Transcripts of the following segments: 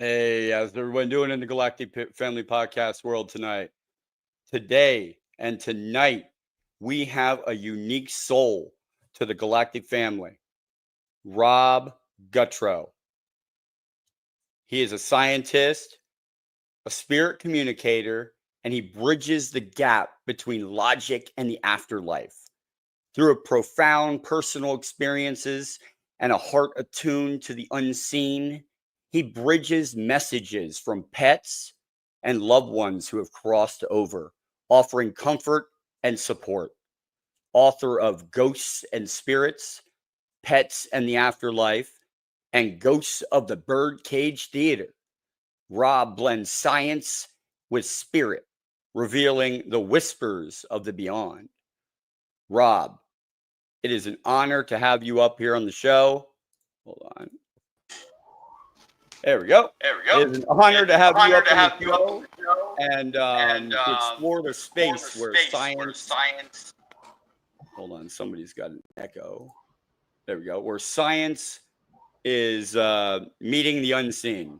Hey, how's everyone doing in the Galactic Family Podcast world tonight? Today and tonight, we have a unique soul to the Galactic family, Rob Gutro. He is a scientist, a spirit communicator, and he bridges the gap between logic and the afterlife. Through a profound personal experiences and a heart attuned to the unseen, he bridges messages from pets and loved ones who have crossed over, offering comfort and support. Author of Ghosts and Spirits, Pets and the Afterlife, and Ghosts of the Birdcage Theater, Rob blends science with spirit, revealing the whispers of the beyond. Rob, it is an honor to have you up here on the show. Hold on. There we go. It is an honor to have you up on the show and to explore the space where science. Hold on, somebody's got an echo. There we go. Where science is meeting the unseen.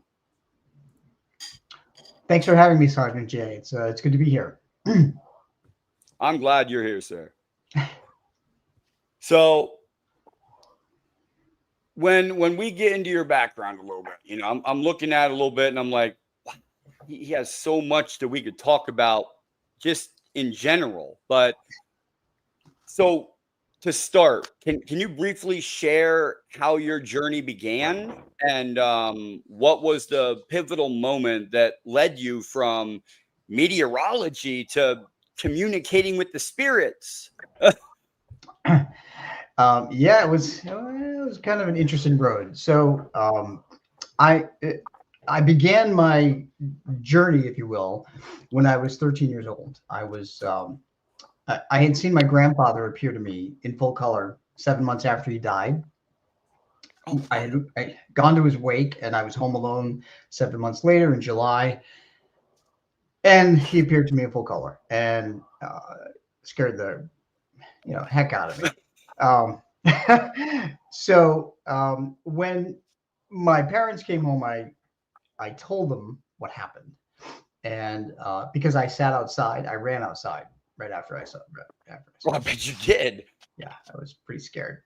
Thanks for having me, Sergeant Jay. It's good to be here. I'm glad you're here, sir. So when we get into your background a little bit, I'm looking at it a little bit and I'm like, wow, he has so much that we could talk about just in general. But so to start, can you briefly share how your journey began and what was the pivotal moment that led you from meteorology to communicating with the spirits? Yeah, it was kind of an interesting road. So I began my journey, if you will, when I was 13 years old. I had seen my grandfather appear to me in full color 7 months after he died. I had gone to his wake, and I was home alone 7 months later in July, and he appeared to me in full color and scared the heck out of me. So when my parents came home, I told them what happened, and because I sat outside, I ran outside right after I saw. Well, I bet you did. Yeah, I was pretty scared.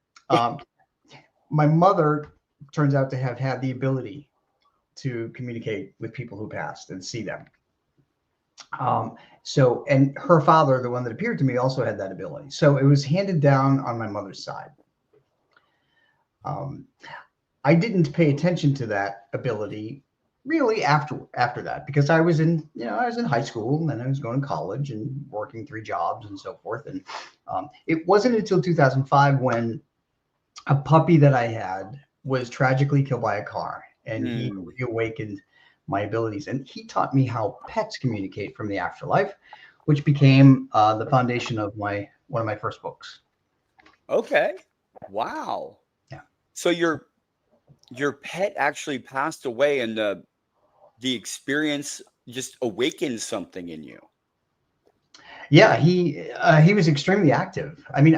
My mother turns out to have had the ability to communicate with people who passed and see them. And her father, the one that appeared to me, also had that ability. So it was handed down on my mother's side. I didn't pay attention to that ability really after that, because I was in high school, and I was going to college and working 3 jobs and so forth. And it wasn't until 2005 when a puppy that I had was tragically killed by a car, and he reawakened my abilities, and he taught me how pets communicate from the afterlife, which became the foundation of one of my first books. Okay. Wow. Yeah. So your pet actually passed away, and the experience just awakened something in you. Yeah, he was extremely active. I mean,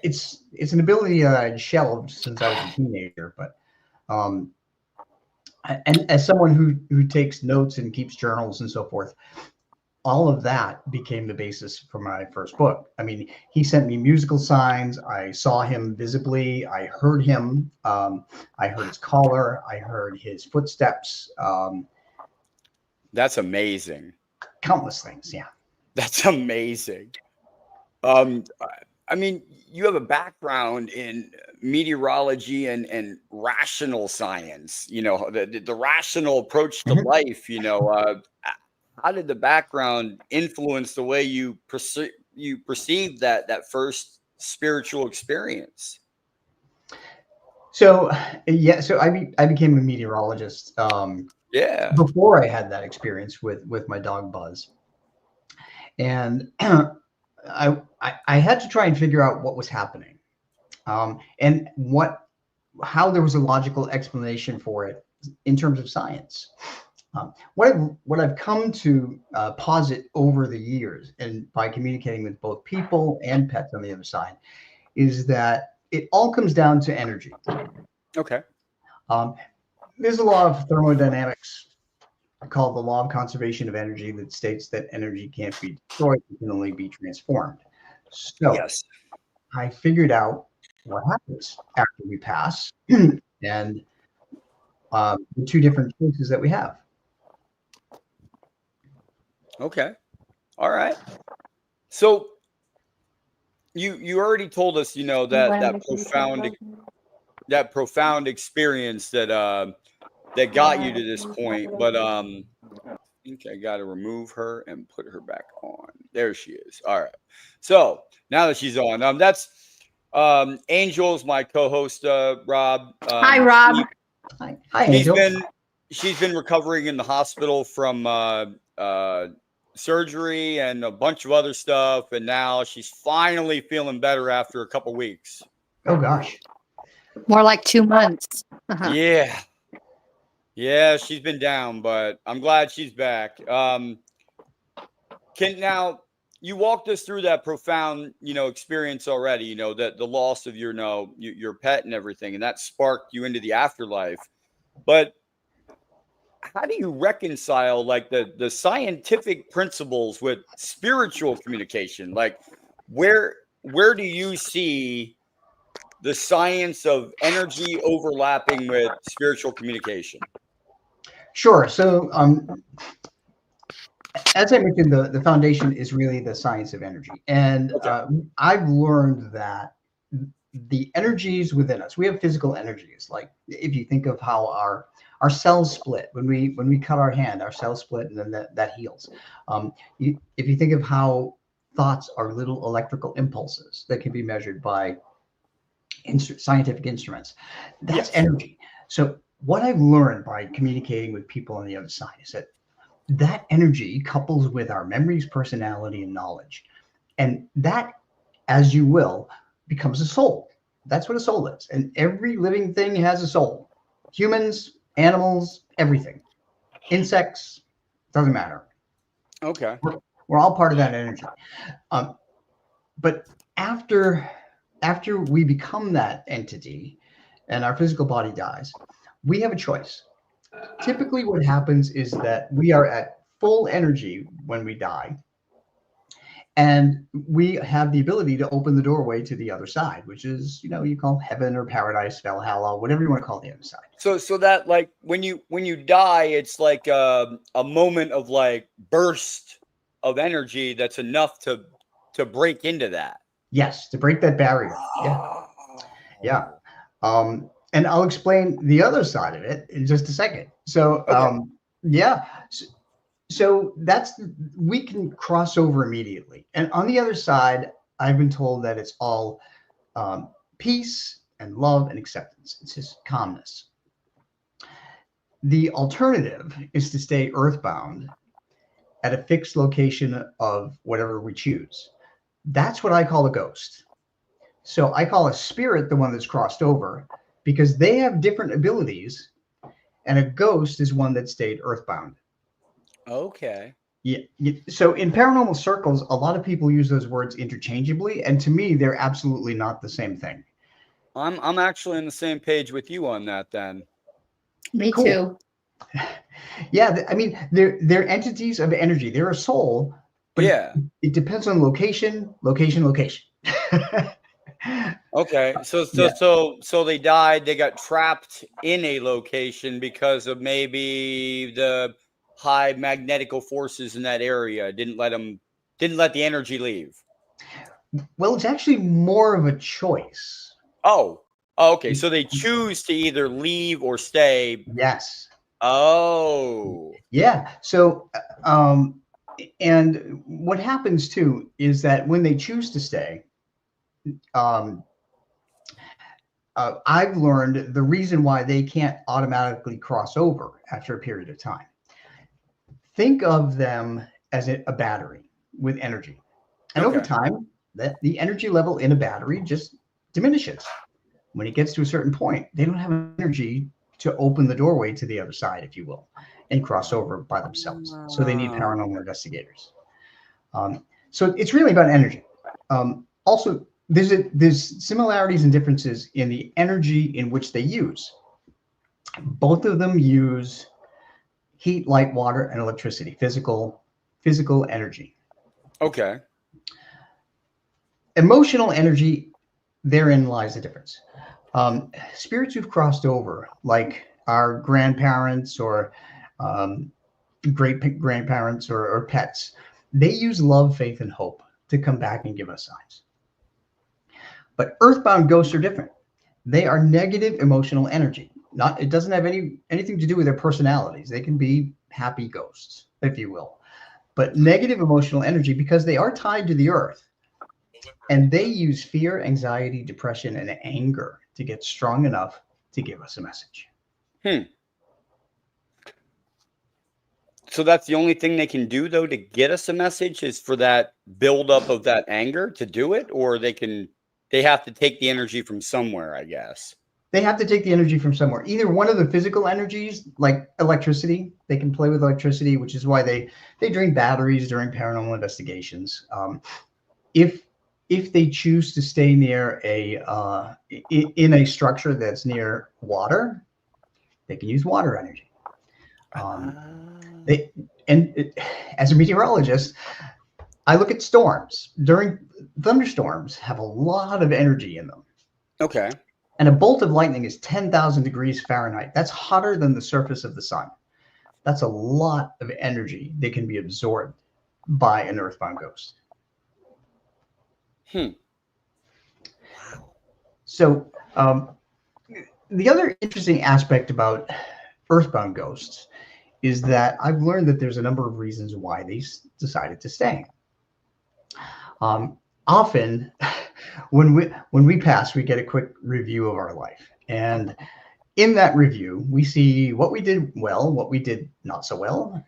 it's an ability I'd shelved since I was a teenager, but and as someone who takes notes and keeps journals and so forth, all of that became the basis for my first book. I mean, he sent me musical signs. I saw him visibly. I heard him. I heard his collar. I heard his footsteps. That's amazing. Countless things. Yeah. That's amazing. I mean, you have a background in meteorology and rational science, the rational approach to life, how did the background influence the way you perceived that first spiritual experience? So yeah, so I became a meteorologist Yeah. before I had that experience with my dog Buzz, and I had to try and figure out what was happening, and how there was a logical explanation for it in terms of science. What I've come to posit over the years, and by communicating with both people and pets on the other side, is that it all comes down to energy. Okay. there's a law of thermodynamics called the law of conservation of energy that states that energy can't be destroyed, it can only be transformed. So Yes. I figured out what happens after we pass and the two different choices that we have. Okay. All right. So you already told us, that profound experience that got you to this point, but I think I got to remove her and put her back on. There she is. All right. So now that she's on, that's Angel's my co-host, Rob. Hi, Rob. Hi, She's Angel. been recovering in the hospital from surgery and a bunch of other stuff, and now she's finally feeling better after a couple weeks. Oh gosh. More like 2 months. Yeah. Yeah, she's been down, but I'm glad she's back. Now you walked us through that profound, experience already, that the loss of your pet and everything, and that sparked you into the afterlife. But how do you reconcile like the scientific principles with spiritual communication? Like where do you see the science of energy overlapping with spiritual communication? Sure. So, as I mentioned, the foundation is really the science of energy. And Okay. I've learned that the energies within us, we have physical energies. Like if you think of how our cells split when we cut our hand, our cells split and then that heals. If you think of how thoughts are little electrical impulses that can be measured by scientific instruments, that's Yes. energy. So what I've learned by communicating with people on the other side is that energy couples with our memories, personality, and knowledge. And that, as you will, becomes a soul. That's what a soul is. And every living thing has a soul. Humans, animals, everything. Insects, doesn't matter. Okay. We're all part of that energy. But after we become that entity and our physical body dies, we have a choice. Typically what happens is that we are at full energy when we die, and we have the ability to open the doorway to the other side, which is, you call heaven or paradise, Valhalla, whatever you want to call the other side. So that like when you die, it's like a moment of like burst of energy that's enough to break into that. Yes, to break that barrier. Yeah. Yeah. And I'll explain the other side of it in just a second. So, Okay. yeah. So we can cross over immediately. And on the other side, I've been told that it's all peace and love and acceptance. It's just calmness. The alternative is to stay earthbound at a fixed location of whatever we choose. That's what I call a ghost. So I call a spirit the one that's crossed over because they have different abilities, and a ghost is one that stayed earthbound. Okay. Yeah. So in paranormal circles, a lot of people use those words interchangeably, and to me, they're absolutely not the same thing. I'm actually on the same page with you on that then. Me Cool. too. Yeah, I mean, they're entities of energy. They're a soul, but Yeah. it depends on location. Okay. So Yeah. they died, they got trapped in a location because of maybe the high magnetical forces in that area didn't let the energy leave. Well, it's actually more of a choice. Oh, okay. So they choose to either leave or stay. Yes. Oh. Yeah. So, and what happens too is that when they choose to stay, I've learned the reason why they can't automatically cross over after a period of time. Think of them as a battery with energy. And over Okay. time, the energy level in a battery just diminishes. When it gets to a certain point, they don't have energy to open the doorway to the other side, if you will, and cross over by themselves. So they need paranormal investigators. So it's really about energy. Also, there's similarities and differences in the energy in which they use. Both of them use heat, light, water, and electricity, physical energy. Okay. Emotional energy, therein lies the difference. Spirits who've crossed over, like our grandparents or um, great grandparents or pets, they use love, faith, and hope to come back and give us signs. But earthbound ghosts are different. They are negative emotional energy. Not it doesn't have anything to do with their personalities. They can be happy ghosts, if you will. But negative emotional energy because they are tied to the earth and they use fear, anxiety, depression, and anger to get strong enough to give us a message. Hmm. So that's the only thing they can do, though, to get us a message is for that buildup of that anger to do it, or they have to take the energy from somewhere, I guess. They have to take the energy from somewhere. Either one of the physical energies, like electricity, they can play with electricity, which is why they drain batteries during paranormal investigations. If they choose to stay near in a structure that's near water, they can use water energy. They and it, as a meteorologist, I look at storms. During thunderstorms, have a lot of energy in them. Okay. And a bolt of lightning is 10,000 degrees Fahrenheit. That's hotter than the surface of the sun. That's a lot of energy that can be absorbed by an earthbound ghost. Hmm. So the other interesting aspect about earthbound ghosts is that I've learned that there's a number of reasons why they decided to stay. Often, when we pass, we get a quick review of our life, and in that review, we see what we did well, what we did not so well,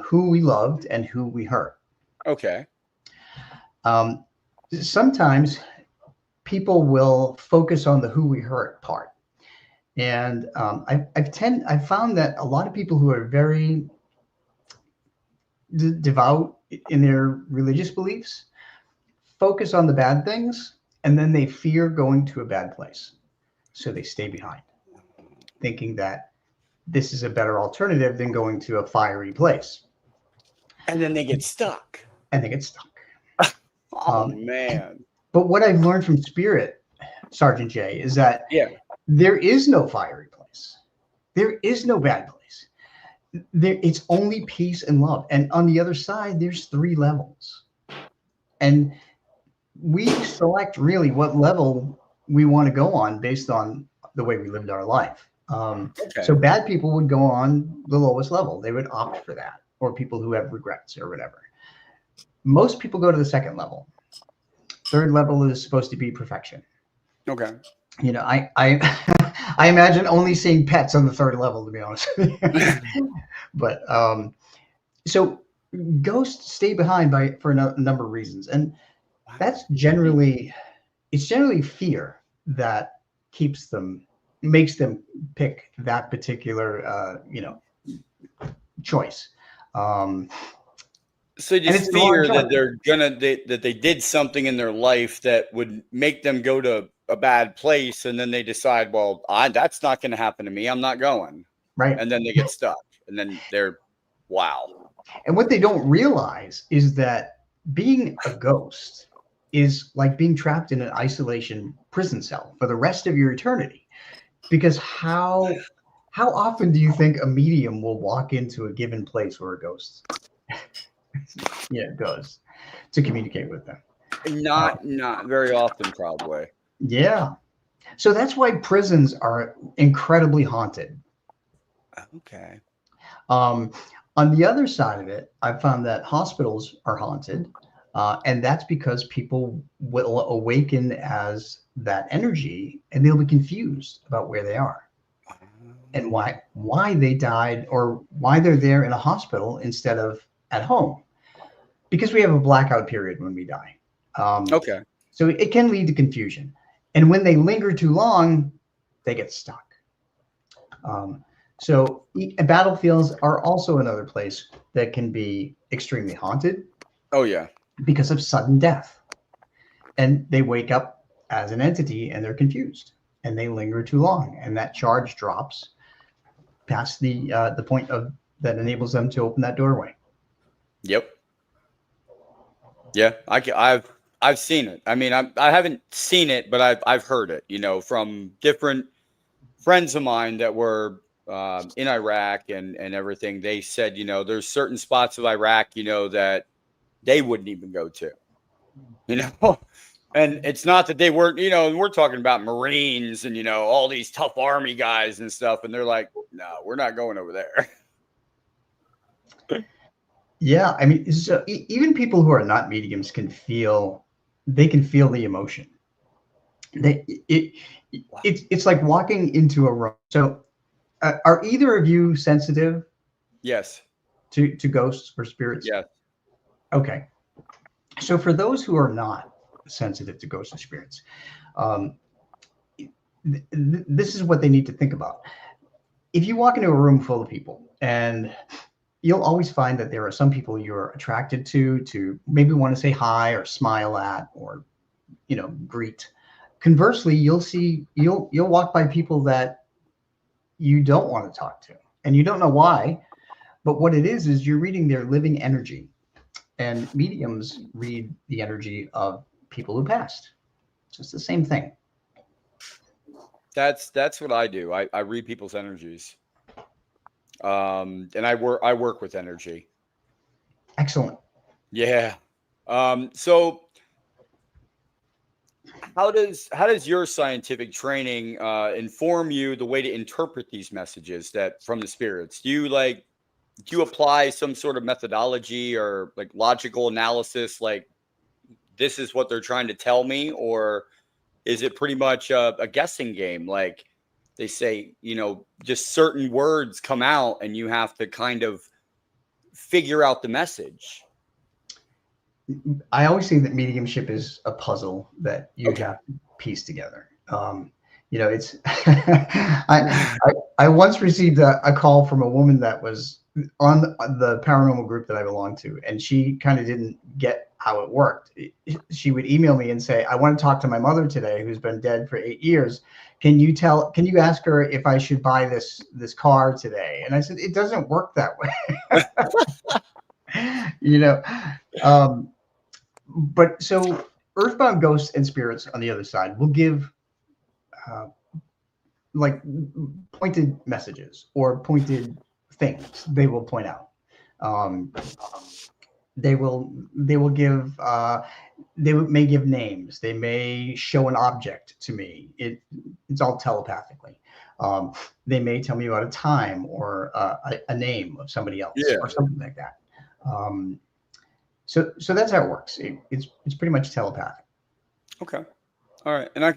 who we loved, and who we hurt. Okay. Sometimes people will focus on the who we hurt part. And I've found that a lot of people who are very devout in their religious beliefs focus on the bad things and then they fear going to a bad place. So they stay behind, thinking that this is a better alternative than going to a fiery place. And then they get stuck. And they get stuck. Oh, man. But what I've learned from Spirit, Sergeant J, is that Yeah. there is no fiery place. There is no bad place. It's only peace and love. And on the other side, there's 3 levels. And we select really what level we want to go on based on the way we lived our life. Okay. So bad people would go on the lowest level. They would opt for that, or people who have regrets or whatever. Most people go to the 2nd level. 3rd level is supposed to be perfection. Okay. You know, I I imagine only seeing pets on the 3rd level, to be honest with you. But so ghosts stay behind for a number of reasons, and that's generally fear that makes them pick that particular choice. So just fear that that they did something in their life that would make them go to a bad place, and then they decide, well, that's not going to happen to me. I'm not going. Right. And then they get stuck, and then wow. And what they don't realize is that being a ghost is like being trapped in an isolation prison cell for the rest of your eternity. Because how often do you think a medium will walk into a given place where a ghost goes to communicate with them? Not very often, probably. Yeah. So that's why prisons are incredibly haunted. Okay. On the other side of it, I've found that hospitals are haunted, and that's because people will awaken as that energy, and they'll be confused about where they are and why they died or why they're there in a hospital instead of at home, because we have a blackout period when we die. Okay. So it can lead to confusion, and when they linger too long, they get stuck. So battlefields are also another place that can be extremely haunted. Oh, yeah. Because of sudden death. And they wake up as an entity and they're confused and they linger too long and that charge drops past the point of that enables them to open that doorway. Yep. Yeah, I've seen it. I mean, I haven't seen it, but I've heard it. You know, from different friends of mine that were in Iraq and everything. They said, you know, there's certain spots of Iraq, you know, that they wouldn't even go to. You know, and it's not that they weren't. You know, and we're talking about Marines and, you know, all these tough army guys and stuff, and they're like, no, we're not going over there. Yeah, I mean, so even people who are not mediums can feel, they can feel the emotion. It's like walking into a room. So, are either of you sensitive Yes. to ghosts or spirits? Yes. Okay. So for those who are not sensitive to ghosts or spirits, um, this is what they need to think about. If you walk into a room full of people, and you'll always find that there are some people you're attracted to maybe want to say hi or smile at, or, you know, greet. Conversely, you'll walk by people that you don't want to talk to, and you don't know why, but what it is you're reading their living energy, and mediums read the energy of people who passed. So it's the same thing. That's what I do. I read people's energies. And I work with energy. Excellent. Yeah. So how does your scientific training inform you the way to interpret these messages that from the spirits? Do you apply some sort of methodology or like logical analysis, like this is what they're trying to tell me, or is it pretty much a guessing game? Like they say, you know, just certain words come out and you have to kind of figure out the message. I always think that mediumship is a puzzle that you Okay. have to piece together. You know, it's I once received a call from a woman that was on the paranormal group that I belong to, and she kind of didn't get how it worked. She would email me and say, "I want to talk to my mother today, who's been dead for 8 years. Can you ask her if I should buy this car today?" And I said, "It doesn't work that way." You know, but so earthbound ghosts and spirits on the other side will give like pointed messages or pointed things they will point out. Um, they will give may give names. They may show an object to me. It's all telepathically. They may tell me about a time or a name of somebody else, Yeah. or something like that. So that's how it works. It's pretty much telepathic. Okay. All right. And I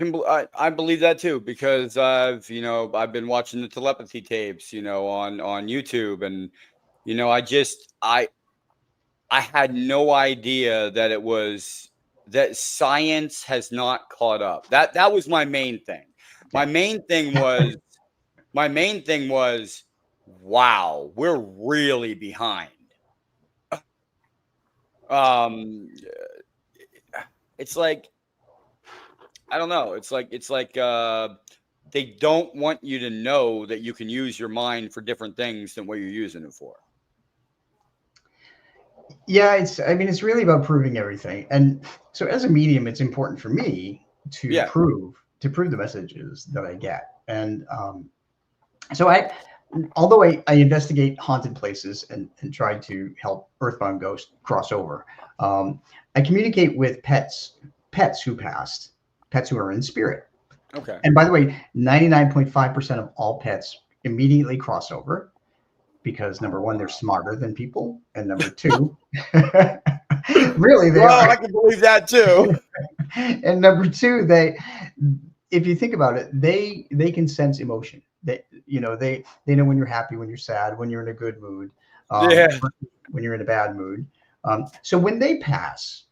believe that too, because I've been watching the telepathy tapes, you know, on YouTube, and, you know, I had no idea that science has not caught up. That was my main thing. My main thing was, wow, we're really behind. It's like, I don't know. It's like they don't want you to know that you can use your mind for different things than what you're using it for. Yeah, it's really about proving everything. And so as a medium, it's important for me to Yeah. prove the messages that I get. And so although I investigate haunted places and try to help earthbound ghosts cross over, I communicate with pets who passed, pets who are in spirit. Okay. And by the way, 99.5% of all pets immediately cross over, because number one, they're smarter than people, and number two, really they Well, are. I can believe that too. And number two, if you think about it, they can sense emotion. They know when you're happy, when you're sad, when you're in a good mood, Yeah. when you're in a bad mood. So when they pass,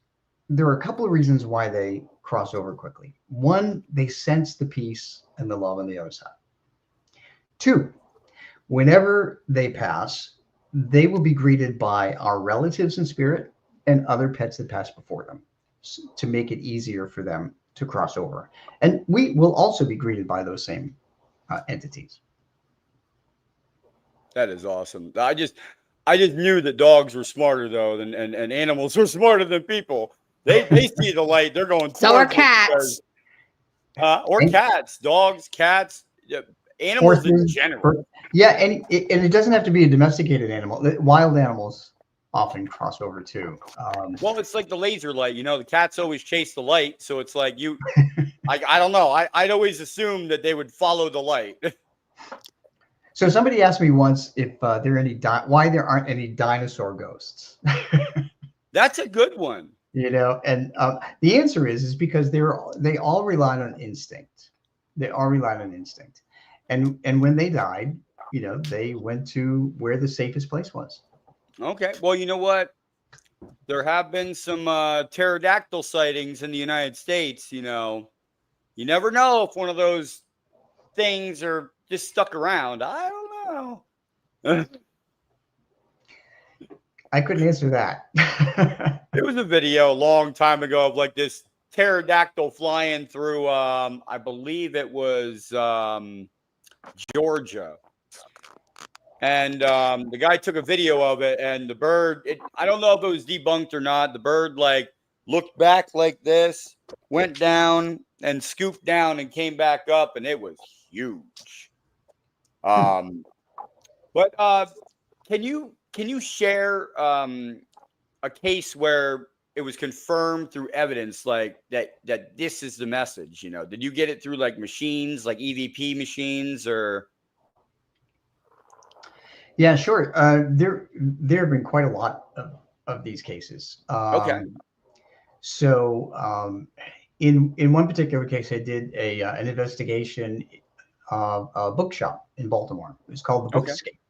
there are a couple of reasons why they cross over quickly. One, they sense the peace and the love on the other side. Two, whenever they pass, they will be greeted by our relatives in spirit and other pets that passed before them, to make it easier for them to cross over. And we will also be greeted by those same entities. That is awesome. I just knew that dogs were smarter though than and animals were smarter than people. They see the light, they're going So are towards it because, cats. or And cats, dogs, cats, yeah, animals in horses, general. yeah, and it doesn't have to be a domesticated animal. Wild animals often cross over too. Well, it's like the laser light, you know, the cats always chase the light, so it's like I don't know. I'd always assume that they would follow the light. So somebody asked me once if there are any why there aren't any dinosaur ghosts. That's a good one. You know, and the answer is because they all relied on instinct. They all relied on instinct, and when they died, you know, they went to where the safest place was. Okay. Well, you know what? There have been some pterodactyl sightings in the United States. You know, you never know if one of those things are just stuck around. I don't know. I couldn't answer that. There was a video a long time ago of like this pterodactyl flying through, I believe it was Georgia. And the guy took a video of it, and the bird, I don't know if it was debunked or not. The bird like looked back like this, went down and scooped down and came back up, and it was huge. But can you share a case where it was confirmed through evidence like that this is the message? You know, did you get it through like machines, like EVP machines, or? Yeah, sure. There have been quite a lot of these cases. Okay. So in one particular case, I did an investigation of a bookshop in Baltimore. It was called the Okay. Bookscape.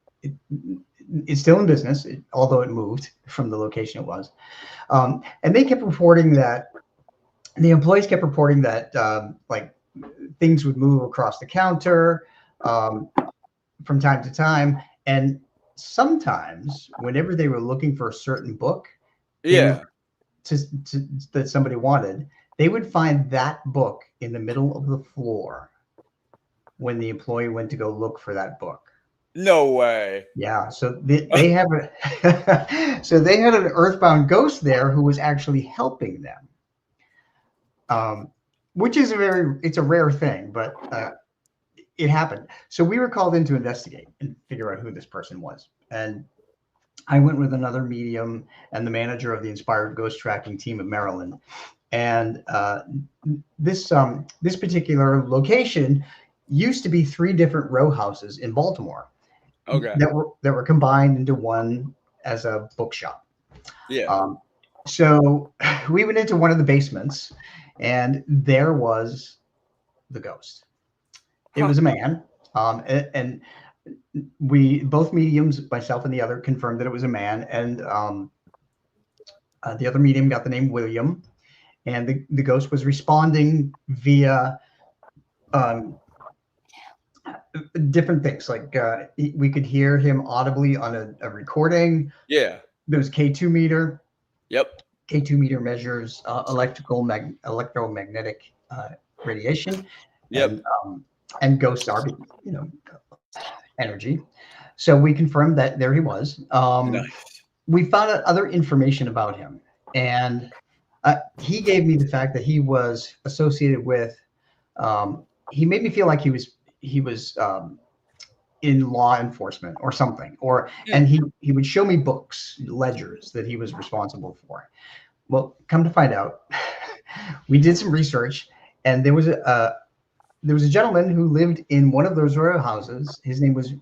It's still in business, although it moved from the location it was. And they kept reporting that the employees kept reporting that like things would move across the counter from time to time. And sometimes whenever they were looking for a certain book, Yeah. that somebody wanted, they would find that book in the middle of the floor when the employee went to go look for that book. No way. Yeah, so they have so they had an earthbound ghost there who was actually helping them, which is it's a rare thing, but it happened. So we were called in to investigate and figure out who this person was, and I went with another medium and the manager of the Inspired Ghost Tracking team of Maryland, and this particular location used to be 3 different row houses in Baltimore. Okay. That were combined into one as a bookshop. Yeah. So we went into one of the basements, and there was the ghost. It was a man, and we both mediums, myself and the other, confirmed that it was a man, and the other medium got the name William, and the ghost was responding via different things. Like we could hear him audibly on a recording. Yeah. There was K2 meter. Yep. K2 meter measures electromagnetic radiation. Yep. And ghosts are, you know, energy. So we confirmed that there he was. Nice. We found out other information about him, and he gave me the fact that he was associated with. He made me feel like he was in law enforcement or something, and he would show me books, ledgers that he was responsible for. Well, come to find out, we did some research, and there was a gentleman who lived in one of those row houses. His name was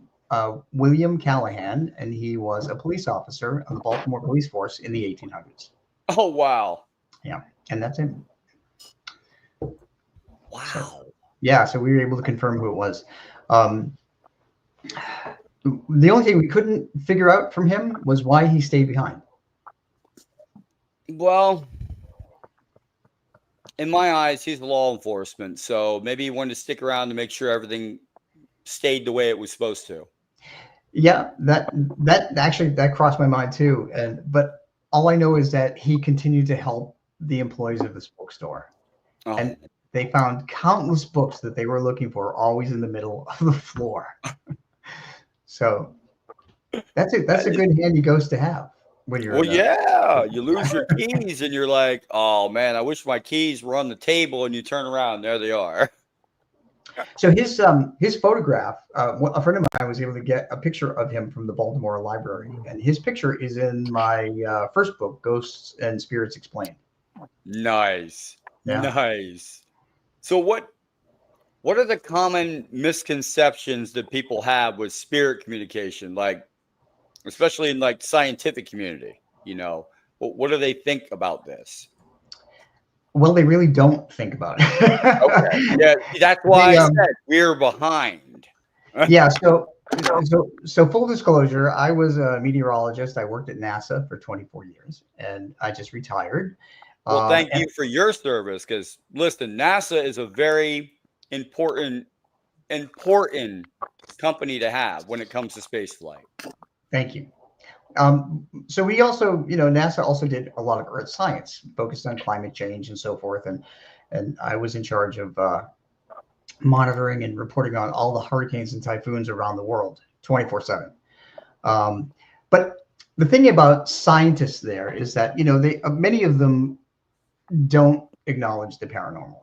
William Callahan, and he was a police officer on the Baltimore police force in the 1800s. Oh, wow. Yeah, and that's him. Wow. So we were able to confirm who it was. The only thing we couldn't figure out from him was why he stayed behind. Well, in my eyes, he's law enforcement, so maybe he wanted to stick around to make sure everything stayed the way it was supposed to. Yeah, that crossed my mind too. But all I know is that he continued to help the employees of this bookstore, and they found countless books that they were looking for, always in the middle of the floor. So That's a good handy ghost to have when you're Well, in a, yeah, you lose your keys and you're like, oh man, I wish my keys were on the table, and you turn around, there they are. So his photograph, a friend of mine was able to get a picture of him from the Baltimore Library, and his picture is in my first book, Ghosts and Spirits Explained. Nice. Yeah. Nice. So what are the common misconceptions that people have with spirit communication, like especially in like scientific community, what do they think about this? Well, they really don't think about Okay. it. Yeah, that's why They, I said we're behind. yeah. So full disclosure, I was a meteorologist. I worked at NASA for 24 years, and I just retired. Well, thank And you for your service, because listen, NASA is a very important company to have when it comes to space flight. thank you. So we also, NASA also did a lot of earth science, focused on climate change and so forth. And I was in charge of monitoring and reporting on all the hurricanes and typhoons around the world 24/7. But the thing about scientists there is that, many of them don't acknowledge the paranormal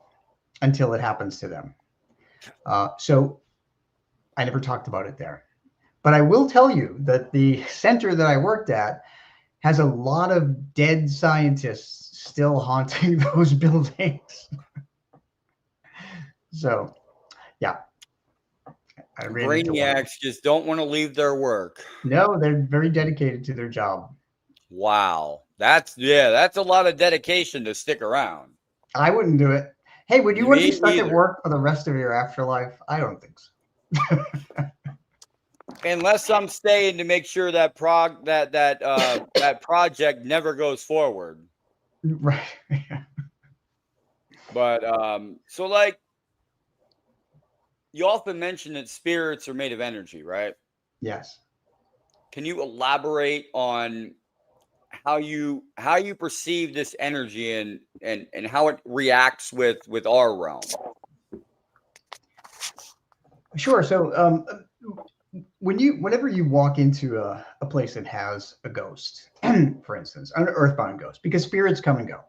until it happens to them. So I never talked about it there. But I will tell you that the center that I worked at has a lot of dead scientists still haunting those buildings. So, yeah, I ran into one. Brainiacs just don't want to leave their work. No, they're very dedicated to their job. Wow. That's a lot of dedication to stick around. I wouldn't do it. Hey, would you want to be Me stuck at either. work for the rest of your afterlife? I don't think so. Unless I'm staying to make sure that that project never goes forward. Right. But so like you often mention that spirits are made of energy, right? Yes. Can you elaborate on how you perceive this energy and how it reacts with our realm? Sure. So whenever you walk into a place that has a ghost, for instance, an earthbound ghost, because spirits come and go.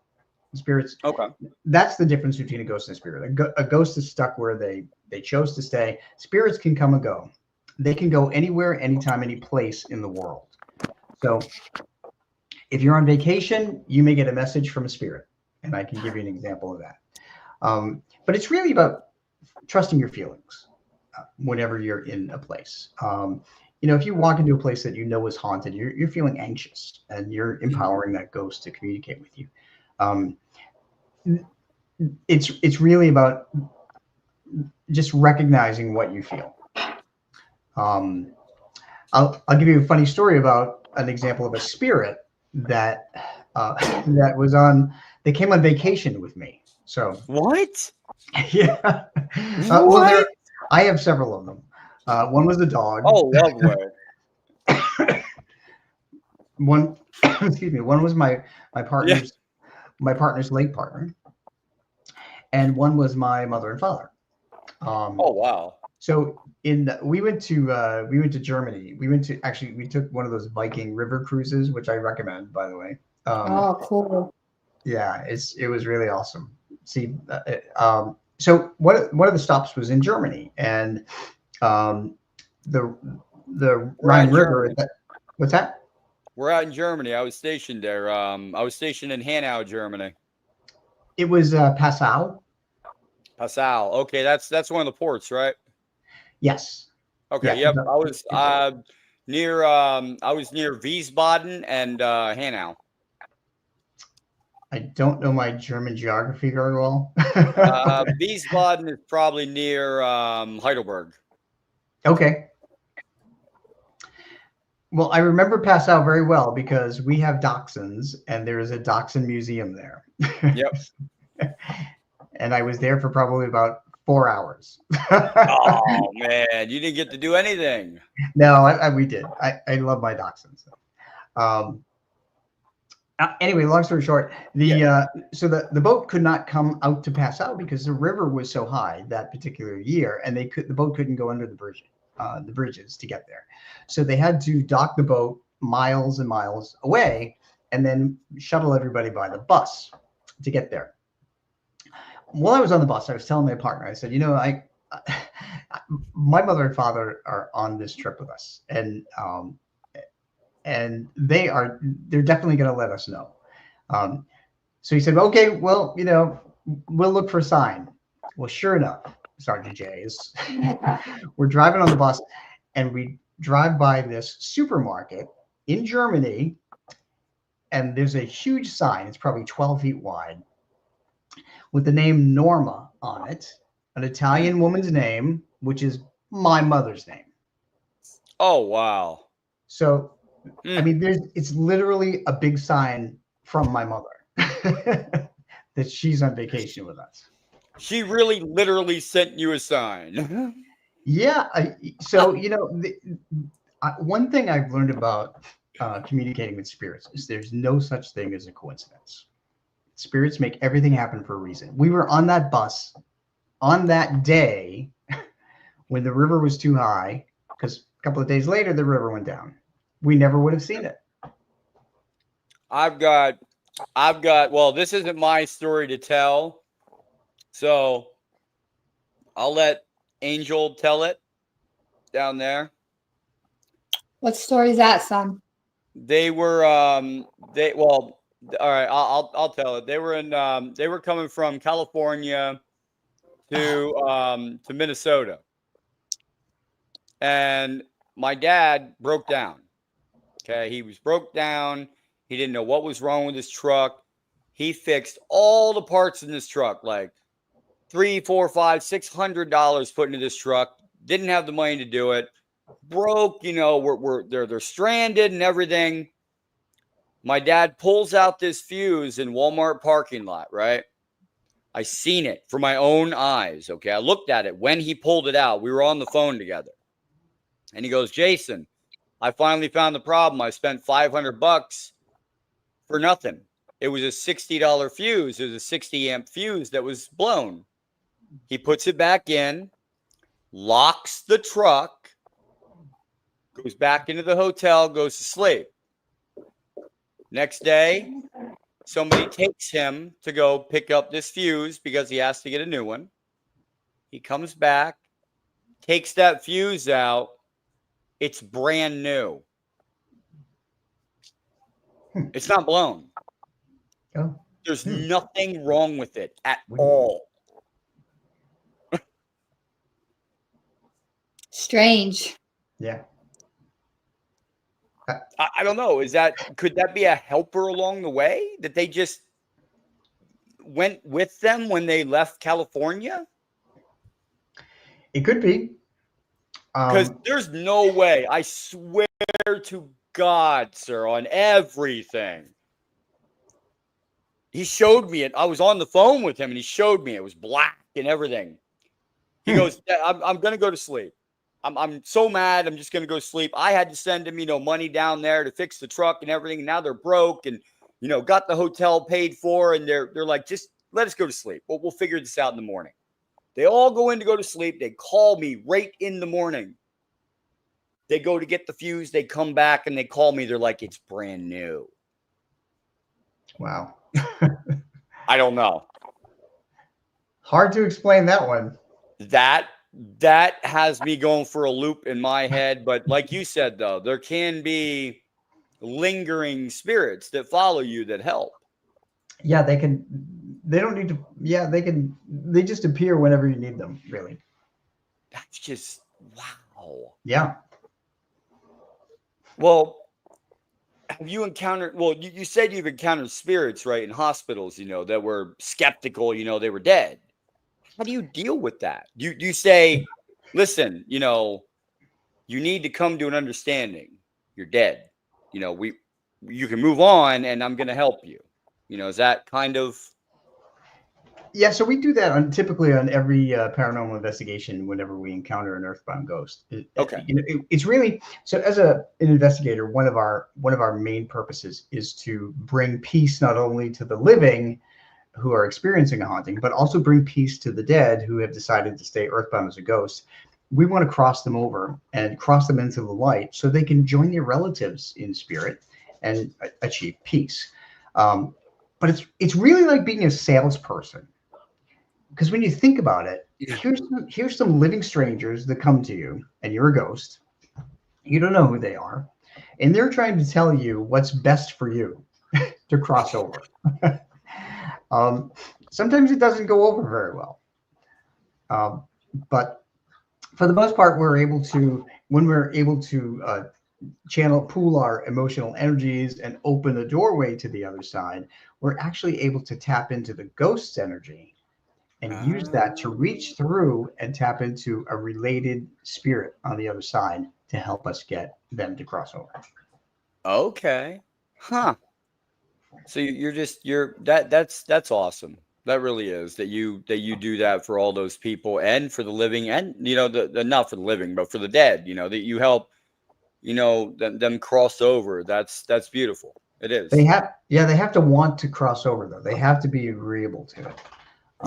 Spirits, Okay. that's the difference between a ghost and a spirit. A ghost is stuck where they chose to stay. Spirits can come and go. They can go anywhere, anytime, any place in the world. So if you're on vacation, you may get a message from a spirit, and I can give you an example of that. But it's really about trusting your feelings whenever you're in a place. If you walk into a place that you know is haunted, you're feeling anxious, and you're empowering that ghost to communicate with you. It's really about just recognizing what you feel. I'll give you a funny story about an example of a spirit that they came on vacation with me. So What? yeah. What? I have several of them. One was a dog. Oh, lovely. One, excuse me. One was my partner's Yeah. my partner's late partner, and one was my mother and father. Oh, wow. So we went to Germany. We took one of those Viking river cruises, which I recommend, by the way. Oh, cool. Yeah, it was really awesome. See, so one of the stops was in Germany, and the Rhine River. What's that? We're out in Germany. I was stationed there. I was stationed in Hanau, Germany. It was Passau. Passau. Okay, that's one of the ports, right? Yes. Okay. Yeah, Yep. I was near Wiesbaden and Hanau. I don't know my German geography very well. Wiesbaden is probably near Heidelberg. Okay. Well, I remember Passau very well because we have dachshunds, and there is a dachshund museum there. Yep. And I was there for probably about 4 hours. Oh man, you didn't get to do anything. No, we did. I love my dachshunds. Anyway, long story short, the boat could not come out to Passau because the river was so high that particular year, and the boat couldn't go under the bridge. the bridges to get there. So they had to dock the boat miles and miles away and then shuttle everybody by the bus to get there. While I was on the bus, I was telling my partner, I said, my mother and father are on this trip with us, and they're definitely going to let us know. So he said, okay, well, we'll look for a sign. Well, sure enough, Sergeant J is we're driving on the bus, and we drive by this supermarket in Germany, and there's a huge sign. It's probably 12 feet wide with the name Norma on it, an Italian woman's name, which is my mother's name. Oh, wow. So, I mean, it's literally a big sign from my mother that she's on vacation with us. She really literally sent you a sign. Yeah. So, one thing I've learned about communicating with spirits is there's no such thing as a coincidence. Spirits make everything happen for a reason. We were on that bus on that day when the river was too high, because a couple of days later, the river went down. We never would have seen it. I've got, well, this isn't my story to tell, so I'll let Angel tell it down there. What story is that, son? They were, all right, I'll tell it. They were coming from California to Minnesota, and my dad broke down. Okay, he was broke down. He didn't know what was wrong with his truck. He fixed all the parts in this truck, like $300, $400, $500, $600 put into this truck. Didn't have the money to do it. Broke, they're stranded and everything. My dad pulls out this fuse in Walmart parking lot, right? I seen it for my own eyes. Okay, I looked at it when he pulled it out. We were on the phone together, and he goes, "Jason, I finally found the problem. I spent $500 for nothing. It was a $60 fuse. It was a 60 amp fuse that was blown." He puts it back in, locks the truck, goes back into the hotel, goes to sleep. Next day, somebody takes him to go pick up this fuse because he has to get a new one. He comes back, takes that fuse out. It's brand new. It's not blown. Oh. There's nothing wrong with it at all. Strange. Yeah. I don't know. Could that be a helper along the way that they just went with them when they left California? It could be. Because there's no way. I swear to God, sir, on everything. He showed me it. I was on the phone with him, and he showed me it was black and everything. He goes, I'm going to go to sleep. I'm so mad. I'm just going to go sleep. I had to send him, money down there to fix the truck and everything. And now they're broke and, got the hotel paid for. And they're like, just let us go to sleep. We'll figure this out in the morning. They all go in to go to sleep. They call me right in the morning. They go to get the fuse. They come back and they call me. They're like, it's brand new. Wow. I don't know. Hard to explain that one. That has me going for a loop in my head. But like you said, though, there can be lingering spirits that follow you that help. Yeah, they don't need to. Yeah, they just appear whenever you need them, really. That's just, wow. Yeah. Well, have you encountered, you said you've encountered spirits, right, in hospitals, that were skeptical, they were dead. How do you deal with that? Do you say, listen, you need to come to an understanding. You're dead. You can move on and I'm going to help you. Is that kind of? Yeah, so we do that typically on every paranormal investigation whenever we encounter an earthbound ghost. Okay. It's really, so as an investigator, one of our main purposes is to bring peace not only to the living who are experiencing a haunting, but also bring peace to the dead who have decided to stay earthbound as a ghost. we want to cross them over and cross them into the light so they can join their relatives in spirit and achieve peace. But it's really like being a salesperson, because when you think about it, Yeah. here's some living strangers that come to you, and you're a ghost. You don't know who they are, and they're trying to tell you what's best for you to cross over. Sometimes it doesn't go over very well, but for the most part, when we're able to pool our emotional energies and open the doorway to the other side, we're actually able to tap into the ghost's energy and use that to reach through and tap into a related spirit on the other side to help us get them to cross over. Okay. Huh. So that's awesome. That really is that you do that for all those people and for the living, and the not for the living but for the dead, that you help them cross over. That's beautiful. It is. They have to want to cross over though. They have to be agreeable to it.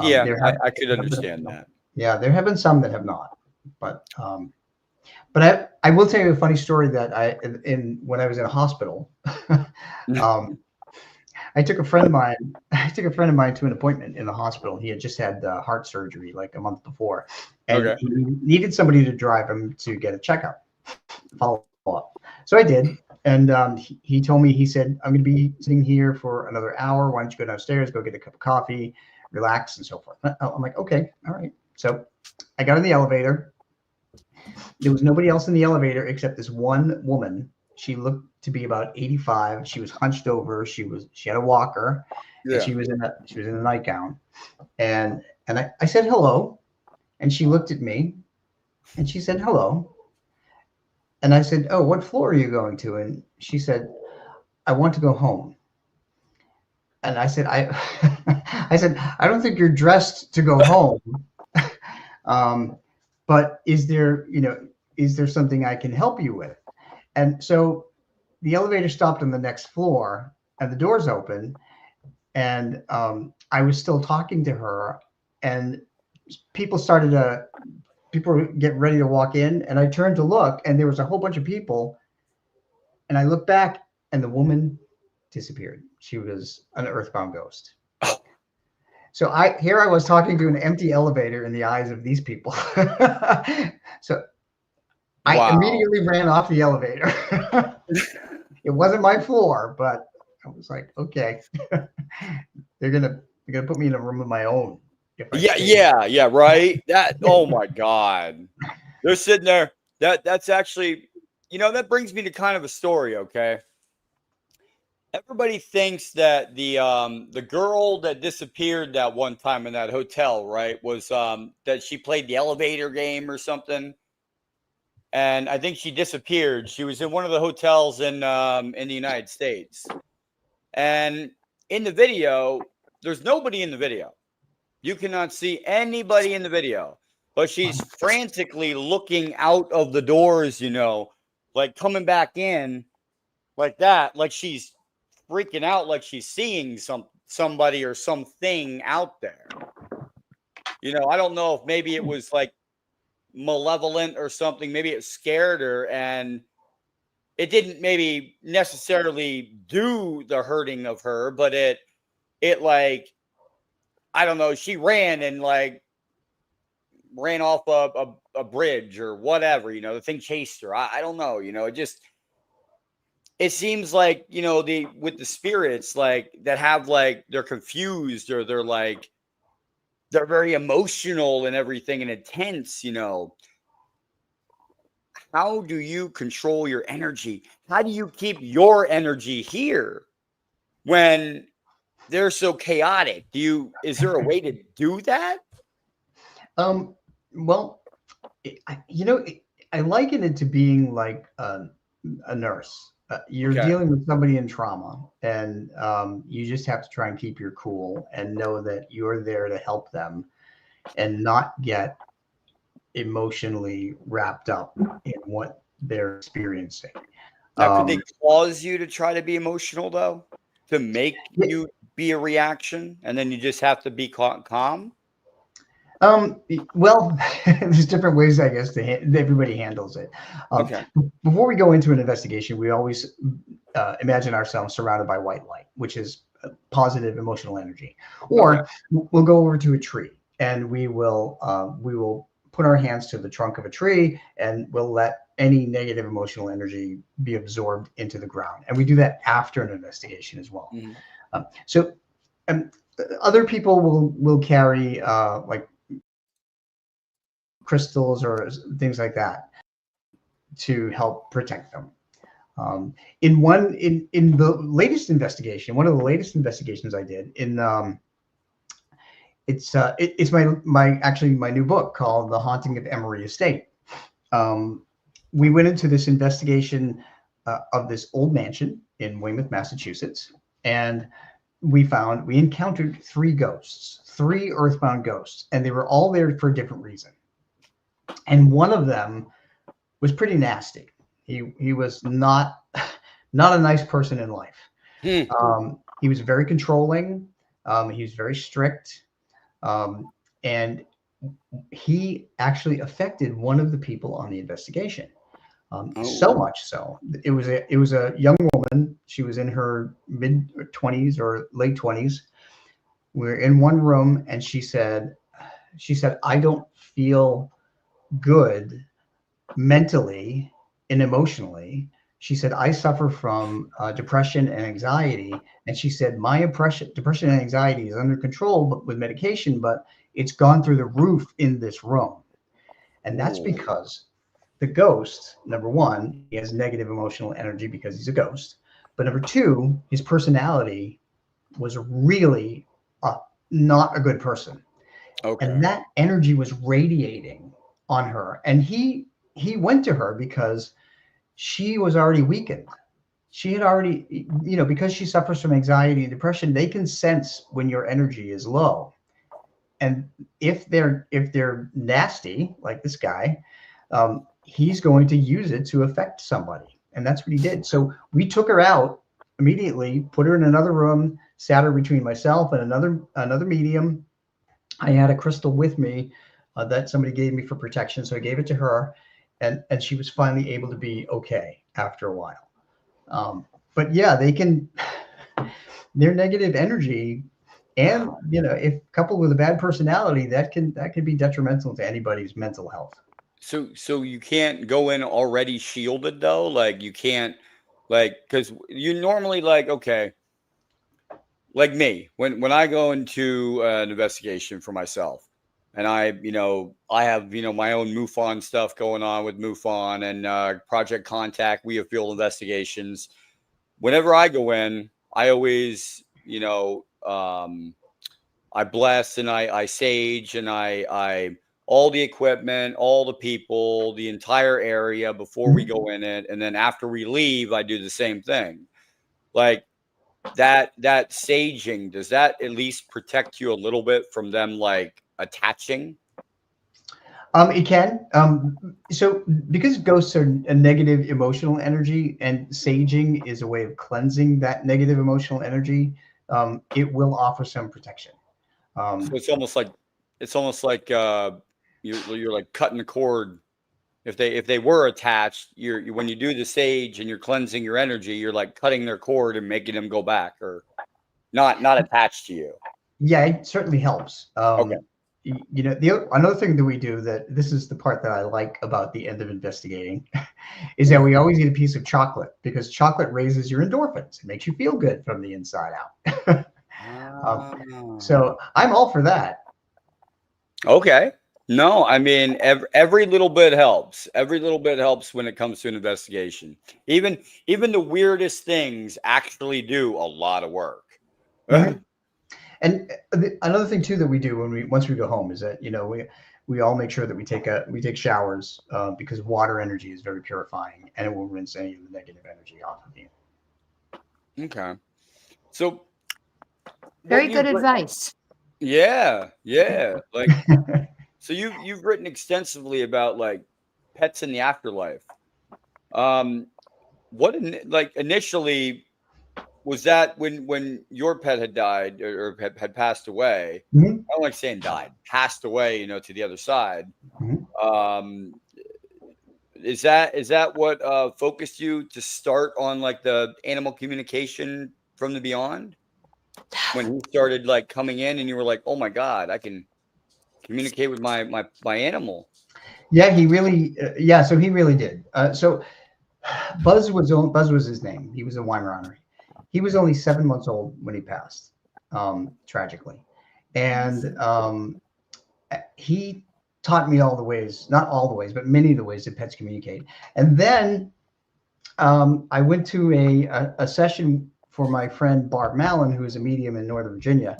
Yeah, There I could have been, understand that. yeah, there have been some that have not, but I will tell you a funny story that when I was in a hospital. I took a friend of mine to an appointment in the hospital. He had just had heart surgery like a month before, and Okay. he needed somebody to drive him to get a checkup, follow up. So I did, and he told me, he said, "I'm going to be sitting here for another hour. Why don't you go downstairs, go get a cup of coffee, relax, and so forth." I'm like, "Okay, all right." So I got in the elevator. There was nobody else in the elevator except this one woman. She looked to be about 85. She was hunched over. She had a walker, and Yeah. she was in a nightgown. And I said hello, and she looked at me, and she said hello. And I said, "Oh, what floor are you going to?" And she said, "I want to go home." And I said, I said, "I don't think you're dressed to go home. But is there something I can help you with?" And so the elevator stopped on the next floor, and the doors open, and I was still talking to her, and people were getting ready to walk in, and I turned to look, and there was a whole bunch of people, and I looked back, and the woman disappeared. She was an earthbound ghost. So I was talking to an empty elevator in the eyes of these people. So I Wow. immediately ran off the elevator. It wasn't my floor, but I was like, okay, they're gonna put me in a room of my own if I stay. Yeah, right. Oh my God. They're sitting there. That's actually, that brings me to kind of a story, okay? Everybody thinks that the girl that disappeared that one time in that hotel, right, was that she played the elevator game or something. And I think she disappeared. She was in one of the hotels in the United States. And in the video, there's nobody in the video. You cannot see anybody in the video, but she's frantically looking out of the doors, like coming back in like that, like she's freaking out, like she's seeing somebody or something out there. I don't know if maybe it was like malevolent or something. Maybe it scared her and it didn't maybe necessarily do the hurting of her, but it like, I don't know, she ran and like ran off a bridge or whatever, the thing chased her. I don't know, it seems like, with the spirits like that have like, they're confused or they're very emotional and everything and intense, How do you control your energy? How do you keep your energy here when they're so chaotic? Is there a way to do that? Well, I liken it to being like a nurse. You're Okay. dealing with somebody in trauma, and you just have to try and keep your cool and know that you're there to help them and not get emotionally wrapped up in what they're experiencing. Now, could they Um, cause you to try to be emotional though, to make yeah, you be a reaction, and then you just have to be calm? Well, there's different ways, I guess, everybody handles it. Okay. Before we go into an investigation, we always imagine ourselves surrounded by white light, which is positive emotional energy. Okay. Or we'll go over to a tree and we will put our hands to the trunk of a tree and we'll let any negative emotional energy be absorbed into the ground. And we do that after an investigation as well. Mhm. So other people will carry like crystals or things like that to help protect them. In the latest investigation, one of the latest investigations I did it's my new book called The Haunting of Emery Estate. We went into this investigation of this old mansion in Weymouth, Massachusetts, and we encountered three earthbound ghosts, and they were all there for a different reason. And one of them was pretty nasty. He was not a nice person in life. He was very controlling. He was very strict, and he actually affected one of the people on the investigation. So much so, it was a young woman. She was in her mid 20s or late 20s. We were in one room, and she said, "I don't feel good mentally and emotionally." She said, "I suffer from depression and anxiety." And she said, "My depression and anxiety is under control but with medication, but it's gone through the roof in this room." And that's because the ghost, number one, he has negative emotional energy because he's a ghost. But number two, his personality was really not a good person. Okay. And that energy was radiating on her. And he went to her because she was already weakened. She had already, because she suffers from anxiety and depression, they can sense when your energy is low. And if they're nasty, like this guy, he's going to use it to affect somebody. And that's what he did. So we took her out immediately, put her in another room, sat her between myself and another medium. I had a crystal with me that somebody gave me for protection, so I gave it to her, and she was finally able to be okay after a while. But yeah, they can their negative energy, and if coupled with a bad personality, that can be detrimental to anybody's mental health. So you can't go in already shielded though? Like you can't because you normally okay, like me, when I go into an investigation for myself and I have, my own MUFON stuff going on with MUFON and Project Contact. We have field investigations. Whenever I go in, I always, I bless and I sage and I all the equipment, all the people, the entire area before we go in it. And then after we leave, I do the same thing. Like that saging, does that at least protect you a little bit from them attaching? It can. So because ghosts are a negative emotional energy, and saging is a way of cleansing that negative emotional energy, it will offer some protection. So it's almost like you're like cutting the cord. If they were attached, when you do the sage and you're cleansing your energy, you're like cutting their cord and making them go back or not attached to you. Yeah, it certainly helps. Okay. Another thing that we do, that this is the part that I like about the end of investigating, is that we always eat a piece of chocolate, because chocolate raises your endorphins. It makes you feel good from the inside out. So I'm all for that. Okay. No, I mean every little bit helps. Every little bit helps when it comes to an investigation. Even the weirdest things actually do a lot of work. Mhm. And another thing too that we do once we go home is that we all make sure that we take showers, because water energy is very purifying, and it will rinse any of the negative energy off of you. Okay. So Very what good you've writ- advice. Yeah, yeah. So you've written extensively about pets in the afterlife. What initially was that when your pet had died or had passed away? Mhm. I don't like saying died, passed away, you know, to the other side. Mhm. Is that what focused you to start on like the animal communication from the beyond? When he started like coming in and you were like, oh my God, I can communicate with my animal. Yeah, he really, yeah, so he really did. So Buzz was his name. He was a Weimaraner. He was only 7 months old when he passed, tragically, and he taught me all the ways, not all the ways, but many of the ways that pets communicate. And then I went to a session for my friend Barb Mallon, who is a medium in Northern Virginia,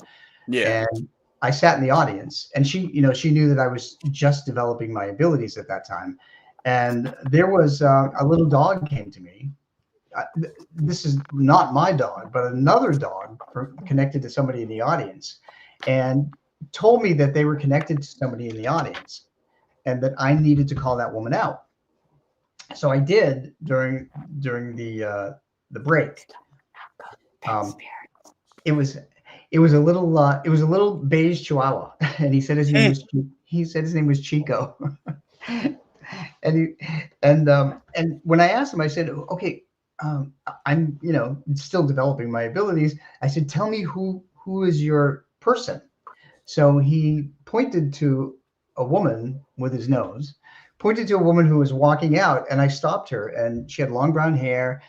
Yeah. and I sat in the audience, and she, she knew that I was just developing my abilities at that time. And there was a little dog came to me. This is not my dog, but another dog connected to somebody in the audience, and told me that they were connected to somebody in the audience, and that I needed to call that woman out. So I did during the break. It was it was a little beige Chihuahua, and he said his name was Chico. and and when I asked him, I said, okay, I'm still developing my abilities. I said, tell me who is your person. So he pointed to a woman with his nose, pointed to a woman who was walking out, and I stopped her, and she had long brown hair.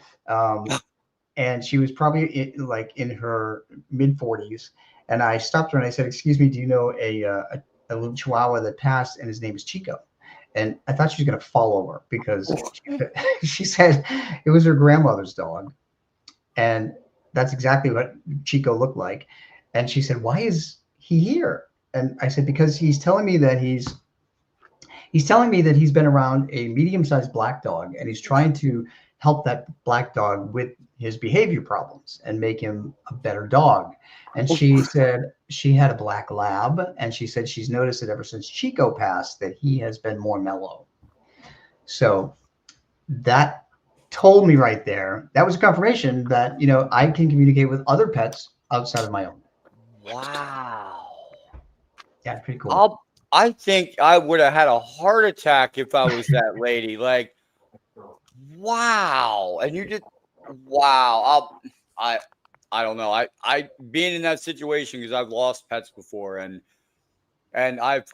And she was probably in her mid 40s. And I stopped her and I said, "Excuse me, do you know a little Chihuahua that passed, and his name is Chico?" And I thought she was going to fall over because she said it was her grandmother's dog, and that's exactly what Chico looked like. And she said, "Why is he here?" And I said, "Because he's telling me that he's been around a medium-sized black dog, and he's trying to help that black dog with his behavior problems and make him a better dog." And she said she had a black lab, and she said she's noticed that ever since Chico passed that he has been more mellow. So that told me right there, that was a confirmation that I can communicate with other pets outside of my own. Wow. Yeah, pretty cool. I think I would have had a heart attack if I was that lady. Like, wow. And you just, wow. I don't know. I being in that situation, because I've lost pets before, and I've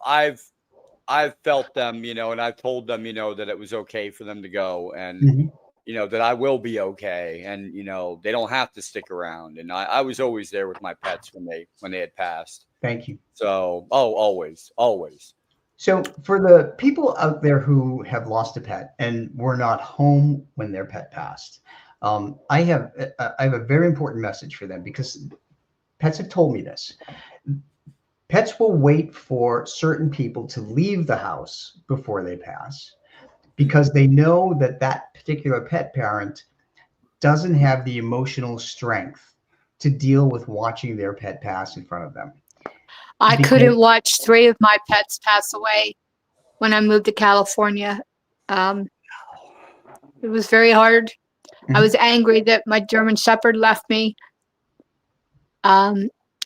felt them, and I've told them, that it was okay for them to go, and Mm-hmm. that I will be okay, and they don't have to stick around. And I was always there with my pets when they had passed. Thank you. So, always. So for the people out there who have lost a pet and were not home when their pet passed, I have a very important message for them, because pets have told me this. Pets will wait for certain people to leave the house before they pass, because they know that that particular pet parent doesn't have the emotional strength to deal with watching their pet pass in front of them. I Because- couldn't watch 3 of my pets pass away when I moved to California. It was very hard. I was angry that my German Shepherd left me.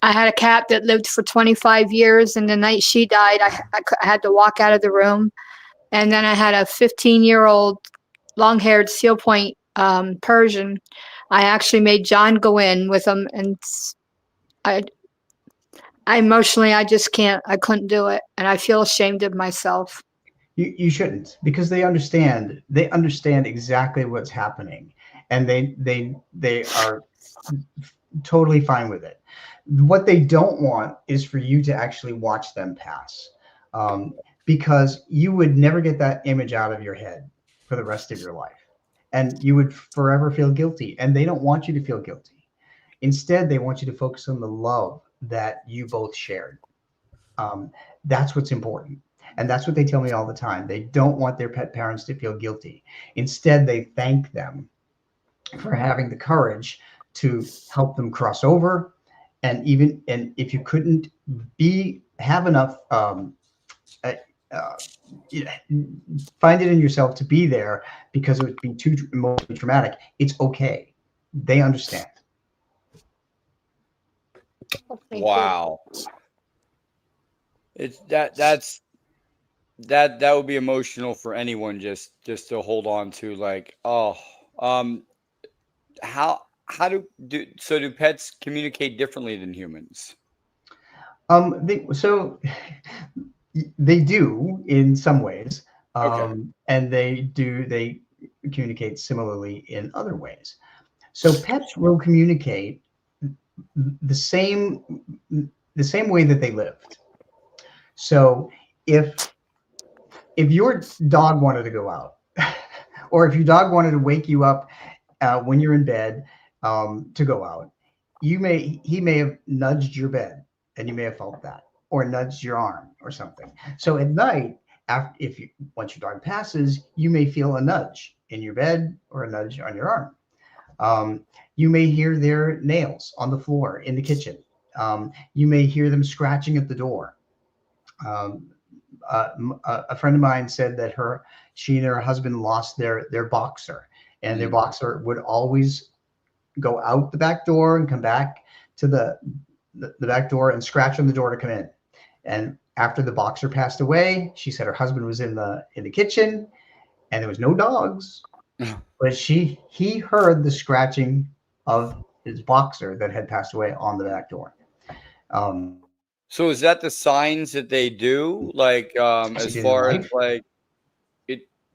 I had a cat that lived for 25 years, and the night she died, I had to walk out of the room. And then I had a 15-year-old long-haired seal point Persian. I actually made John go in with him, and I emotionally, I couldn't do it, and I feel ashamed of myself. You shouldn't, because they understand exactly what's happening, and they are totally fine with it. What they don't want is for you to actually watch them pass, because you would never get that image out of your head for the rest of your life, and you would forever feel guilty, and they don't want you to feel guilty. Instead, they want you to focus on the love that you both shared. That's what's important. And that's what they tell me all the time. They don't want their pet parents to feel guilty. Instead, they thank them for having the courage to help them cross over. And if you couldn't have enough, find it in yourself to be there because it would be too emotionally traumatic, it's okay. They understand. Thank you. Wow. It's that would be emotional for anyone just to hold on to, like, oh, um do pets communicate differently than humans? So they do in some ways, Okay. and they communicate similarly in other ways. So pets will communicate the same the same way that they lived. So if your dog wanted to go out, or if your dog wanted to wake you up when you're in bed to go out, he may have nudged your bed, and you may have felt that, or nudged your arm or something. So at night, once your dog passes, you may feel a nudge in your bed or a nudge on your arm. You may hear their nails on the floor in the kitchen. You may hear them scratching at the door. Um, a friend of mine said that she and her husband lost their boxer, and their Mm. boxer would always go out the back door and come back to the back door and scratch on the door to come in. And after the boxer passed away, she said her husband was in the kitchen, and there was no dogs, but he heard the scratching of his boxer that had passed away on the back door. Um, So is that the signs that they do? Like, she as did in far as life. like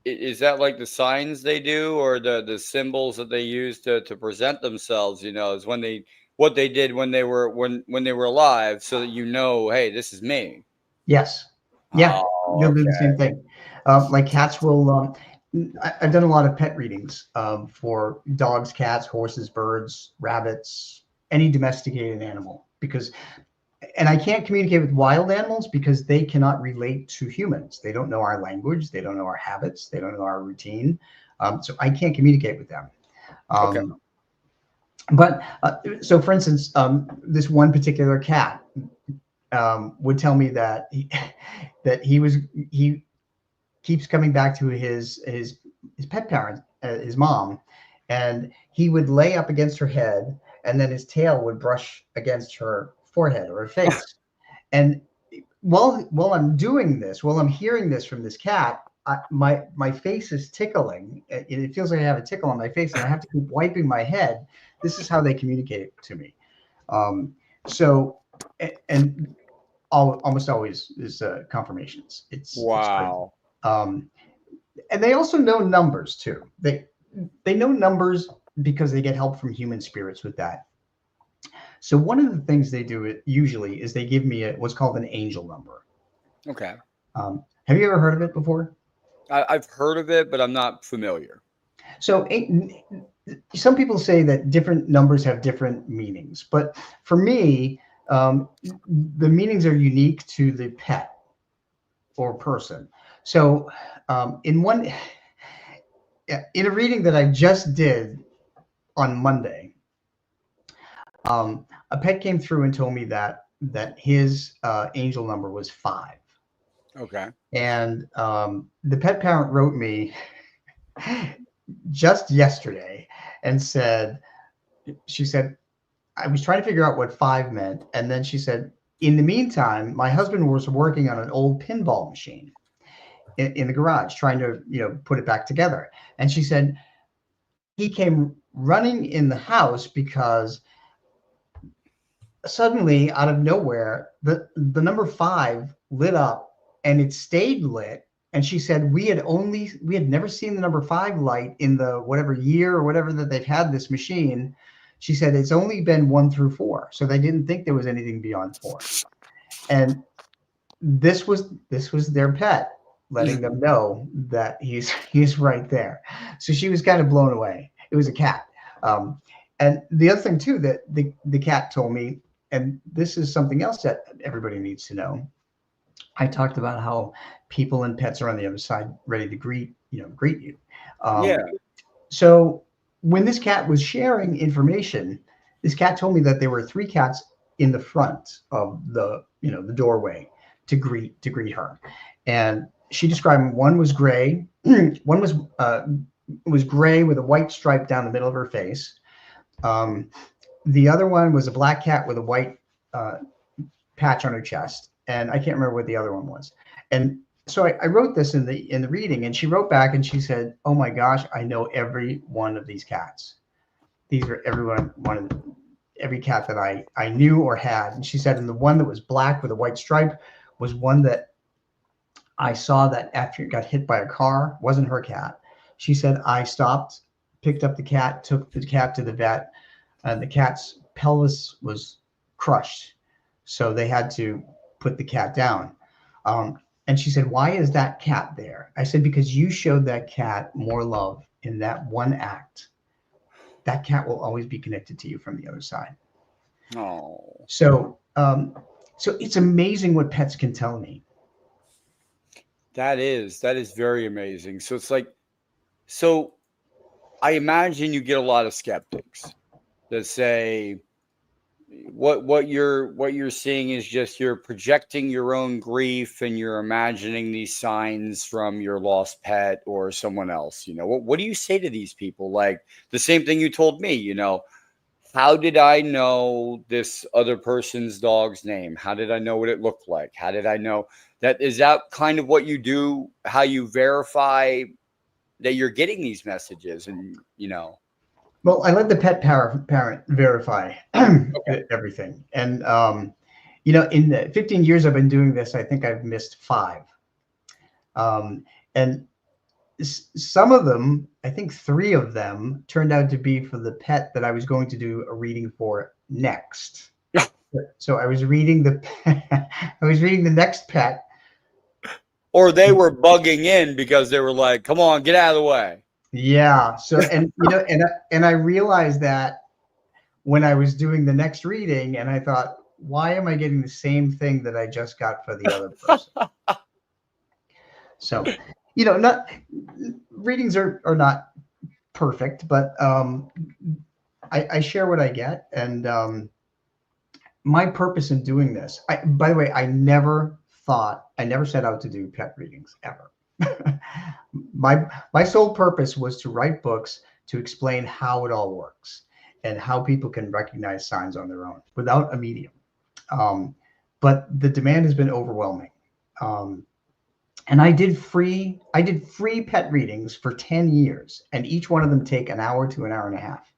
is that like the signs they do, or the symbols that they use to present themselves? Is when they what they did when they were alive, so that hey, this is me. Yes. Yeah, Oh, they'll do the okay. same thing. Like cats will. I've done a lot of pet readings for dogs, cats, horses, birds, rabbits, any domesticated animal, and I can't communicate with wild animals because they cannot relate to humans. They don't know our language. They don't know our habits. They don't know our routine. So I can't communicate with them. Okay. Um, but so, for instance, this one particular cat would tell me that that he keeps coming back to his pet parent, his mom, and he would lay up against her head, and then his tail would brush against her forehead or her face. And while I'm doing this, while I'm hearing this from this cat, my face is tickling. It feels like I have a tickle on my face, and I have to keep wiping my head. This is how they communicate to me. Um, so, and almost always is confirmations. It's crazy. Wow. Um, and they also know numbers too. They know numbers because they get help from human spirits with that. So one of the things they do usually is they give me what's called an angel number. Okay. Have you ever heard of it before? I've heard of it, but I'm not familiar. So some people say that different numbers have different meanings, but for me, the meanings are unique to the pet or person. So in a reading that I just did on Monday, a pet came through and told me that his angel number was 5. Okay. And the pet parent wrote me just yesterday and she said, I was trying to figure out what 5 meant. And then she said, in the meantime, my husband was working on an old pinball machine in the garage, trying to, put it back together. And she said, he came running in the house because suddenly out of nowhere, the number 5 lit up, and it stayed lit. And she said, we had never seen the number 5 light in the whatever year or whatever that they've had this machine. She said, it's only been 1 through 4. So they didn't think there was anything beyond 4. And this was their pet letting them know that he's right there. So she was kind of blown away. It was a cat. And the other thing too, that the cat told me, and this is something else that everybody needs to know. I talked about how people and pets are on the other side, ready to greet you. Yeah. So when this cat was sharing information, this cat told me that there were 3 cats in the front of the doorway to greet her, and she described one was gray, one was gray with a white stripe down the middle of her face. The other one was a black cat with a white patch on her chest, and I can't remember what the other one was. And so I wrote this in the reading, and she wrote back and she said, "Oh my gosh, I know every one of these cats. These are every cat that I knew or had." And she said, and the one that was black with a white stripe was one that I saw that after it got hit by a car, wasn't her cat. She said, I stopped, picked up the cat, took the cat to the vet, and the cat's pelvis was crushed. So they had to put the cat down. And she said, why is that cat there? I said, because you showed that cat more love in that one act. That cat will always be connected to you from the other side. Oh, So it's amazing what pets can tell me. that is very amazing. So it's like, so I imagine you get a lot of skeptics that say what you're seeing is just you're projecting your own grief and you're imagining these signs from your lost pet or someone else. What do you say to these people? Like the same thing you told me, how did I know this other person's dog's name? How did I know what it looked like? How did I know that? Is that kind of what you do? How you verify that you're getting these messages and. Well, I let the pet parent verify everything. And, in the 15 years I've been doing this, I think I've missed 5. And some of them, I think 3 of them turned out to be for the pet that I was going to do a reading for next. So I was reading the next pet. Or they were bugging in because they were like, come on, get out of the way. Yeah. So, and I realized that when I was doing the next reading, and I thought, why am I getting the same thing that I just got for the other person? So, not readings are not perfect, but I share what I get, and my purpose in doing this. By the way, I never set out to do pet readings ever. My sole purpose was to write books to explain how it all works and how people can recognize signs on their own without a medium. But the demand has been overwhelming. And I did free pet readings for 10 years, and each one of them take an hour to an hour and a half.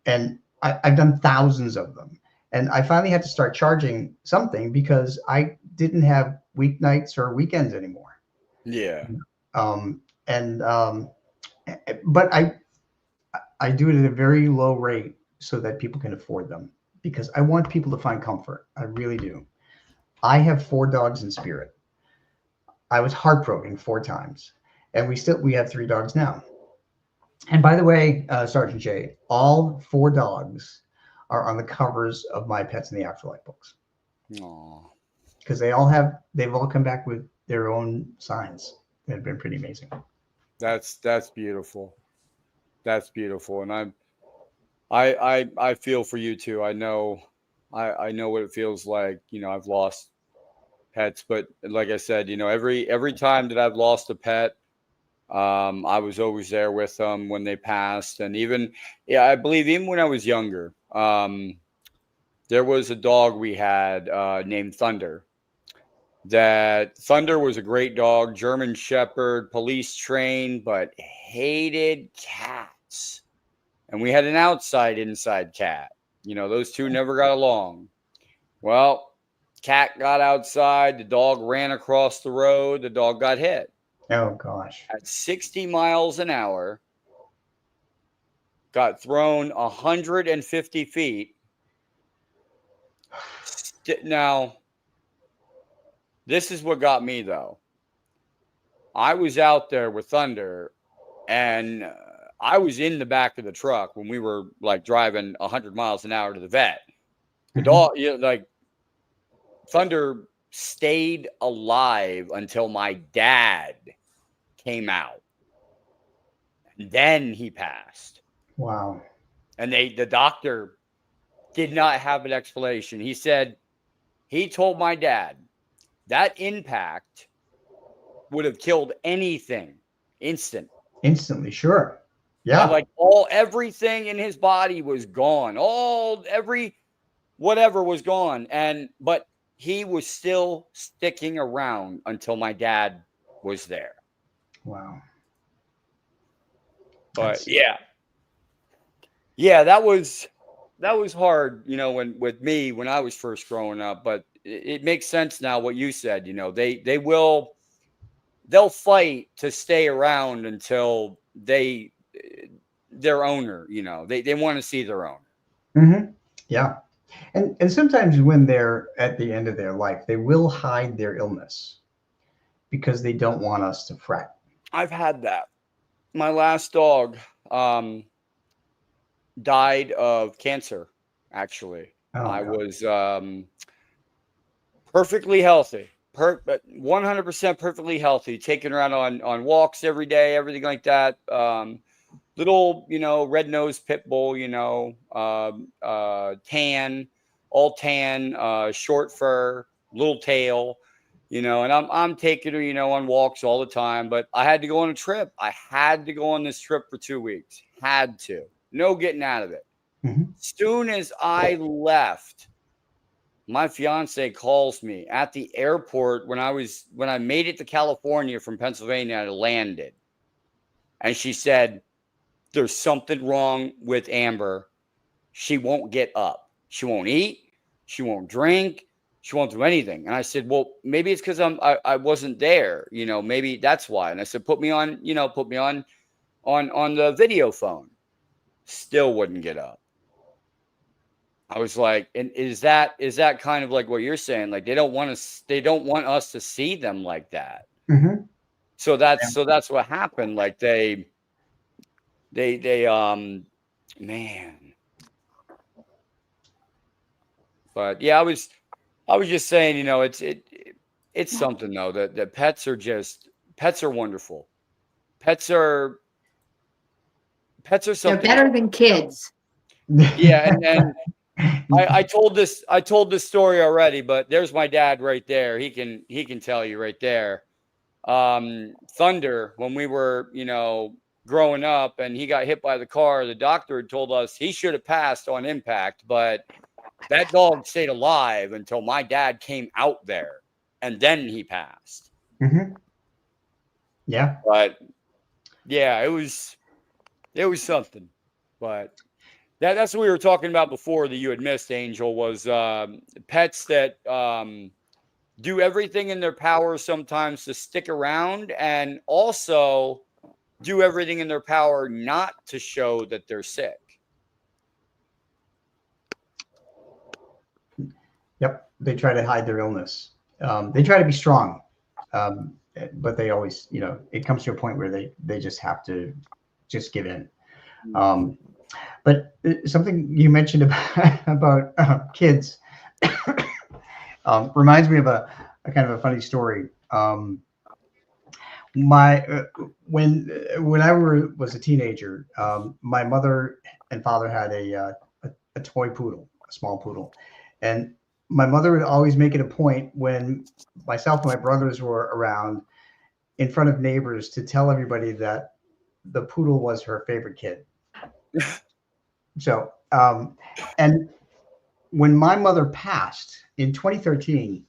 And I've done thousands of them. And I finally had to start charging something because I didn't have weeknights or weekends anymore. Yeah. But I do it at a very low rate so that people can afford them, because I want people to find comfort. I really do. I have 4 dogs in spirit. I was heartbroken 4 times, and we have 3 dogs now. And by the way, Sergeant Jay, all 4 dogs are on the covers of my Pets in the Afterlife books. Aww. Because they've all come back with their own signs. They've been pretty amazing. That's beautiful. That's beautiful. And I feel for you too. I know what it feels like. I've lost pets, but like I said, every time that I've lost a pet, I was always there with them when they passed. And I believe even when I was younger, there was a dog we had named Thunder. That Thunder was a great dog, German Shepherd, police trained, but hated cats. And we had an inside cat. Those two never got along. Well, cat got outside. The dog ran across the road. The dog got hit. Oh, gosh. At 60 miles an hour, got thrown 150 feet. Now, this is what got me, though. I was out there with Thunder, and I was in the back of the truck when we were like driving 100 miles an hour to the vet. The dog, Thunder stayed alive until my dad came out. And then he passed. Wow. And the doctor did not have an explanation. He said, he told my dad that impact would have killed anything instantly. Sure. Yeah. Like everything in his body was gone. whatever was gone. But he was still sticking around until my dad was there. Wow. But yeah, that was hard, with me when I was first growing up. But it makes sense now what you said. They'll fight to stay around until their owner. They want to see their owner. Mm-hmm. Yeah. And sometimes when they're at the end of their life, they will hide their illness because they don't want us to fret. I've had that. My last dog died of cancer, actually. Oh, I God. was perfectly healthy, 100% perfectly healthy, taking her out on walks every day, everything like that. Little, red-nosed pit bull, tan, all tan, short fur, little tail, and I'm taking her, on walks all the time. But I had to go on a trip. I had to go on this trip for 2 weeks. Had to. No getting out of it. Mm-hmm. Soon as I left, my fiance calls me at the airport when I made it to California from Pennsylvania. I landed, and she said, "There's something wrong with Amber. She won't get up. She won't eat. She won't drink. She won't do anything." And I said, "Well, maybe it's because I wasn't there. Maybe that's why." And I said, "Put me on on the video phone." Still wouldn't get up. I was like, and is that kind of like what you're saying? Like they don't want us to see them like that. Mm-hmm. So that's what happened. Like they man. But yeah, I was just saying, it's something though that pets are wonderful. Pets are They're something better else. than kids. Yeah, and I told this story already, but there's my dad right there. He can tell you right there. Thunder, when we were, growing up and he got hit by the car, the doctor had told us he should have passed on impact, but that dog stayed alive until my dad came out there and then he passed. Mm-hmm. Yeah. But yeah, it was something. But that's what we were talking about before that you had missed, Angel, was pets that do everything in their power sometimes to stick around, and also do everything in their power not to show that they're sick. Yep. They try to hide their illness. They try to be strong, but they always, it comes to a point where they just have to just give in. But something you mentioned about kids reminds me of a kind of a funny story. When I was a teenager, my mother and father had a toy poodle, a small poodle, and my mother would always make it a point when myself and my brothers were around, in front of neighbors, to tell everybody that the poodle was her favorite kid. So, and when my mother passed in 2013,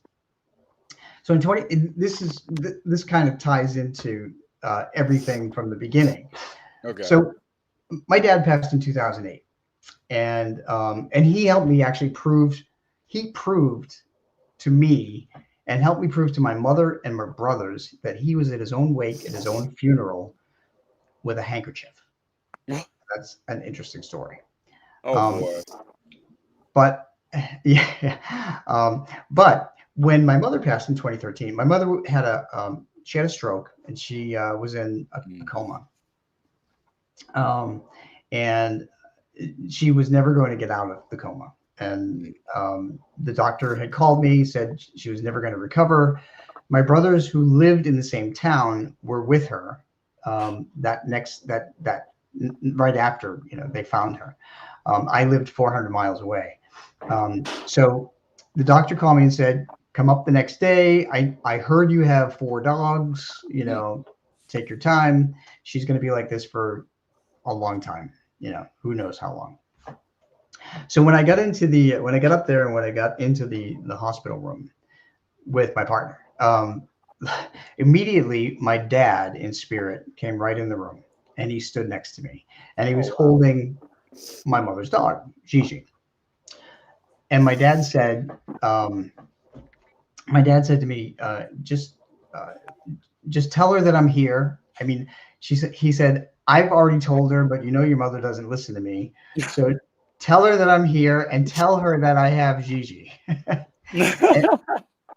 so this kind of ties into everything from the beginning. Okay. So my dad passed in 2008, and he helped me actually proved to me and helped me prove to my mother and my brothers that he was at his own wake, at his own funeral, with a handkerchief. That's an interesting story. Oh boy. But yeah, but when my mother passed in 2013, my mother had she had a stroke, and she was in a coma, and she was never going to get out of the coma. And the doctor had called me, said she was never going to recover. My brothers, who lived in the same town, were with her. Right after they found her. I lived 400 miles away. So the doctor called me and said, "Come up the next day. I heard you have 4 dogs. Take your time. She's going to be like this for a long time. Who knows how long." So when I got up there and when I got into the hospital room with my partner, immediately my dad in spirit came right in the room and he stood next to me and he was holding my mother's dog, Gigi. And my dad said to me, just tell her that I'm here. I mean, he said, I've already told her, but your mother doesn't listen to me. So tell her that I'm here and tell her that I have Gigi.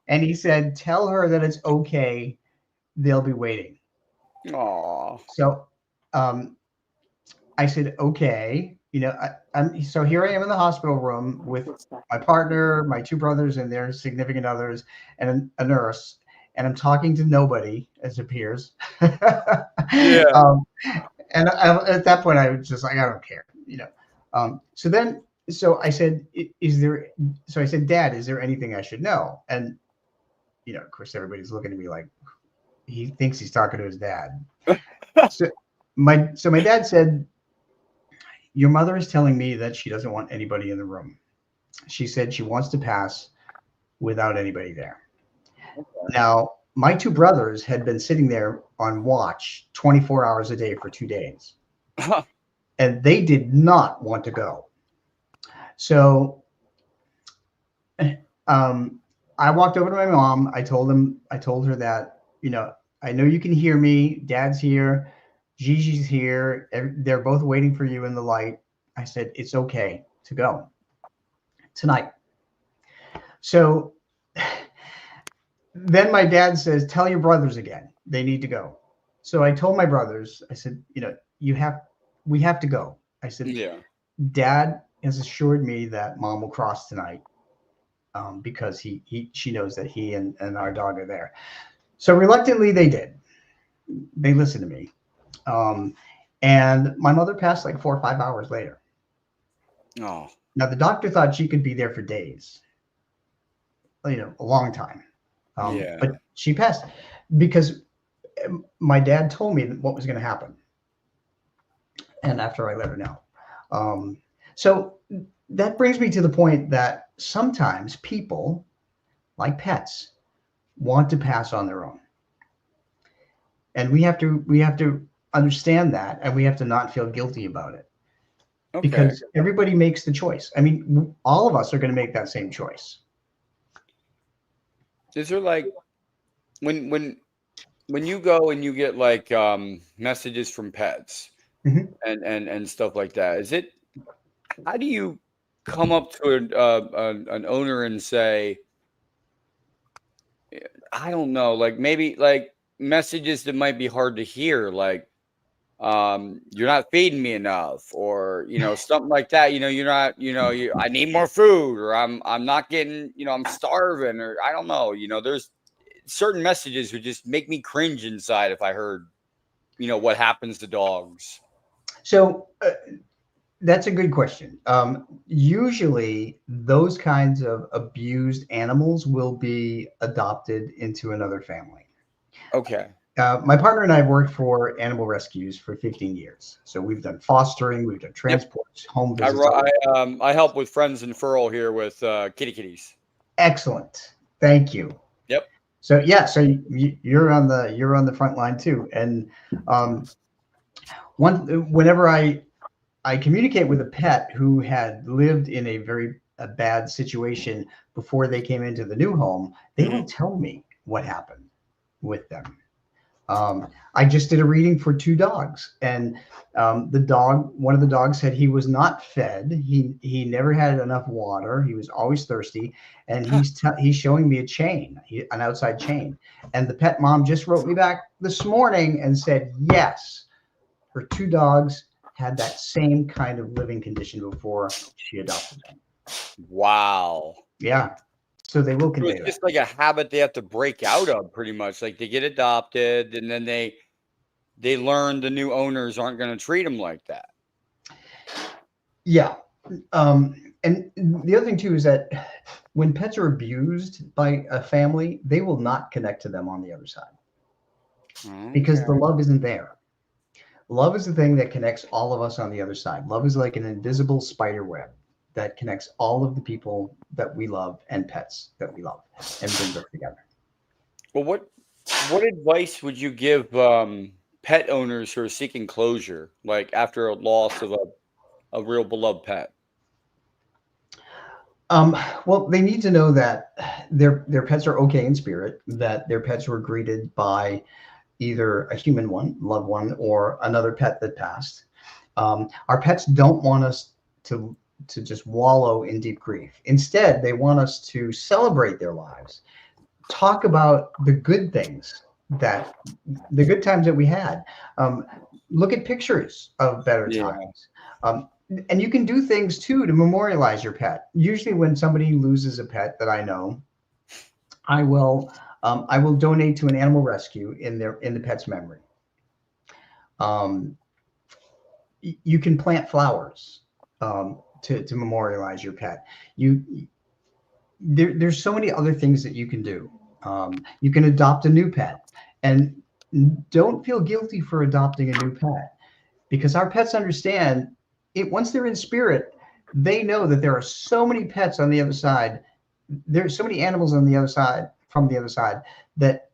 and he said, tell her that it's okay. They'll be waiting. Aw. So I said, okay. So here I am in the hospital room with my partner, my two brothers and their significant others, and a nurse. And I'm talking to nobody, as it appears. Yeah. And at that point, I was just like, I don't care, So I said, Dad, is there anything I should know? And, of course, everybody's looking at me like he thinks he's talking to his dad. so my dad said, your mother is telling me that she doesn't want anybody in the room. She said she wants to pass without anybody there. Okay. Now, my two brothers had been sitting there on watch 24 hours a day for 2 days. And they did not want to go. So I walked over to my mom. I told her that, I know you can hear me. Dad's here. Gigi's here. They're both waiting for you in the light. I said, it's okay to go tonight. So then my dad says, tell your brothers again. They need to go. So I told my brothers, I said, we have to go. I said, yeah. Dad has assured me that Mom will cross tonight because she knows that he and our dog are there. So reluctantly they did. They listened to me. And my mother passed like 4 or 5 hours later. Oh. Now the doctor thought she could be there for days. A long time. But she passed because my dad told me what was going to happen. And after I let her know. So that brings me to the point that sometimes people, like pets, want to pass on their own. And we have to understand that, and we have to not feel guilty about it. Okay. Because everybody makes the choice. I mean, all of us are going to make that same choice. Is there like when you go and you get like messages from pets mm-hmm. and stuff like that, how do you come up to an owner and say, I don't know, like maybe like messages that might be hard to hear, like you're not feeding me enough, or something like that, you're not, I need more food, or I'm not getting, I'm starving, or I don't know, there's certain messages would just make me cringe inside if I heard what happens to dogs. So that's a good question. Usually those kinds of abused animals will be adopted into another family. Okay. My partner and I have worked for animal rescues for 15 years. So we've done fostering, we've done transports, home visits. I help with Friends and Furl here with kitties. Excellent. Thank you. Yep. So you're on the front line too. And whenever I communicate with a pet who had lived in a bad situation before they came into the new home, they will tell me what happened with them. I just did a reading for 2 dogs, and one of the dogs said he was not fed. He never had enough water. He was always thirsty, and he's showing me a chain, an outside chain. And the pet mom just wrote me back this morning and said, yes, her 2 dogs had that same kind of living condition before she adopted them. Wow. Yeah. So they will convey that. It's just like a habit they have to break out of, pretty much. Like they get adopted, and then they learn the new owners aren't going to treat them like that. Yeah. And the other thing too is that when pets are abused by a family, they will not connect to them on the other side. Okay. Because the love isn't there. Love is the thing that connects all of us on the other side. Love is like an invisible spider web. that connects all of the people that we love and pets that we love and brings us together. Well, what advice would you give pet owners who are seeking closure, like after a loss of a real beloved pet? Well, they need to know that their pets are okay in spirit, that their pets were greeted by either a human one, loved one, or another pet that passed. Our pets don't want us to just wallow in deep grief. Instead, they want us to celebrate their lives, talk about the good things, that the good times that we had. Look at pictures of better Yeah. times. And you can do things too to memorialize your pet. Usually when somebody loses a pet that I know, I will donate to an animal rescue in the pet's memory. You can plant flowers to memorialize your pet. There's so many other things that you can do. You can adopt a new pet, and don't feel guilty for adopting a new pet, because our pets understand it. Once they're in spirit, they know that there are so many pets on the other side. There's so many animals on the other side, from the other side, that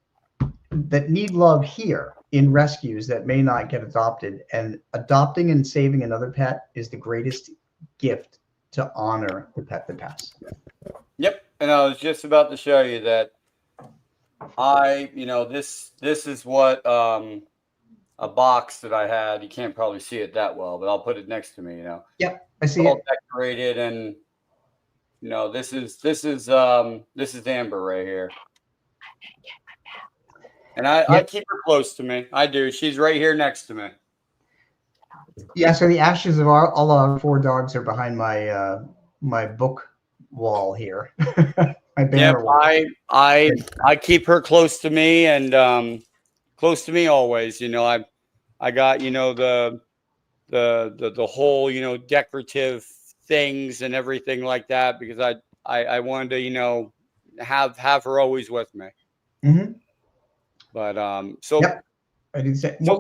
need love here in rescues that may not get adopted. And adopting and saving another pet is the greatest gift to honor the pet that passed. Yep. And I was just about to show you that this is what a box that I had. You can't probably see it that well, but I'll put it next to me. Yep, I see all it. decorated, and this is Amber right here. And I keep her close to me. I do. She's right here next to me. Yeah, so the ashes of all our 4 dogs are behind my my book wall here. My banner wall. I keep her close to me, and close to me always. I got the whole decorative things and everything like that, because I wanted to have her always with me. Mm-hmm. But so yep, I do the same. So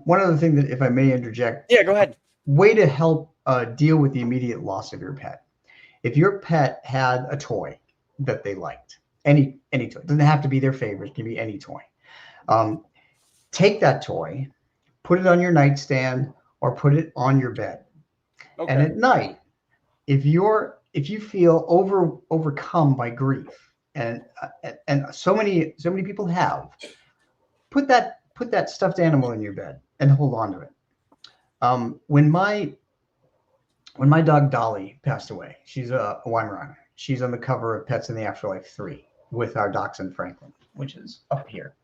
one other thing that, if I may interject, yeah, go ahead. Way to help deal with the immediate loss of your pet. If your pet had a toy that they liked, any toy, it doesn't have to be their favorite, it can be any toy. Take that toy, put it on your nightstand, or put it on your bed. Okay. And at night, if you feel overcome by grief, and so many people have, put that stuffed animal in your bed and hold on to it. When my dog Dolly passed away, she's a Weimaraner. She's on the cover of Pets in the Afterlife 3 with our dachshund Franklin, which is up here.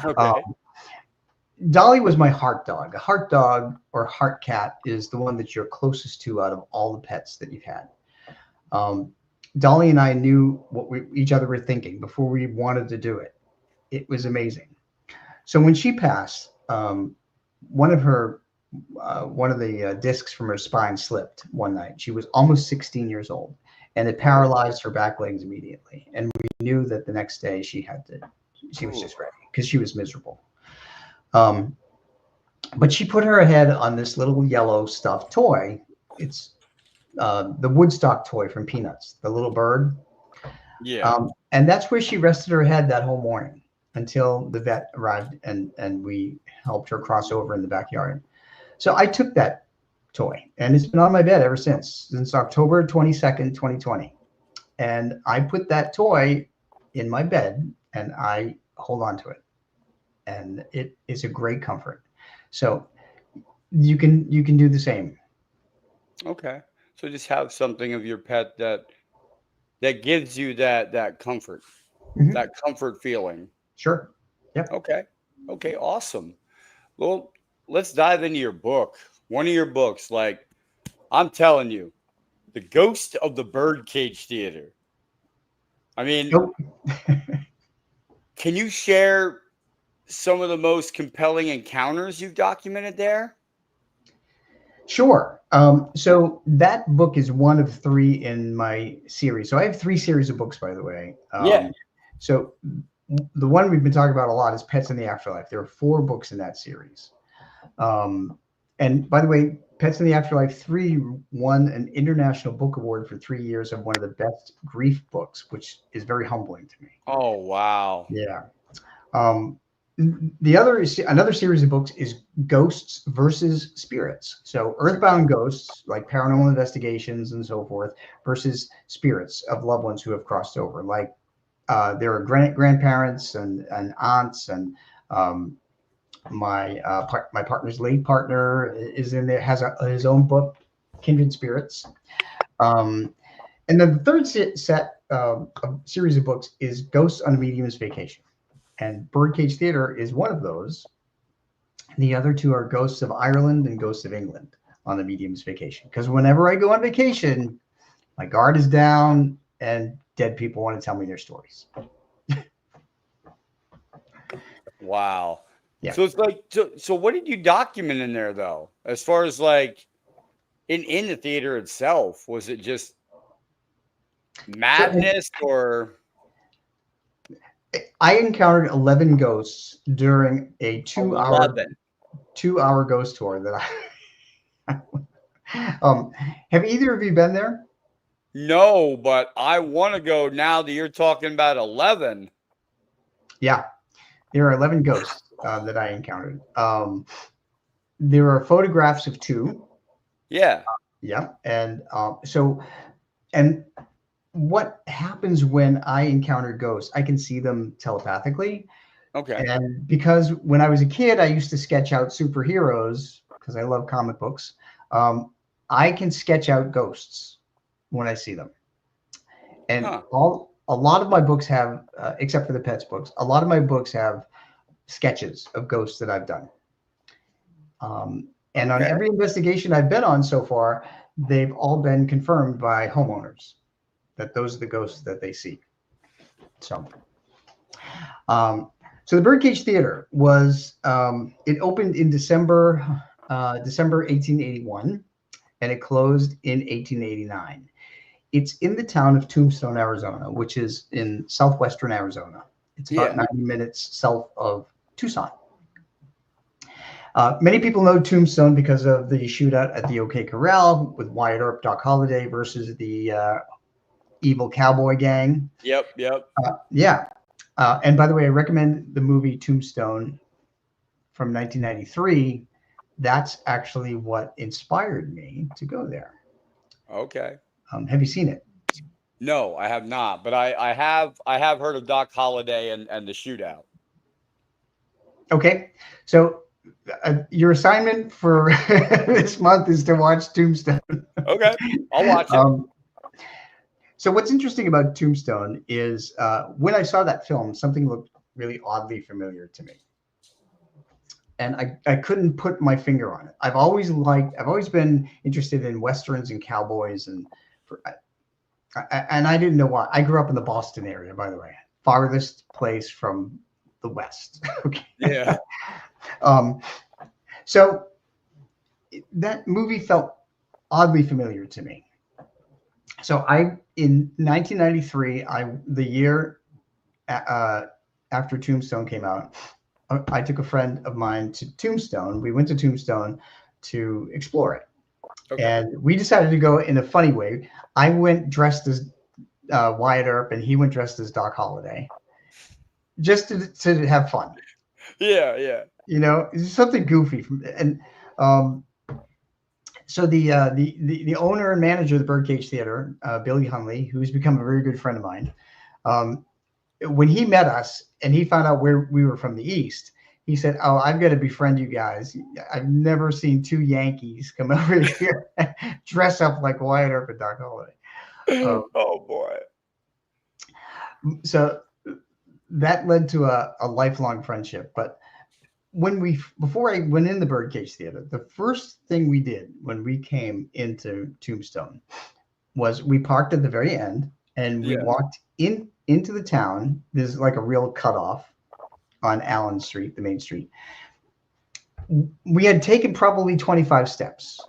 Okay. Dolly was my heart dog. A heart dog or heart cat is the one that you're closest to out of all the pets that you've had. Dolly and I knew what each other were thinking before we wanted to do it. It was amazing. So when she passed, one of the discs from her spine slipped one night. She was almost 16 years old, and it paralyzed her back legs immediately. And we knew that the next day she was just ready, because she was miserable. But she put her head on this little yellow stuffed toy. It's the Woodstock toy from Peanuts, the little bird. Yeah. And that's where she rested her head that whole morning until the vet arrived and we helped her cross over in the backyard. So I took that toy, and it's been on my bed ever since October 22nd, 2020. And I put that toy in my bed and I hold on to it. And it is a great comfort. So you can do the same. Okay. So just have something of your pet that gives you that comfort, Mhm. that comfort feeling. Sure. Yeah. Okay. Awesome. Well, let's dive into your book. One of your books, like I'm telling you, The Ghost of the Birdcage Theater. I mean, Nope. Can you share some of the most compelling encounters you've documented there? Sure. So that book is one of 3 in my series. So I have 3 series of books, by the way. Yeah. So the one we've been talking about a lot is Pets in the Afterlife. There are 4 books in that series. And by the way, Pets in the Afterlife 3 won an International Book Award for 3 years of one of the best grief books, which is very humbling to me. Oh, wow. Yeah. Another series of books is Ghosts versus Spirits. So earthbound ghosts, like paranormal investigations and so forth, versus spirits of loved ones who have crossed over. Like there are grandparents and aunts, and my partner's late partner is in there, has his own book, Kindred Spirits. And then the third series of books is Ghosts on a Medium's Vacation. And Birdcage Theater is one of those. The other two are Ghosts of Ireland and Ghosts of England on the Medium's Vacation. Because whenever I go on vacation, my guard is down and dead people want to tell me their stories. Wow. Yeah. So it's like, so what did you document in there though? As far as like in the theater itself, was it just madness or? I encountered 11 ghosts during a 2-hour ghost tour that I have either of you been there? No, but I want to go now that you're talking about 11. Yeah, there are 11 ghosts that I encountered. There are photographs of 2. Yeah. Yeah. And what happens when I encounter ghosts, I can see them telepathically. Okay. And because when I was a kid, I used to sketch out superheroes because I love comic books. I can sketch out ghosts when I see them. And a lot of my books have, except for the pets books, a lot of my books have sketches of ghosts that I've done. And on every investigation I've been on so far, they've all been confirmed by homeowners that those are the ghosts that they see. So the Birdcage Theater was, it opened in December 1881, and it closed in 1889. It's in the town of Tombstone, Arizona, which is in southwestern Arizona. It's about 90 minutes south of Tucson. Many people know Tombstone because of the shootout at the OK Corral with Wyatt Earp, Doc Holliday versus the evil cowboy gang. Yep. Yeah. And by the way, I recommend the movie Tombstone from 1993. That's actually what inspired me to go there. Okay. Have you seen it? No, I have not, but I have heard of Doc Holliday and the shootout. Okay. So your assignment for this month is to watch Tombstone. Okay. I'll watch it. So what's interesting about Tombstone is when I saw that film, something looked really oddly familiar to me. And I couldn't put my finger on it. I've always been interested in Westerns and cowboys, and I didn't know why. I grew up in the Boston area, by the way, farthest place from the West. Okay. Yeah. So that movie felt oddly familiar to me. So in 1993, the year after Tombstone came out, I took a friend of mine to Tombstone. We went to Tombstone to explore it. Okay. And we decided to go in a funny way. I went dressed as Wyatt Earp, and he went dressed as Doc Holliday, just to have fun. Yeah. You know, it's something goofy. So the owner and manager of the Birdcage Theater, Billy Hunley, who's become a very good friend of mine, when he met us and he found out where we were from the East, he said, "Oh, I've got to befriend you guys. I've never seen 2 Yankees come over here dress up like Wyatt Earp and Doc Holliday." Oh boy! So that led to a lifelong friendship. But before I went in the Birdcage Theater, the first thing we did when we came into Tombstone was we parked at the very end and we walked into the town. There's like a real cutoff on Allen Street, the main street. We had taken probably 25 steps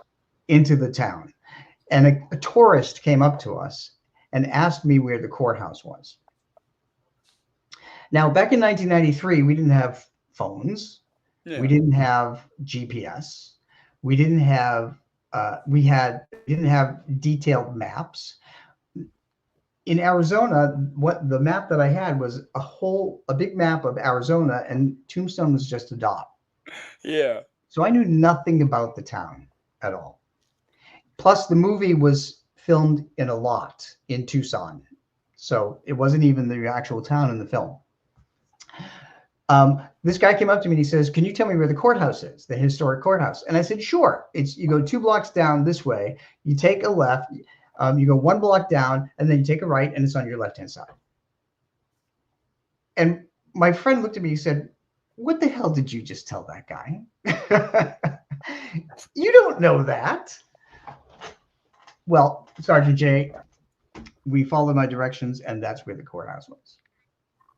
into the town, and a tourist came up to us and asked me where the courthouse was. Now, back in 1993, we didn't have phones. Yeah. We didn't have GPS. We didn't have we didn't have detailed maps. In Arizona, what the map that I had was a big map of Arizona, and Tombstone was just a dot. Yeah. So I knew nothing about the town at all. Plus, the movie was filmed in a lot in Tucson, so it wasn't even the actual town in the film. This guy came up to me and he says, "Can you tell me where the courthouse is, the historic courthouse?" And I said, "Sure. You go 2 blocks down this way, you take a left, you go 1 block down, and then you take a right, and it's on your left-hand side." And my friend looked at me and said, "What the hell did you just tell that guy? You don't know that." Well, Sergeant J, we followed my directions, and that's where the courthouse was.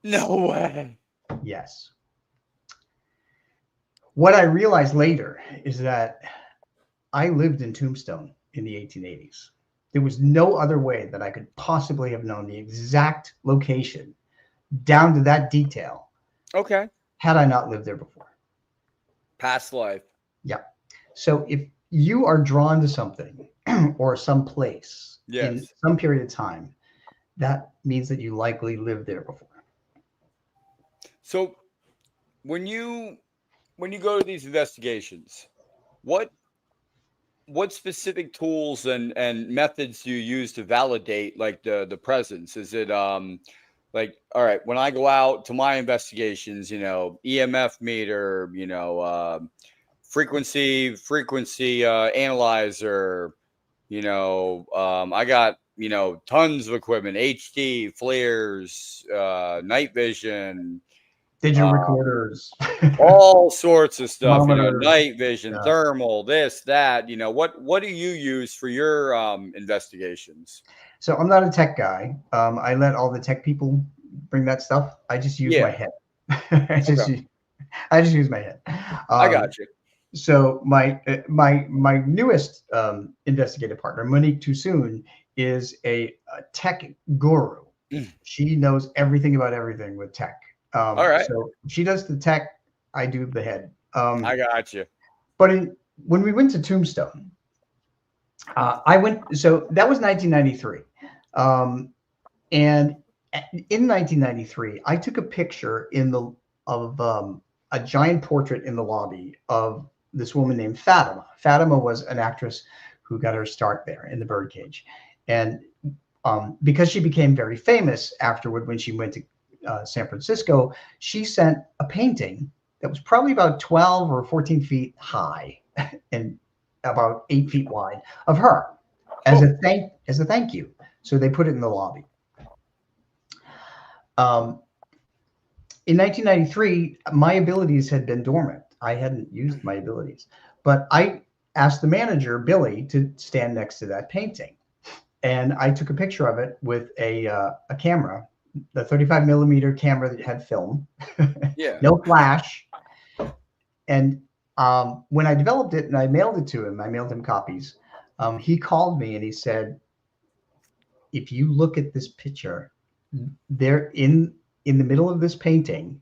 No way. Yes. What I realized later is that I lived in Tombstone in the 1880s. There was no other way that I could possibly have known the exact location down to that detail. Okay. Had I not lived there before. Past life. Yeah. So if you are drawn to something or some place in Yes. some period of time, that means that you likely lived there before. So when you go to these investigations, what specific tools and methods do you use to validate like the presence? Is it like, all right, when I go out to my investigations, EMF meter, frequency analyzer, I got tons of equipment, HD, flares, night vision, Digital recorders, all sorts of stuff, thermometers. night vision, Yeah. thermal, this, that, what do you use for your investigations? So I'm not a tech guy. I let all the tech people bring that stuff. I just use my head. I just use my head. I got you. So my newest investigative partner, Monique Toussoon, is a tech guru. She knows everything about everything with tech. All right. So she does the tech. I do the head. I got you. But when we went to Tombstone, so that was 1993. And in 1993, I took a picture of a giant portrait in the lobby of this woman named Fatima. Fatima was an actress who got her start there in the birdcage. And because she became very famous afterward when she went to San Francisco, she sent a painting that was probably about 12 or 14 feet high and about 8 feet wide of her as a thank you. So they put it in the lobby. In 1993, my abilities had been dormant. I hadn't used my abilities, but I asked the manager, Billy, to stand next to that painting. And I took a picture of it with a camera, the 35 millimeter camera that had film, no flash. And when I developed it and I mailed it to him, I mailed him copies. He called me and he said, "If you look at this picture, there in the middle of this painting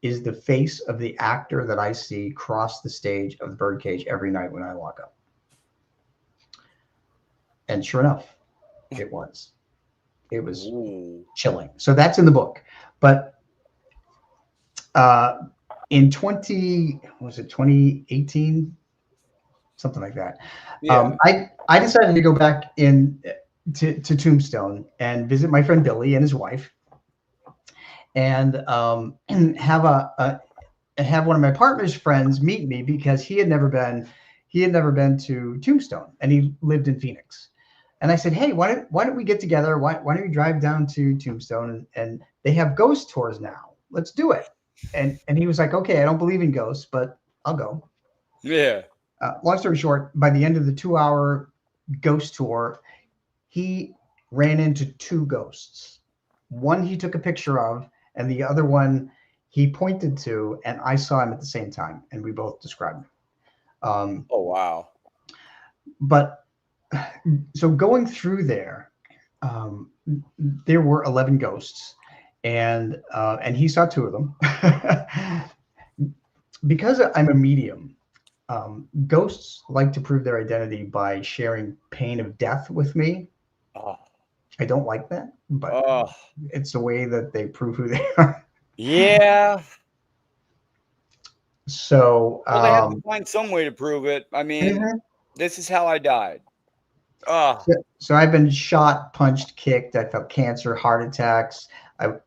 is the face of the actor that I see cross the stage of the birdcage every night when I walk up." And sure enough, it was. It was chilling. So that's in the book. But in 2018, something like that. Yeah. I decided to go back to Tombstone and visit my friend Billy and his wife, and have one of my partner's friends meet me because he had never been to Tombstone and he lived in Phoenix. And I said, "Hey, why don't we get together? Why don't we drive down to Tombstone and they have ghost tours now? Let's do it." And he was like, "Okay, I don't believe in ghosts, but I'll go." Yeah. Long story short, by the end of the 2-hour ghost tour, he ran into 2 ghosts. One he took a picture of, and the other one he pointed to, and I saw him at the same time, and we both described him. Oh, wow. But so going through there, there were 11 ghosts, and he saw 2 of them. Because I'm a medium, Ghosts like to prove their identity by sharing pain of death with me. Oh, I don't like that, but oh, it's a way that they prove who they are. yeah. So, Well, they have to find some way to prove it. I mean, mhm. this is how I died. Oh, So I've been shot, punched, kicked. I felt cancer, heart attacks.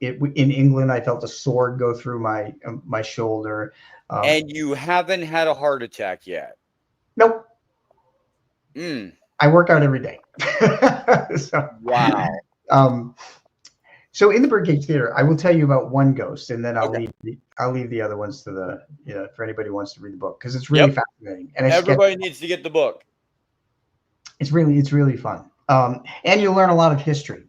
In England, I felt a sword go through my shoulder. and you haven't had a heart attack yet. Nope. Mm, I work out every day. So, wow. um, so in the Birdcage Theater, I will tell you about one ghost, and then Okay. I'll leave the other ones to the for anybody who wants to read the book because it's really Yep. fascinating and Everybody needs to get the book. it's really fun. And you'll learn a lot of history.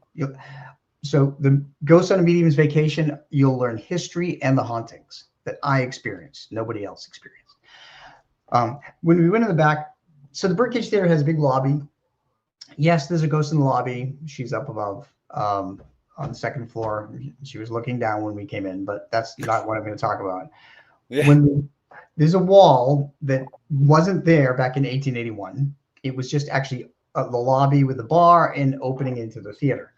So the Ghost on a Medium's Vacation, you'll learn history and the hauntings that I experienced, nobody else experienced. When we went in the back, so the Birdcage Theater has a big lobby. Yes, there's a ghost in the lobby. She's up above on the second floor. She was looking down when we came in, but that's not what I'm going to talk about. Yeah. There's a wall that wasn't there back in 1881. It was just actually the lobby with the bar and opening into the theater.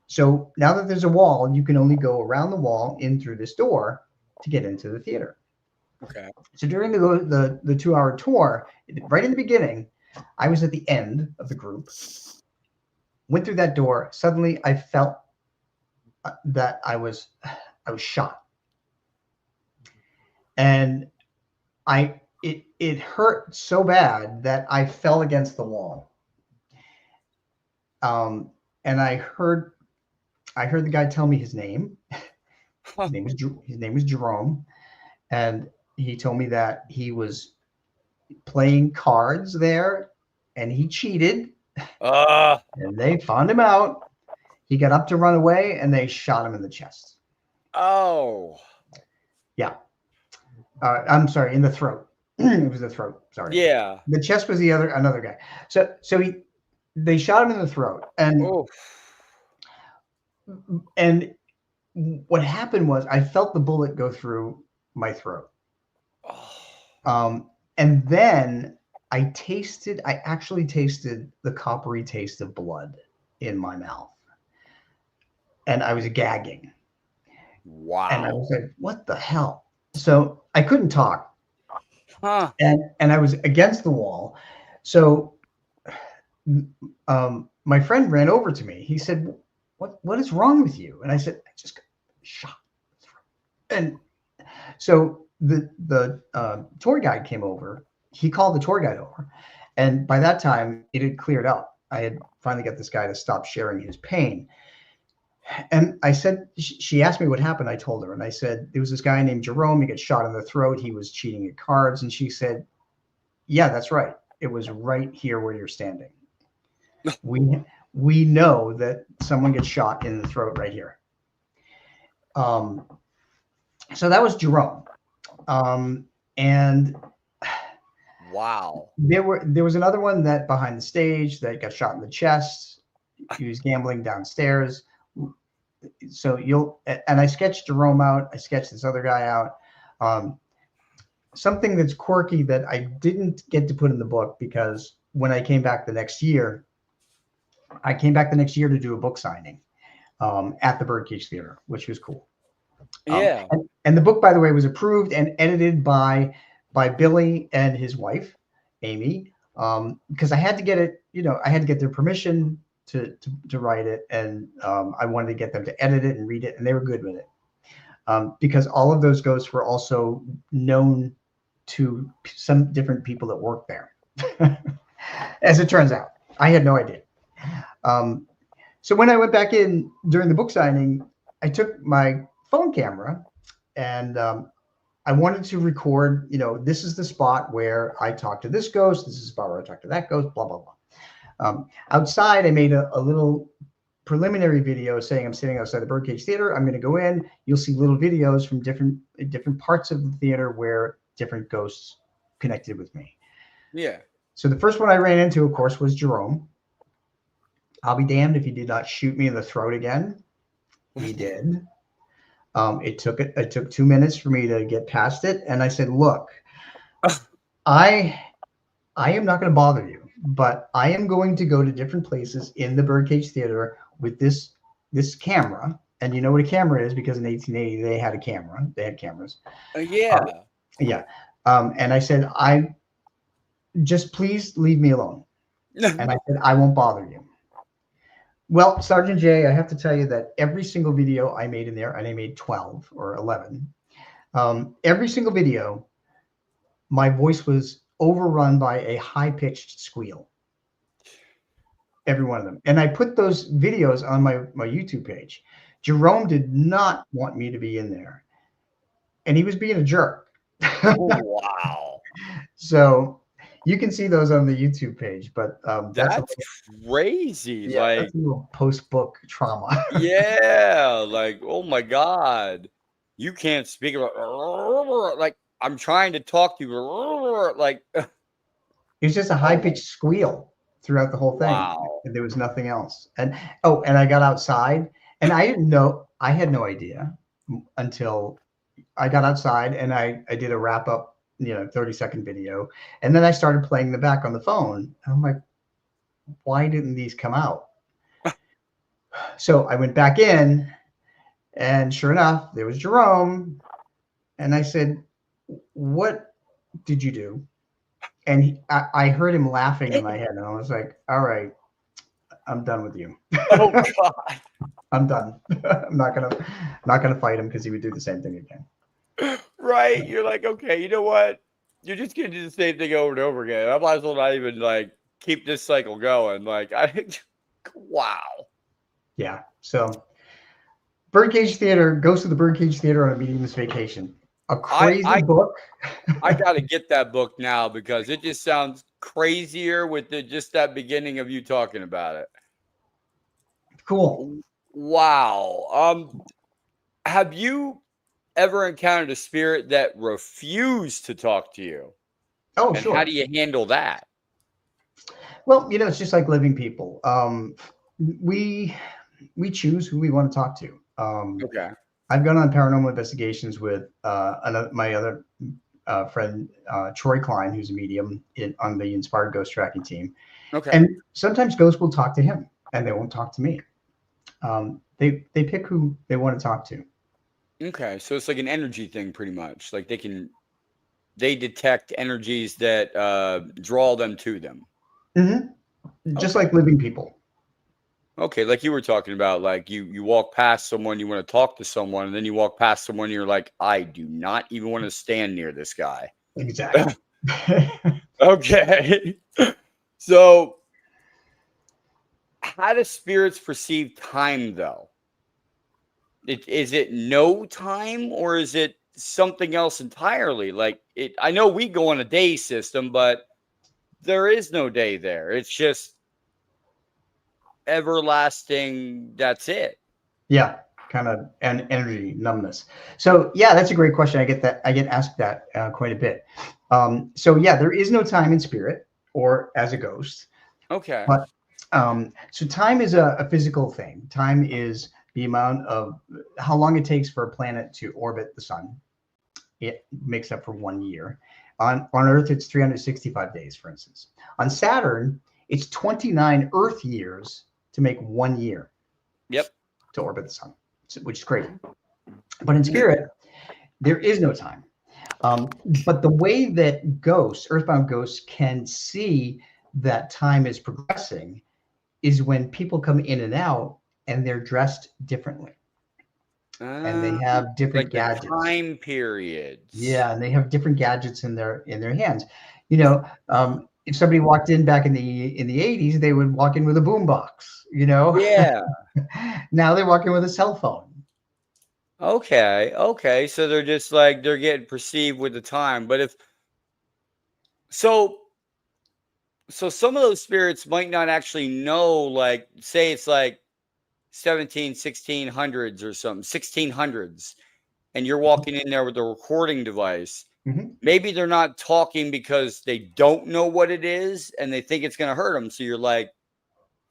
So now that there's a wall, you can only go around the wall in through this door to get into the theater. Okay. So during the 2-hour tour, right in the beginning, I was at the end of the group, went through that door. Suddenly I felt that I was shot. And it hurt so bad that I fell against the wall. And I heard the guy tell me his name. His name was Jerome, and he told me that he was playing cards there, and he cheated. And they found him out. He got up to run away, and they shot him in the chest. Oh. Yeah. I'm sorry, in the throat. It was the throat. Sorry. Yeah. The chest was another guy. So they shot him in the throat, Oh. and what happened was I felt the bullet go through my throat. And then I actually tasted the coppery taste of blood in my mouth. And I was gagging. Wow. And I was like, what the hell? So I couldn't talk. Huh. And I was against the wall. So my friend ran over to me. He said, what is wrong with you? And I said, I just got shot. And so the tour guide came over. He called the tour guide over. And by that time, it had cleared up. I had finally got this guy to stop sharing his pain. And I said, she asked me what happened. I told her. And I said, there was this guy named Jerome. He got shot in the throat. He was cheating at cards. And she said, yeah, that's right. It was right here where you're standing. We know that someone gets shot in the throat right here. So that was Jerome. And wow. There was another one that behind the stage that got shot in the chest. He was gambling downstairs. So I sketched Jerome out. I sketched this other guy out. Something that's quirky that I didn't get to put in the book because when I came back the next year, to do a book signing at the Birdcage Theater, which was cool. Yeah. And the book, by the way, was approved and edited by Billy and his wife, Amy, because I had to get it, I had to get their permission to write it. And I wanted to get them to edit it and read it. And they were good with it. Because all of those ghosts were also known to some different people that worked there. As it turns out, I had no idea. So when I went back in during the book signing, I took my phone camera and I wanted to record, this is the spot where I talked to this ghost. This is the spot where I talked to that ghost, blah, blah, blah. Outside, I made a little preliminary video saying I'm sitting outside the Birdcage Theater. I'm going to go in. You'll see little videos from different parts of the theater where different ghosts connected with me. Yeah. So the first one I ran into, of course, was Jerome. I'll be damned if he did not shoot me in the throat again. He did. It took 2 minutes for me to get past it. And I said, look, I am not going to bother you, but I am going to go to different places in the Birdcage Theater with this camera. And you know what a camera is, because in 1880 they had a camera. They had cameras. Yeah. Yeah. And I said, I just please leave me alone. And I said, I won't bother you. Well, Sergeant J, I have to tell you that every single video I made in there, and I made 12 or 11, every single video, my voice was overrun by a high-pitched squeal. Every one of them. And I put those videos on my YouTube page. Jerome did not want me to be in there. And he was being a jerk. Wow. So you can see those on the YouTube page, but That's crazy. yeah, Like, that's a little post-book trauma. yeah, like, oh my God. You can't speak about like I'm trying to talk to you. Like It was just a high-pitched squeal throughout the whole thing. wow. And there was nothing else. And and I got outside, and I didn't know, I had no idea until I got outside and I did a wrap-up, 30-second video. And then I started playing the back on the phone. And I'm like, why didn't these come out? So I went back in, and sure enough, there was Jerome. And I said, what did you do? And I heard him laughing in my head, and I was like, all right, I'm done with you. Oh God. I'm done. I'm not gonna fight him, because he would do the same thing again. Right. You're like, okay, you know what? You're just gonna do the same thing over and over again. I might as well not even like keep this cycle going. Like wow. Yeah. So Birdcage Theater, Ghost of the Birdcage Theater on a Medium's Vacation. A crazy book. I gotta get that book now, because it just sounds crazier with just that beginning of you talking about it. Cool. Wow. Have you ever encountered a spirit that refused to talk to you? Oh, And sure. how do you handle that? Well, it's just like living people. We choose who we want to talk to. Okay. I've gone on paranormal investigations with my other friend, Troy Klein, who's a medium on the Inspired Ghost Tracking team. Okay. And sometimes ghosts will talk to him, and they won't talk to me. They pick who they want to talk to. Okay. So it's like an energy thing, pretty much. Like they detect energies that draw them to them. Mm-hmm. Just like living people. Okay, like you were talking about, like you walk past someone, you want to talk to someone, and then you walk past someone, and you're like, I do not even want to stand near this guy. Exactly. Okay. So how do spirits perceive time, though? Is it no time, or is it something else entirely? Like I know we go on a day system, but there is no day there. It's just everlasting. That's it. Yeah, kind of an energy numbness. So yeah, that's a great question. I get asked that quite a bit. So yeah, there is no time in spirit or as a ghost. Okay. But so time is a physical thing. Time is the amount of how long it takes for a planet to orbit the sun. It makes up for 1 year. On Earth, it's 365 days, for instance. On Saturn, it's 29 Earth years to make 1 year. Yep. To orbit the sun, which is crazy. But in spirit, there is no time. But the way that ghosts, earthbound ghosts, can see that time is progressing is when people come in and out and they're dressed differently. And they have different like gadgets. Time periods. Yeah, and they have different gadgets in their hands. If somebody walked in back in the 80s, they would walk in with a boombox. Yeah. Now they're walking with a cell phone. Okay. So they're just like they're getting perceived with the time. But so some of those spirits might not actually know, like, say it's like 1600s or something, 1600s, and you're walking in there with a recording device. Mm-hmm. Maybe they're not talking because they don't know what it is and they think it's going to hurt them. So you're like,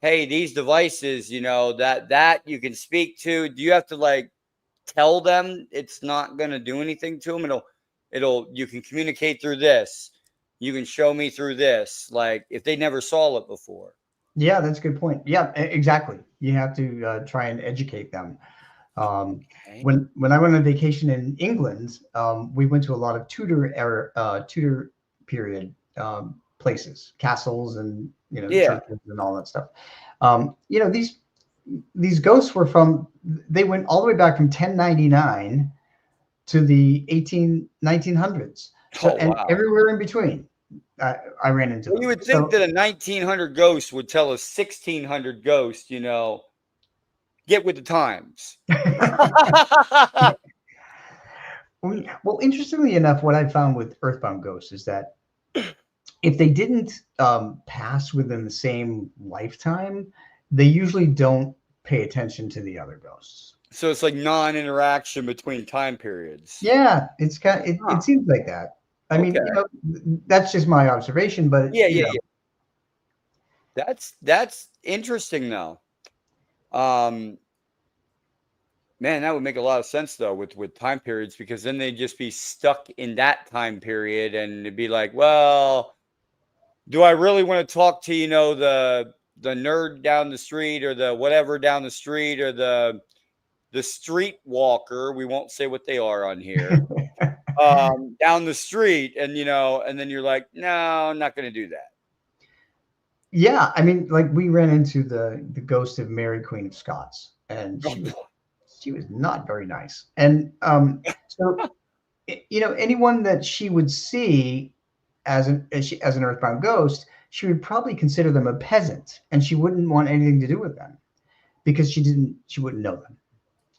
hey, these devices, that you can speak to. Do you have to like tell them it's not going to do anything to them? you can communicate through this. You can show me through this. Like if they never saw it before. Yeah, that's a good point. Yeah, exactly. You have to try and educate them. Okay. When I went on vacation in England, we went to a lot of Tudor period places, castles, and Yeah. churches and all that stuff. These ghosts they went all the way back from 1099 to the 1900s. So, Oh, and wow. everywhere in between, I ran into Well, them. you would think that a 1900 ghost would tell a 1600 ghost, get with the times. Well, interestingly enough, what I found with earthbound ghosts is that if they didn't pass within the same lifetime, they usually don't pay attention to the other ghosts. So it's like non-interaction between time periods. Yeah, it's it seems like that. I mean, Okay. that's just my observation, but Yeah. That's interesting though. Man, that would make a lot of sense though with time periods, because then they'd just be stuck in that time period and it'd be like, well, do I really want to talk to, the nerd down the street or the whatever down the street or the street walker? We won't say what they are on here. Down the street, and then you're like, no, I'm not going to do that. Yeah, I mean, like we ran into the ghost of Mary Queen of Scots, and she was not very nice. And so anyone that she would see as an earthbound ghost, she would probably consider them a peasant, and she wouldn't want anything to do with them because she wouldn't know them,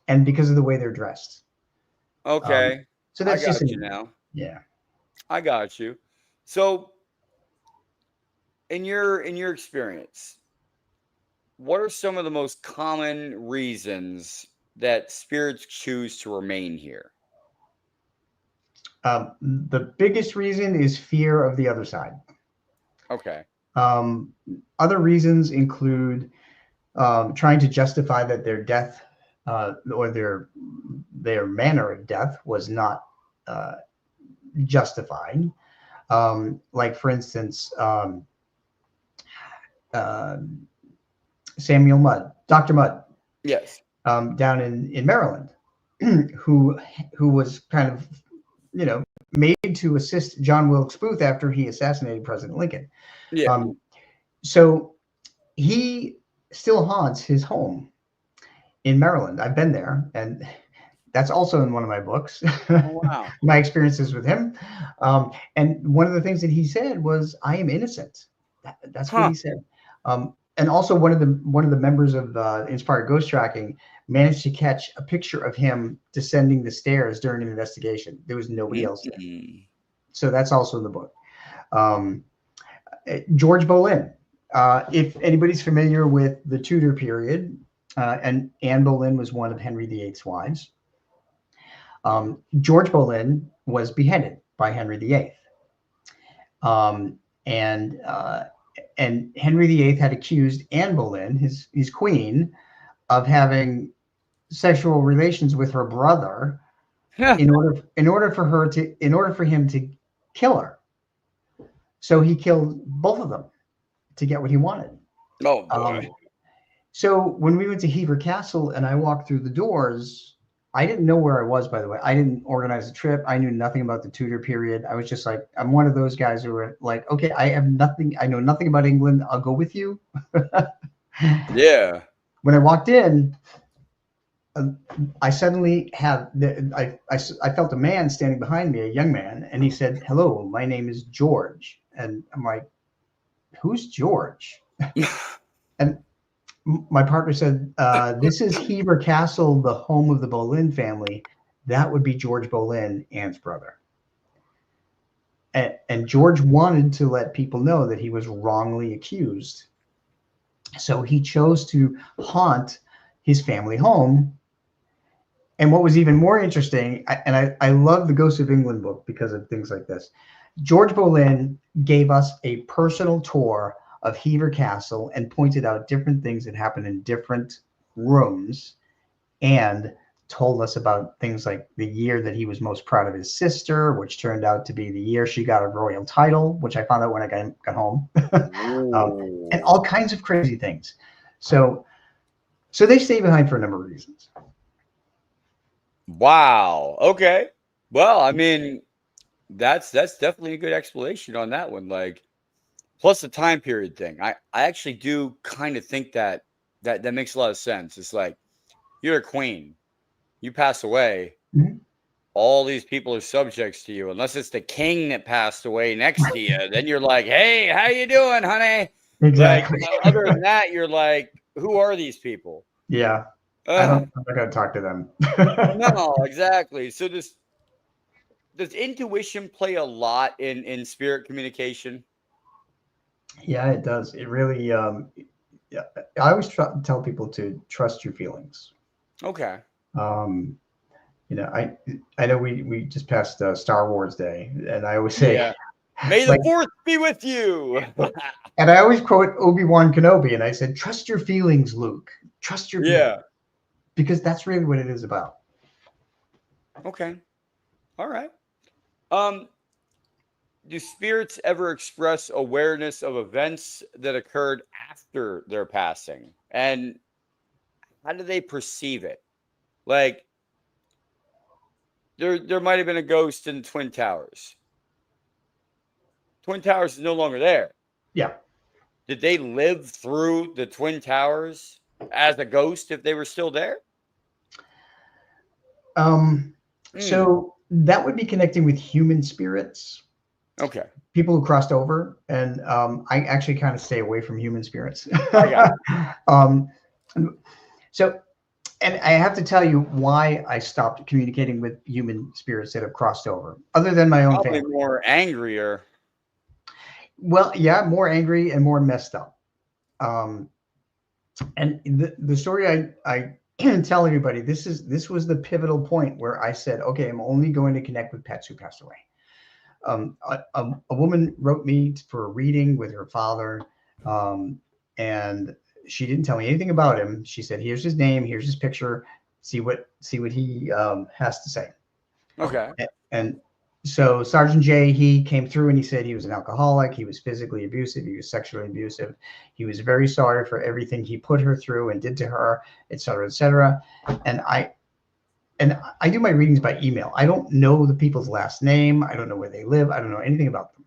and because of the way they're dressed. Okay. So that's I got you now. Yeah. I got you. So in your experience, what are some of the most common reasons that spirits choose to remain here? The biggest reason is fear of the other side. Okay. Other reasons include trying to justify that their death or their manner of death was not justified. Like, for instance, Samuel Mudd, Dr. Mudd. Yes. Down in Maryland, who was kind of, made to assist John Wilkes Booth after he assassinated President Lincoln. Yeah. So he still haunts his home in Maryland. I've been there, and that's also in one of my books. Oh, wow. My experiences with him. And one of the things that he said was, "I am innocent." That's what he said. And also one of the members of Inspired Ghost Tracking managed to catch a picture of him descending the stairs during an investigation. There was nobody else there. So that's also in the book. George Boleyn. If anybody's familiar with the Tudor period, and Anne Boleyn was one of Henry VIII's wives. George Boleyn was beheaded by Henry VIII. And Henry VIII had accused Anne Boleyn, his queen, of having sexual relations with her brother in order for him to kill her. So he killed both of them to get what he wanted. Oh boy. So when we went to Hever Castle and I walked through the doors, I didn't know where I was, by the way. I didn't organize a trip. I knew nothing about the Tudor period. I was just like, I'm one of those guys who are like, okay, I know nothing about England. I'll go with you. Yeah. When I walked in, I suddenly I felt a man standing behind me, a young man, and he said, "Hello, my name is George." And I'm like, "Who's George?" And my partner said, "This is Hever Castle, the home of the Boleyn family. That would be George Boleyn, Anne's brother." And George wanted to let people know that he was wrongly accused. So he chose to haunt his family home. And what was even more interesting, I love the Ghosts of England book because of things like this. George Boleyn gave us a personal tour of Hever Castle and pointed out different things that happened in different rooms and told us about things like the year that he was most proud of his sister, which turned out to be the year she got a royal title, which I found out when I got home, and all kinds of crazy things. So they stay behind for a number of reasons. Wow. Okay. Well, I mean, that's definitely a good explanation on that one. Like, plus the time period thing. I actually do kind of think that makes a lot of sense. It's like you're a queen, you pass away, Mhm. all these people are subjects to you, unless it's the king that passed away next to you. Then you're like, hey, how you doing, honey? Exactly. Like, other than that, you're like, who are these people? Yeah. I'm not going to talk to them. No, exactly. So does intuition play a lot in spirit communication? Yeah, it does. It really, yeah, I always tell people to trust your feelings. Okay. Um, I know we just passed Star Wars Day, and I always say, Yeah. May the like, fourth be with you. and I always quote Obi-Wan Kenobi, and I said, trust your feelings, Luke. Trust your feelings. Yeah. Because that's really what it is about. Okay. All right. Do spirits ever express awareness of events that occurred after their passing? And how do they perceive it? Like there might have been a ghost in the Twin Towers. Twin Towers is no longer there. Yeah. Did they live through the Twin Towers as a ghost if they were still there? So that would be connecting with human spirits. Okay. People who crossed over, and I actually kind of stay away from human spirits. So, and I have to tell you why I stopped communicating with human spirits that have crossed over, other than my own Probably family. more angrier. Well, yeah, more angry and more messed up. And the story I tell everybody, this was the pivotal point where I said, okay, I'm only going to connect with pets who passed away. A woman wrote me for a reading with her father, and she didn't tell me anything about him. She said, here's his name, here's his picture, see what he has to say. Okay. And so Sergeant J, he came through and he said he was an alcoholic, he was physically abusive, he was sexually abusive, he was very sorry for everything he put her through and did to her, et cetera, et cetera. And I do my readings by email. I don't know the people's last name. I don't know where they live. I don't know anything about them.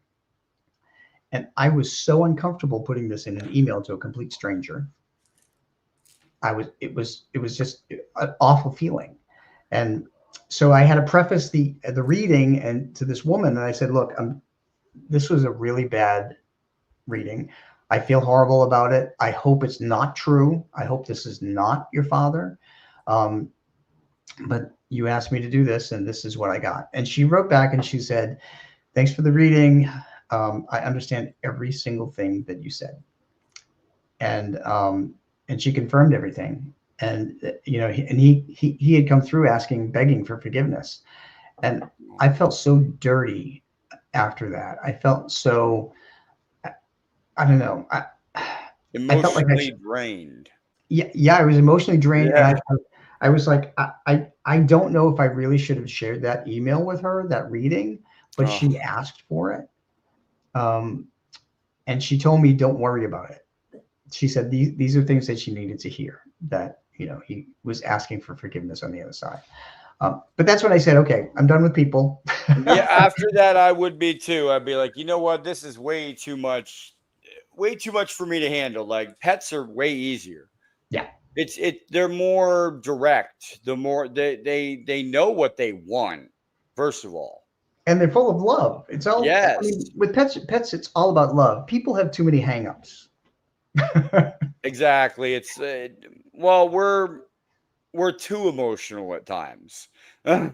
And I was so uncomfortable putting this in an email to a complete stranger. It was just an awful feeling. And so I had to preface the reading and to this woman, and I said, look, this was a really bad reading. I feel horrible about it. I hope it's not true. I hope this is not your father. But you asked me to do this, and this is what I got. And she wrote back and she said, thanks for the reading. I understand every single thing that you said. And she confirmed everything. And, he had come through begging for forgiveness. And I felt so dirty after that. I felt so, I don't know. Emotionally I felt like drained. Yeah, I was emotionally drained. Yeah. And I was like, I don't know if I really should have shared that email with her, that reading, but she asked for it. And she told me, don't worry about it. She said, these are things that she needed to hear, that, he was asking for forgiveness on the other side. But that's when I said, okay, I'm done with people. Yeah, after that, I would be too. I'd be like, you know what? This is way too much for me to handle. Like, pets are way easier. Yeah. They're more direct. The more they know what they want, first of all. And they're full of love. It's all, yes. I mean, with pets, it's all about love. People have too many hangups. Exactly. It's well, we're too emotional at times. But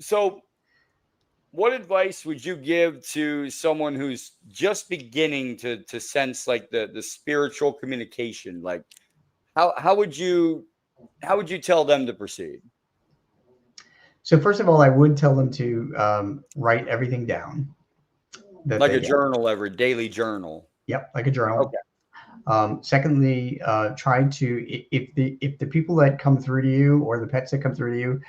so what advice would you give to someone who's just beginning to sense like the spiritual communication? Like how would you tell them to proceed? So first of all, I would tell them to write everything down. Like a journal, every daily journal. Yep, like a journal. Okay. Secondly, try to, if the people that come through to you or the pets that come through to you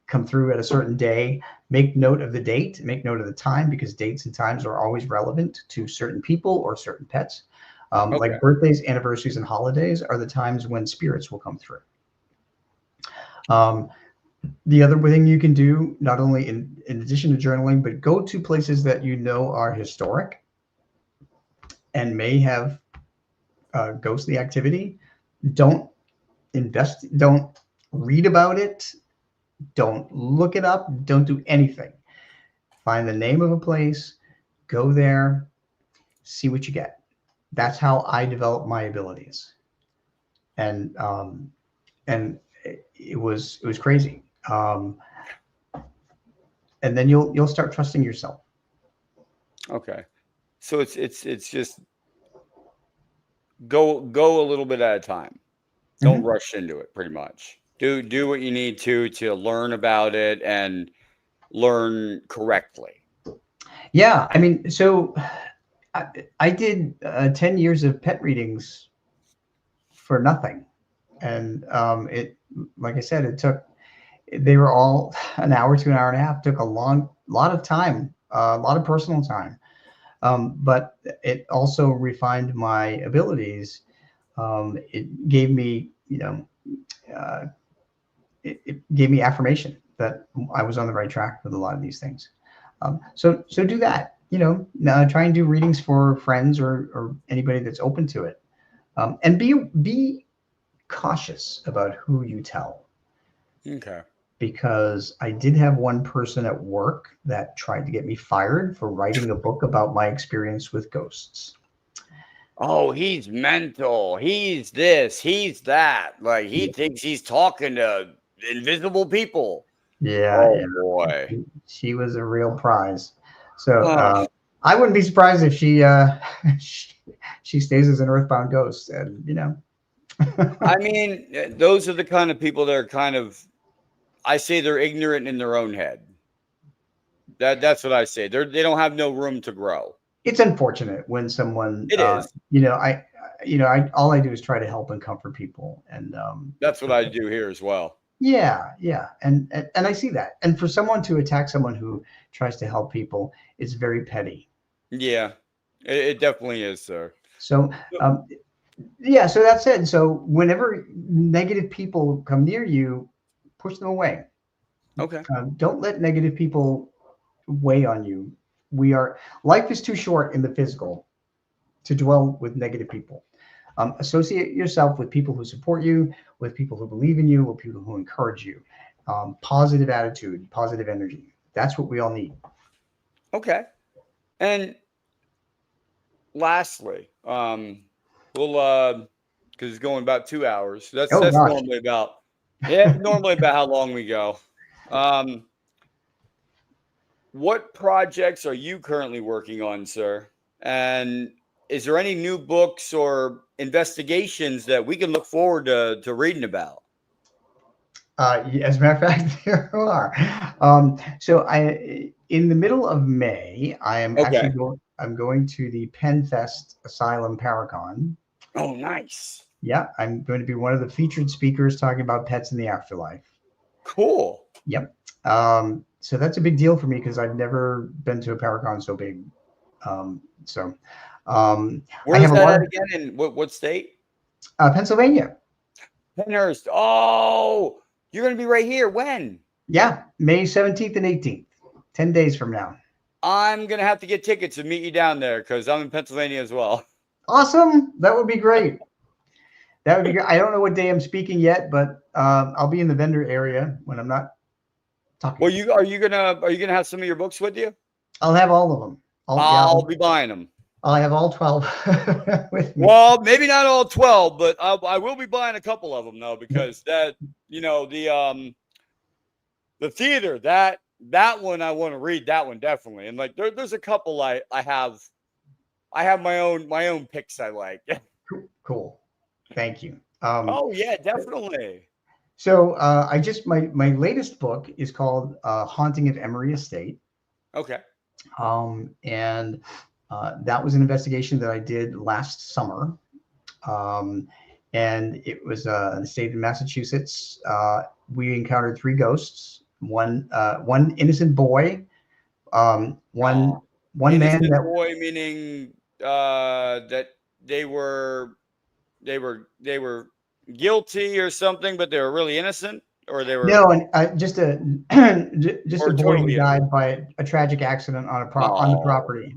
come through at a certain day, make note of the date, make note of the time, because dates and times are always relevant to certain people or certain pets. Okay. Like birthdays, anniversaries, and holidays are the times when spirits will come through. The other thing you can do, not only in addition to journaling, but go to places that you know are historic and may have ghostly activity. Don't read about it. Don't look it up. Don't do anything. Find the name of a place, go there, see what you get. That's how I developed my abilities. And it was crazy. And then you'll start trusting yourself. Okay. So it's just go a little bit at a time. Don't rush into it, pretty much. Do what you need to learn about it and learn correctly. Yeah, I mean, so I did 10 years of pet readings for nothing. And it, like I said, they were all an hour to an hour and a half, took a lot of time, a lot of personal time. But it also refined my abilities. It gave me, it gave me affirmation that I was on the right track with a lot of these things. So do that. Try and do readings for friends or anybody that's open to it, and be cautious about who you tell. Okay. Because I did have one person at work that tried to get me fired for writing a book about my experience with ghosts. Oh, he's mental. He's this, he's that. Like he thinks he's talking to invisible people. Yeah, Oh yeah. boy. She was a real prize. So I wouldn't be surprised if she she stays as an earthbound ghost, and I mean, those are the kind of people that are kind of, I say they're ignorant in their own head. That's what I say. They don't have no room to grow. It's unfortunate when someone It is. I all I do is try to help and comfort people, and That's what I do here as well. yeah, and I see that. And for someone to attack someone who tries to help people, it's very petty. Yeah, it definitely is, sir. So yeah, so that said, so whenever negative people come near you, push them away. Okay. Don't let negative people weigh on you. Life is too short in the physical to dwell with negative people. Associate yourself with people who support you, with people who believe in you, with people who encourage you. Positive attitude, positive energy. That's what we all need. Okay. And lastly, we'll because it's going about 2 hours. That's gosh. normally about how long we go. What projects are you currently working on, sir? And is there any new books or investigations that we can look forward to reading about? As a matter of fact, there are. So in the middle of May, I am actually going to the PennFest Asylum Paracon. Oh, nice. Yeah, I'm going to be one of the featured speakers talking about pets in the afterlife. Cool. Yep. So that's a big deal for me because I've never been to a Paracon so big. Where is that at again? In what state? Pennsylvania. Penhurst. Oh, you're going to be right here. When? Yeah, May 17th and 18th, 10 days from now. I'm going to have to get tickets and meet you down there because I'm in Pennsylvania as well. Awesome. That would be great. That would be great. I don't know what day I'm speaking yet, but I'll be in the vendor area when I'm not talking. Well, are you gonna have some of your books with you? I'll have all of them. I'll be buying them. I'll have all 12 with me. Well, maybe not all 12, but I will be buying a couple of them though, because that, the theater, that one I want to read, that one definitely. And like there's a couple I have my own picks I like. Cool. Thank you. Oh yeah, definitely. So my latest book is called Haunting of Emery Estate. Okay. And That was an investigation that I did last summer. And it was in the state of Massachusetts. We encountered 3 ghosts. One innocent boy, one man Innocent that boy, meaning that they were guilty or something, but they were really innocent, or they were no, and just a just a or boy totally who died innocent. by a tragic accident on on the Oh, property.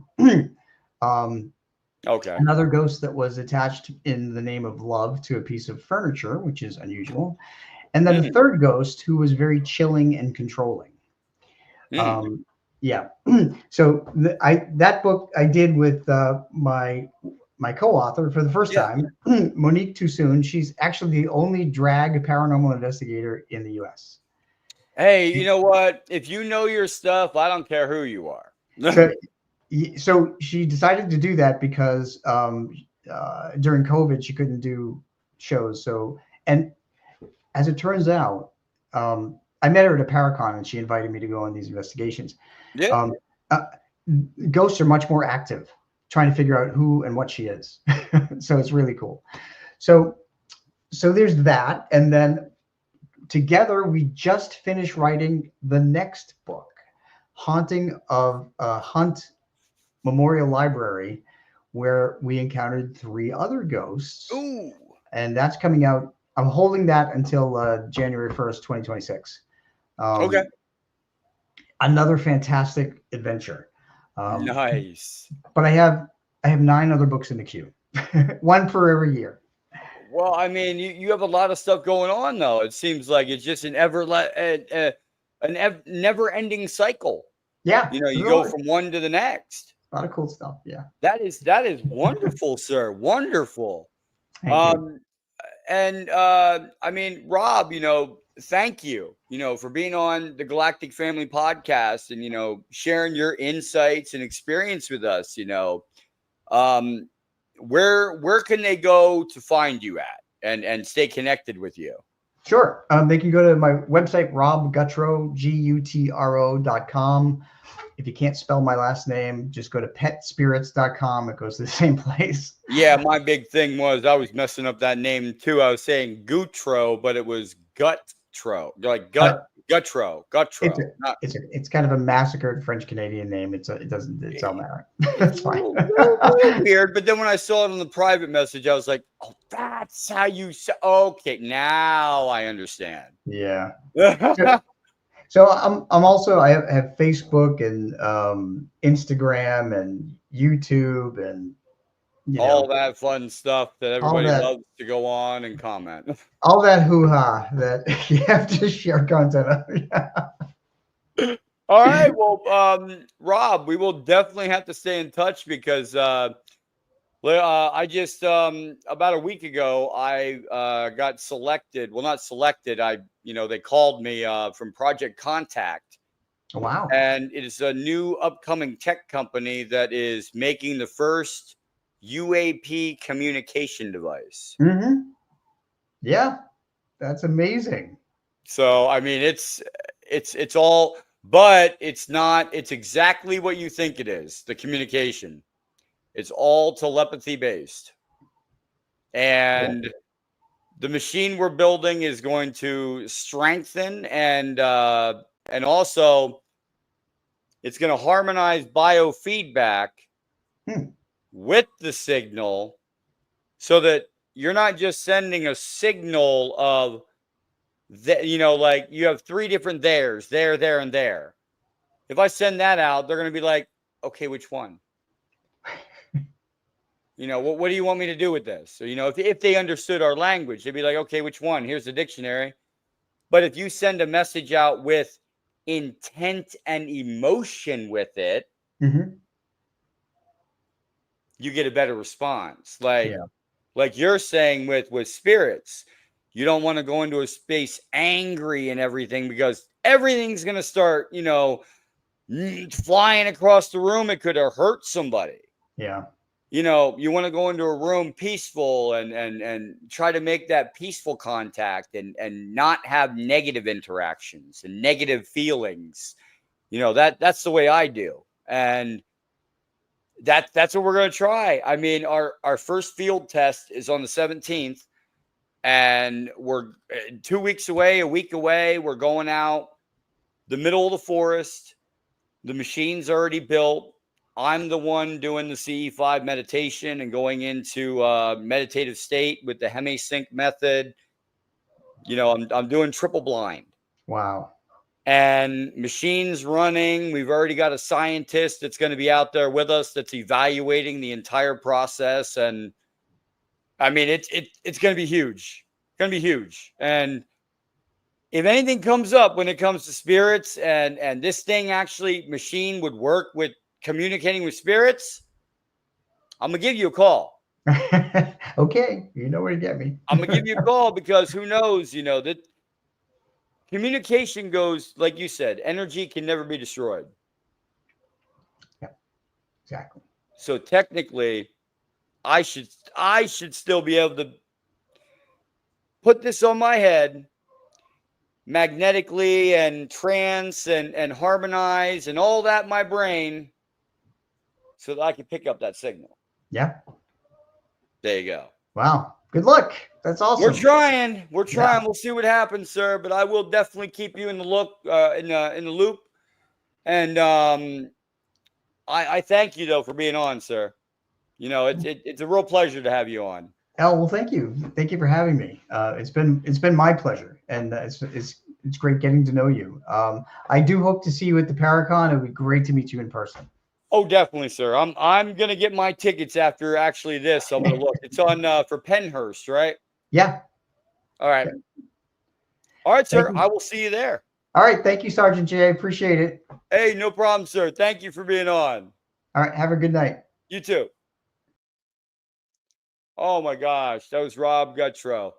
okay. Another ghost that was attached in the name of love to a piece of furniture, which is unusual. And then a Mm, third ghost who was very chilling and controlling. mm. Um, yeah. So that book I did with my co-author for the first Yeah. time, Monique Toussoon. She's actually the only drag paranormal investigator in the U.S. Hey, you know what? If you know your stuff, I don't care who you are. So, so she decided to do that because during COVID she couldn't do shows. So, and as it turns out, I met her at a Paracon and she invited me to go on these investigations. Yeah. Um, uh, Ghosts are much more active, trying to figure out who and what she is. So it's really cool. So there's that, and then together we just finished writing the next book, Haunting of Hunt Memorial Library, where we encountered 3 other ghosts, Ooh. and that's coming out. I'm holding that until January 1st, 2026. Okay. Another fantastic adventure. Nice. But I have 9 other books in the queue, one for every year. Well, I mean, you have a lot of stuff going on, though. It seems like it's just an never-ending cycle. Yeah, You know, you there go are from one to the next. a lot of cool stuff. Yeah, That is wonderful, sir. Wonderful. thank you. Um, and I mean, Rob, thank you, for being on the Galactic Family Podcast and sharing your insights and experience with us. Where can they go to find you at and stay connected with you? Sure. They can go to my website, robgutro, GUTRO.com. If you can't spell my last name, just go to petspirits.com. It goes to the same place. Yeah, my big thing was I was messing up that name too. I was saying Gutro, but it was Gutro, like Gutro. It's Not, it's kind of a massacred French Canadian name. It doesn't matter. it's It's fine. little weird. But then when I saw it on the private message, I was like, oh, that's how you say. Okay, now I understand. Yeah. So I'm also I have Facebook and Instagram and YouTube and All that fun stuff that all everybody that loves to go on and comment. all that hoo-ha that you have to share content of. All right. Well, Rob, we will definitely have to stay in touch because I just about a week ago I got selected. Well, not selected. They called me from Project Contact, Wow. and it is a new upcoming tech company that is making the first UAP communication device. Mm-hmm. Yeah, that's amazing. So I mean, it's all, but it's not. It's exactly what you think it is. The communication. It's all telepathy based. And the machine we're building is going to strengthen and also it's going to harmonize biofeedback with the signal so that you're not just sending a signal of that, like you have 3 different there, and there. If I send that out, they're going to be like, okay, which one? What do you want me to do with this? So, if they understood our language, they'd be like, okay, which one? Here's the dictionary. But if you send a message out with intent and emotion with it, you get a better response. Like you're saying with spirits, you don't want to go into a space angry and everything because everything's going to start, flying across the room. It could have hurt somebody. Yeah. You want to go into a room peaceful and try to make that peaceful contact and not have negative interactions and negative feelings. That's the way I do. And That's what we're going to try. I mean, our first field test is on the 17th, and we're 2 weeks away, a week away. We're going out the middle of the forest. The machine's already built. I'm the one doing the CE5 meditation and going into meditative state with the Hemi-Sync method. You know, I'm doing triple blind. Wow. And machines running. We've already got a scientist that's going to be out there with us that's evaluating the entire process. And I mean, it's going to be huge. It's going to be huge. And if anything comes up when it comes to spirits and this thing actually machine would work with communicating with spirits, I'm going to give you a call. Okay. You know where to get me. I'm going to give you a call because who knows, you know, that communication goes, like you said, energy can never be destroyed. Yeah, exactly. So technically, I should still be able to put this on my head magnetically and trance and harmonize and all that in my brain so that I can pick up that signal. Yeah. There you go. Wow. Good luck. That's awesome. We're trying. We're trying. Yeah. We'll see what happens, sir. But I will definitely keep you in the look, in the loop. And I thank you though for being on, sir. You know, it's a real pleasure to have you on. Well, thank you. Thank you for having me. It's been my pleasure, and it's great getting to know you. I do hope to see you at the Paracon. It would be great to meet you in person. Oh, definitely, sir. I'm gonna get my tickets after actually this. I'm gonna look. It's on for Penhurst, right? Yeah. All right. All right, sir. Thank you. I will see you there. All right. Thank you, Sergeant J. I appreciate it. Hey, no problem, sir. Thank you for being on. All right. Have a good night. You too. Oh my gosh, that was Rob Gutro.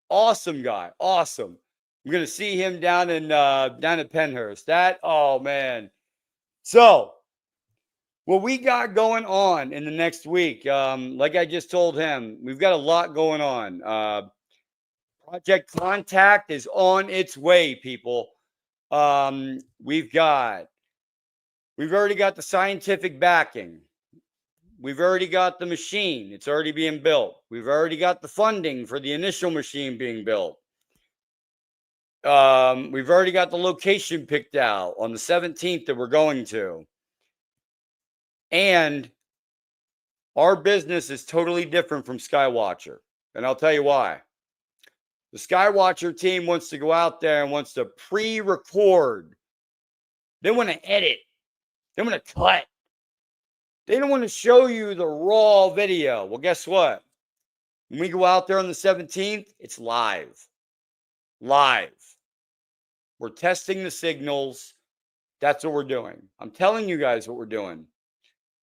Awesome guy, awesome. I'm gonna see him down at Penhurst. Oh man. So, what we got going on in the next week, like I just told him, we've got a lot going on. Project Contact is on its way, people. We've already got the scientific backing. We've already got the machine. It's already being built. We've already got the funding for the initial machine being built. We've already got the location picked out on the 17th that we're going to. And our business is totally different from Skywatcher. And I'll tell you why. The Skywatcher team wants to go out there and wants to pre-record. They want to edit. They want to cut. They don't want to show you the raw video. Well, guess what? When we go out there on the 17th, it's live. Live. We're testing the signals. That's what we're doing. I'm telling you guys what we're doing.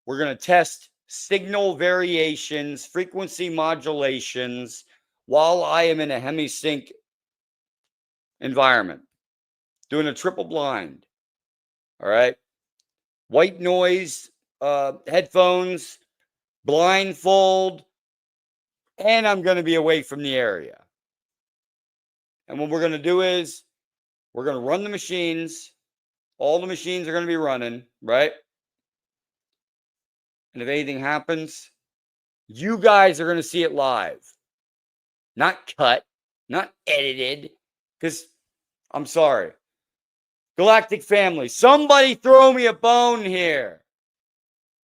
We're going to test signal variations, frequency modulations, while I am in a Hemi-Sync environment, doing a triple blind. All right. White noise headphones, blindfold, and I'm going to be away from the area. And what we're going to do is we're going to run the machines. All the machines are going to be running, right? And if anything happens, you guys are going to see it live. Not cut, not edited, because I'm sorry. Galactic family, somebody throw me a bone here.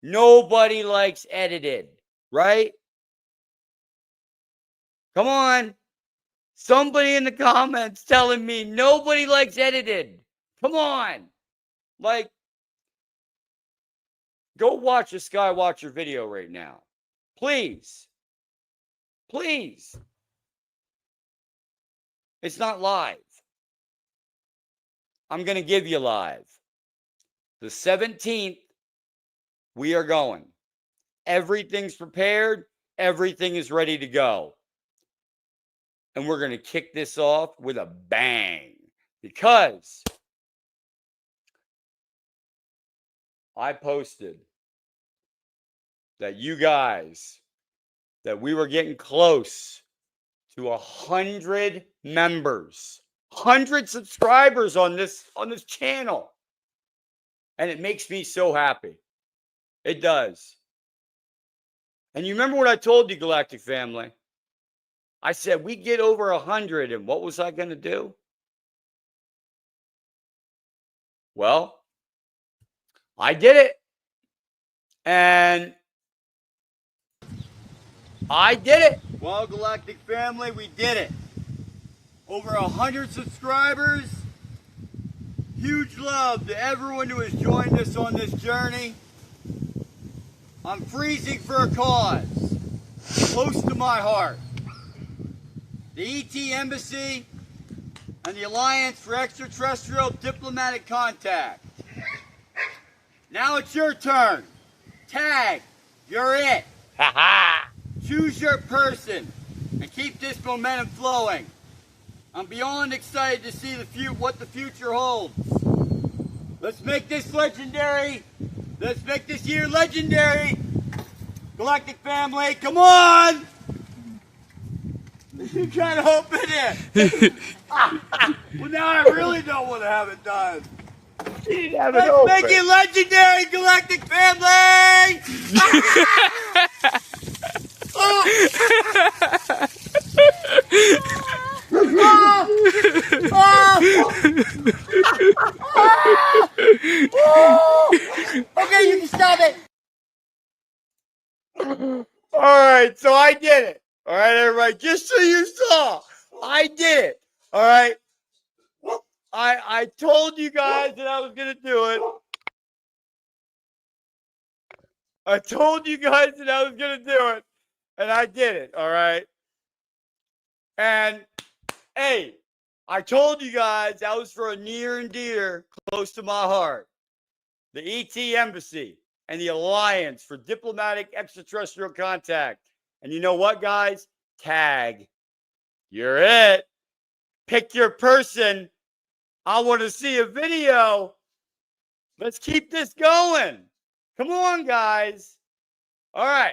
Nobody likes edited, right? Come on. Somebody in the comments telling me nobody likes edited. Come on. Like, go watch a Skywatcher video right now. Please. Please. It's not live. I'm going to give you live. The 17th, we are going. Everything's prepared. Everything is ready to go. And we're going to kick this off with a bang. Because I posted that you guys, that we were getting close to 100 members, 100 subscribers on this channel. And it makes me so happy. It does. And you remember what I told you, Galactic Family? I said we get over 100, and what was I going to do? Well, I did it. And I did it. Well, Galactic Family, we did it. Over 100 subscribers. Huge love to everyone who has joined us on this journey. I'm freezing for a cause close to my heart. The ET Embassy and the Alliance for Extraterrestrial Diplomatic Contact. Now it's your turn. Tag, you're it. Choose your person and keep this momentum flowing. I'm beyond excited to see what the future holds. Let's make this legendary. Let's make this year legendary. Galactic Family, come on! You kind of hope in it. Well, now I really don't want to have it done. Let's make it legendary, Galactic Family! Okay, you can stop it. All right, so I did it. All right, everybody, just so you saw, I did it. All right. I told you guys that I was going to do it. I told you guys that I was going to do it, and I did it, all right? And, hey, I told you guys that was for a near and dear close to my heart. The ET Embassy and the Alliance for Diplomatic Extraterrestrial Contact. And you know what, guys? Tag. You're it. Pick your person. I want to see a video. Let's keep this going. Come on, guys. All right.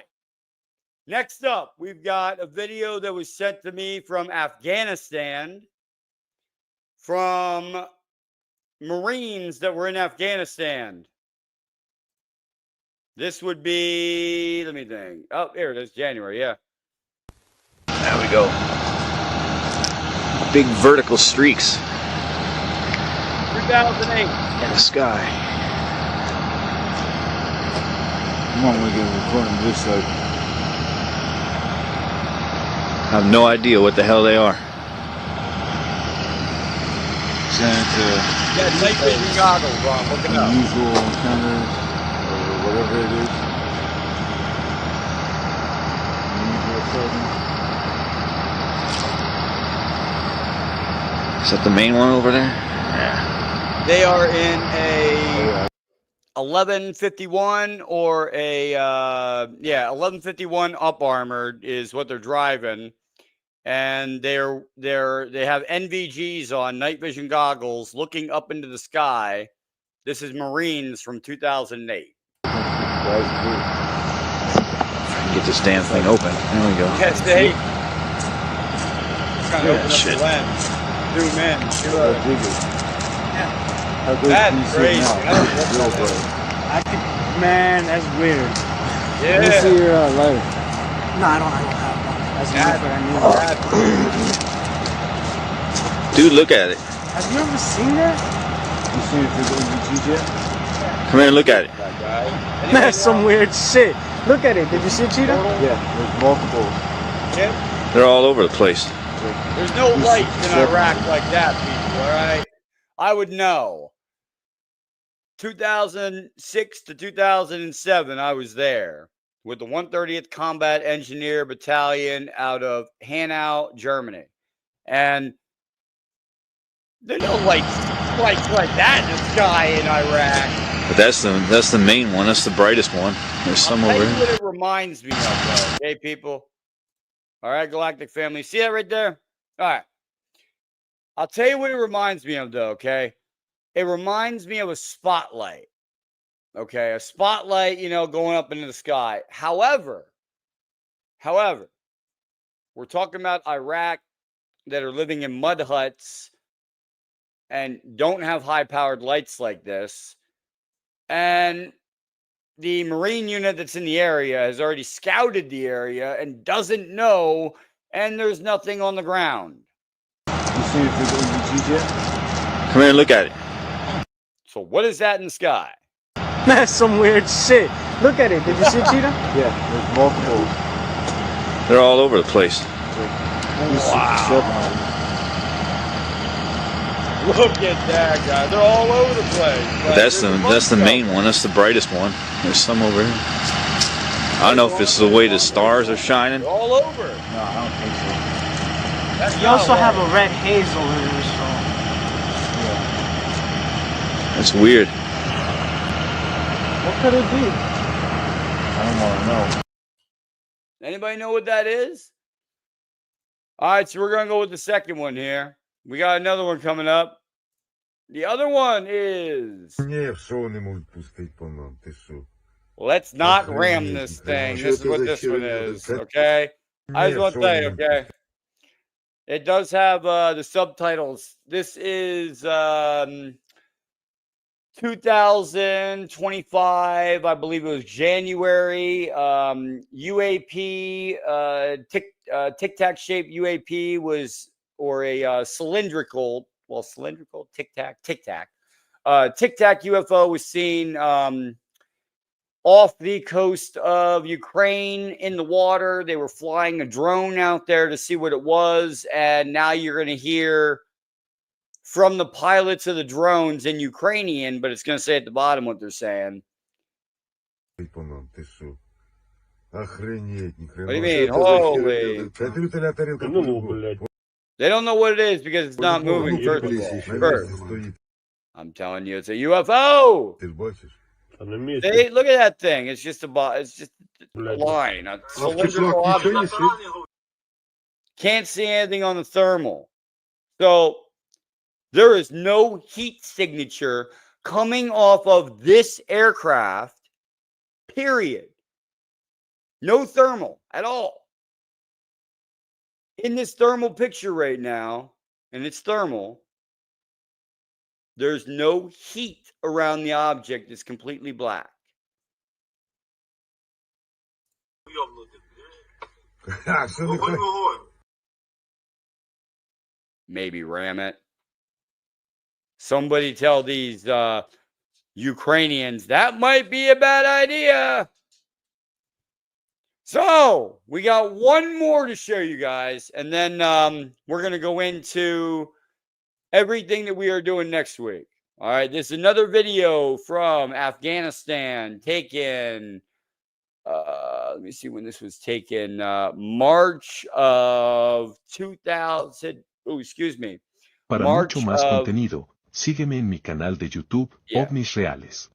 Next up, we've got a video that was sent to me from Afghanistan, from Marines that were in Afghanistan. This would be, let me think. Oh, here it is, January, yeah. There we go. Big vertical streaks 2008. in the sky. Come on, we can record on this side. I have no idea what the hell they are. Santa, Yeah, night vision goggles on, look it up. unusual encounters, or whatever it is. Unusual sightings. Is that the main one over there? Yeah. They are in a 1151 or a 1151 up armored is what they're driving, and they have NVGs on, night vision goggles, looking up into the sky. This is Marines from 2008. That's cool. If I can get this damn thing open. There we go. Yes, they kind of open up shit. the lens, zoom in. How big is it? How big That's can you see crazy. now? That's Real crazy. bright. Man, that's weird. Let me Yeah. see your lighter. No, I don't have one. That's That's- weird, but I knew. Dude, look at it. Have you ever seen that? You see if there's NVGs yet? Come here and look at it. That guy. That's some weird shit. Look at it. Did you see it, Cheetah? Yeah, there's multiple. Yeah. They're all over the place. There's no lights in Iraq like that, people, all right? I would know. 2006 to 2007, I was there with the 130th Combat Engineer Battalion out of Hanau, Germany. And there's no lights like that in the sky in Iraq. But that's the main one. That's the brightest one. There's some I'll tell over you here. what it reminds me of, though, okay, people? All right, Galactic Family. See that right there? All right. I'll tell you what it reminds me of, though, okay? It reminds me of a spotlight. Okay, a spotlight, going up into the sky. However, we're talking about Iraq that are living in mud huts and don't have high-powered lights like this. And the Marine unit that's in the area has already scouted the area and doesn't know, and there's nothing on the ground. You see if there's EVGs yet? Come here and look at it. So what is that in the sky? That's some weird shit. Look at it. Did you see it, Cheetah? Yeah, there's multiple. They're all over the place. Wow. Look at that, guy. They're all over the place. But that's the main one. That's the brightest one. There's some over here. I don't know if it's the way the stars are shining. They're all over. No, I don't think so. That's You not also have right. a red haze over there, so. That's weird. What could it be? I don't want to know. Anybody know what that is? All right, so we're going to go with the second one here. We got another one coming up. The other one is... Let's not ram this thing. This is what this one is, okay? I just want to tell you, okay? It does have the subtitles. This is 2025, I believe it was January. UAP, tic-tac shaped UAP was, or a cylindrical tic-tac UFO was seen off the coast of Ukraine in the water. They were flying a drone out there to see what it was. And now you're going to hear from the pilots of the drones in Ukrainian, but it's going to say at the bottom what they're saying. What do you mean? Holy. They don't know what it is because it's not moving. First. I'm telling you, it's a UFO. They look at that thing. It's just it's just a line, a cylindrical object. Can't see anything on the thermal. So there is no heat signature coming off of this aircraft, period. No thermal at all. In this thermal picture right now, and it's thermal, there's no heat around the object. It's completely black. Maybe ram it. Somebody tell these Ukrainians that might be a bad idea. So we got one more to show you guys, and then we're going to go into everything that we are doing next week. All right, this is another video from Afghanistan taken, let me see when this was taken, March of 2000, oh, excuse me. Para March mucho más of, contenido, sígueme en mi canal de YouTube, Yeah. OVNIs Reales.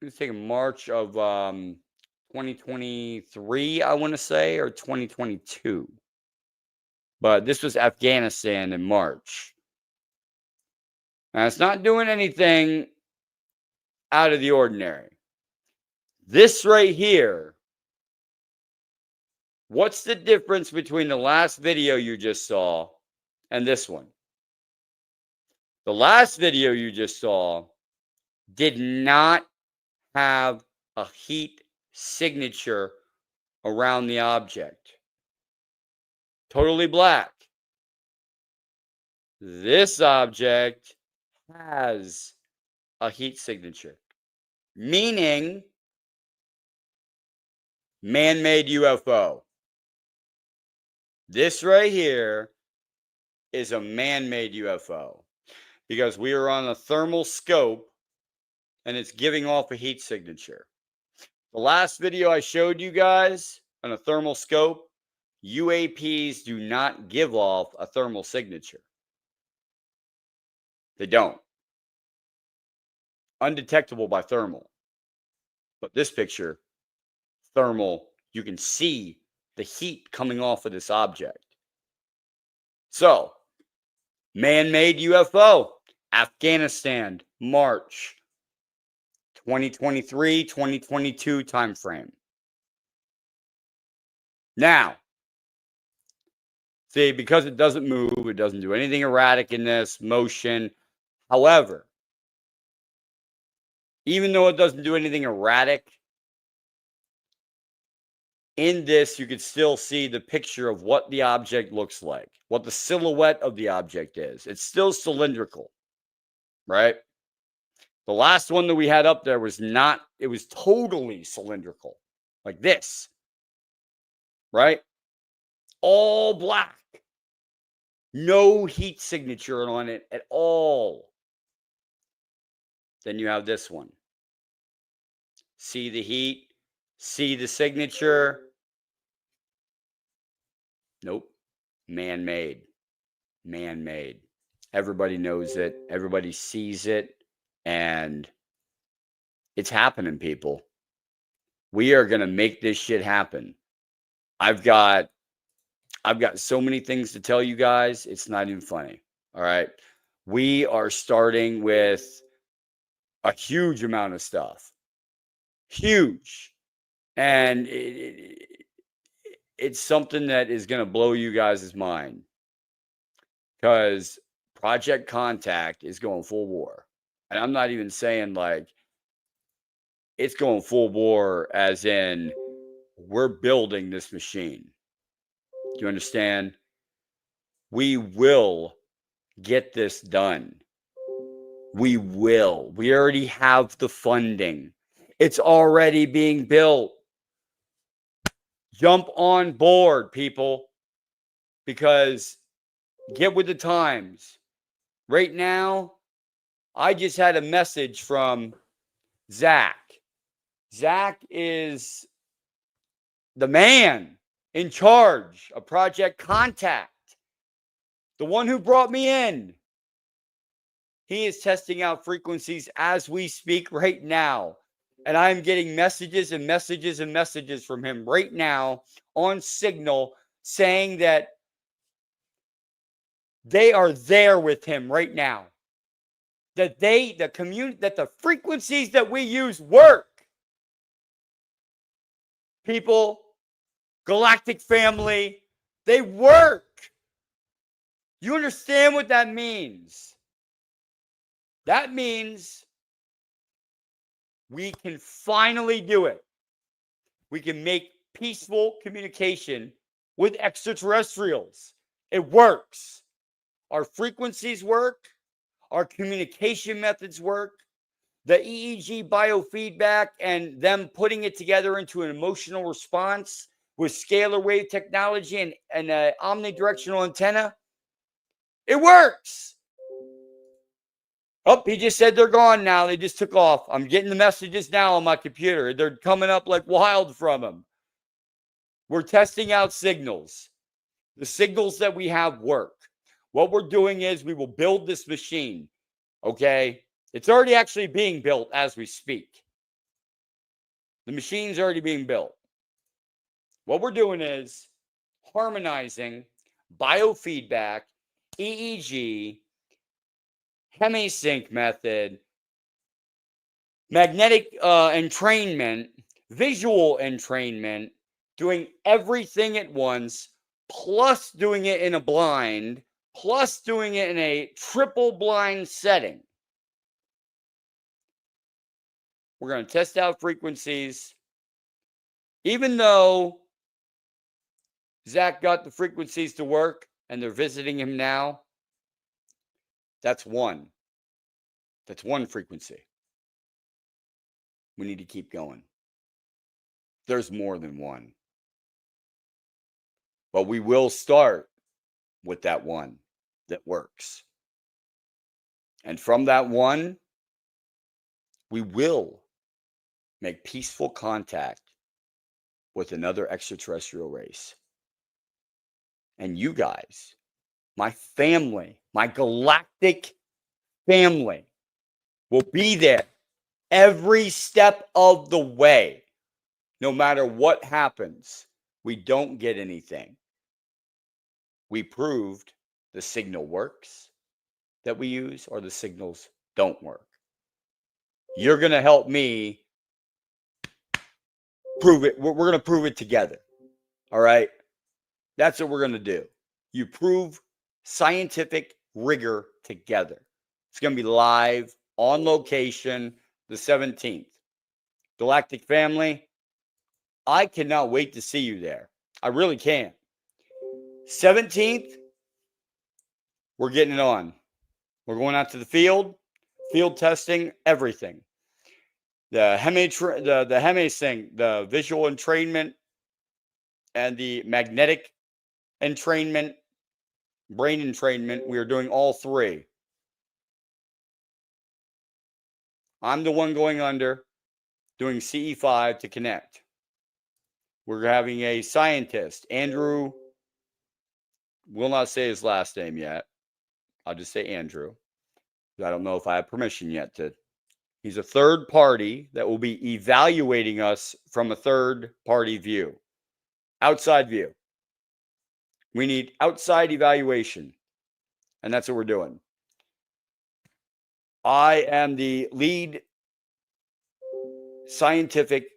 it was taken March of 2023, I want to say, or 2022. But this was Afghanistan in March. Now, it's not doing anything out of the ordinary. This right here, what's the difference between the last video you just saw and this one? The last video you just saw did not have a heat signature around the object. Totally black. This object has a heat signature, meaning man-made UFO. This right here is a man-made UFO because we are on a thermal scope and it's giving off a heat signature. The last video I showed you guys on a thermal scope, UAPs do not give off a thermal signature. They don't. Undetectable by thermal. But this picture, thermal, you can see the heat coming off of this object. So, man-made UFO, Afghanistan, March 2023, 2022 timeframe. Now, See, because it doesn't move, it doesn't do anything erratic in this motion. However, even though it doesn't do anything erratic, in this, you could still see the picture of what the object looks like, what the silhouette of the object is. It's still cylindrical, right? The last one that we had up there was not, it was totally cylindrical, like this, right? All black. No heat signature on it at all. Then you have this one. See the heat, see the signature. Nope. Man-made. Man-made. Everybody knows it. Everybody sees it. And it's happening, people. We are going to make this shit happen. I've got so many things to tell you guys. It's not even funny. All right. We are starting with a huge amount of stuff. Huge. And it's something that is going to blow you guys' mind. Because Project Contact is going full war. And I'm not even saying like it's going full war as in we're building this machine. Do you understand? We will get this done. We will. We already have the funding. It's already being built. Jump on board, people, because get with the times. Right now, I just had a message from Zach. Zach is the man in charge of Project Contact, the one who brought me in. He is testing out frequencies as we speak right now. And I'm getting messages and messages and messages from him right now on Signal saying that they are there with him right now. That the frequencies that we use work. People, galactic family, they work. You understand what that means? That means we can finally do it. We can make peaceful communication with extraterrestrials. It works. Our frequencies work. Our communication methods work. The EEG biofeedback and them putting it together into an emotional response with scalar wave technology and omnidirectional antenna. It works. Oh, he just said they're gone now. They just took off. I'm getting the messages now on my computer. They're coming up like wild from him. We're testing out signals. The signals that we have work. What we're doing is we will build this machine. Okay? It's already actually being built as we speak. The machine's already being built. What we're doing is harmonizing biofeedback, EEG, hemisync method, magnetic entrainment, visual entrainment, doing everything at once, plus doing it in a blind, plus doing it in a triple blind setting. We're going to test out frequencies. Even though Zach got the frequencies to work and they're visiting him now, that's one. That's one frequency. We need to keep going. There's more than one. But we will start with that one that works. And from that one, we will make peaceful contact with another extraterrestrial race. And you guys, my family, my galactic family, will be there every step of the way. No matter what happens, we don't get anything. We proved the signal works that we use or the signals don't work. You're going to help me prove it. We're going to prove it together. All right? That's what we're going to do. You prove scientific rigor together. It's going to be live on location the 17th. Galactic family, I cannot wait to see you there. I really can. 17th, we're getting it on. We're going out to the field testing, everything. The HEMAs thing, the visual entrainment and the magnetic entrainment, brain entrainment, we are doing all three. I'm the one going under, doing CE5 to connect. We're having a scientist, Andrew, will not say his last name yet. I'll just say Andrew. I don't know if I have permission yet to. He's a third party that will be evaluating us from a third party view, outside view. We need outside evaluation, and that's what we're doing. I am the lead scientific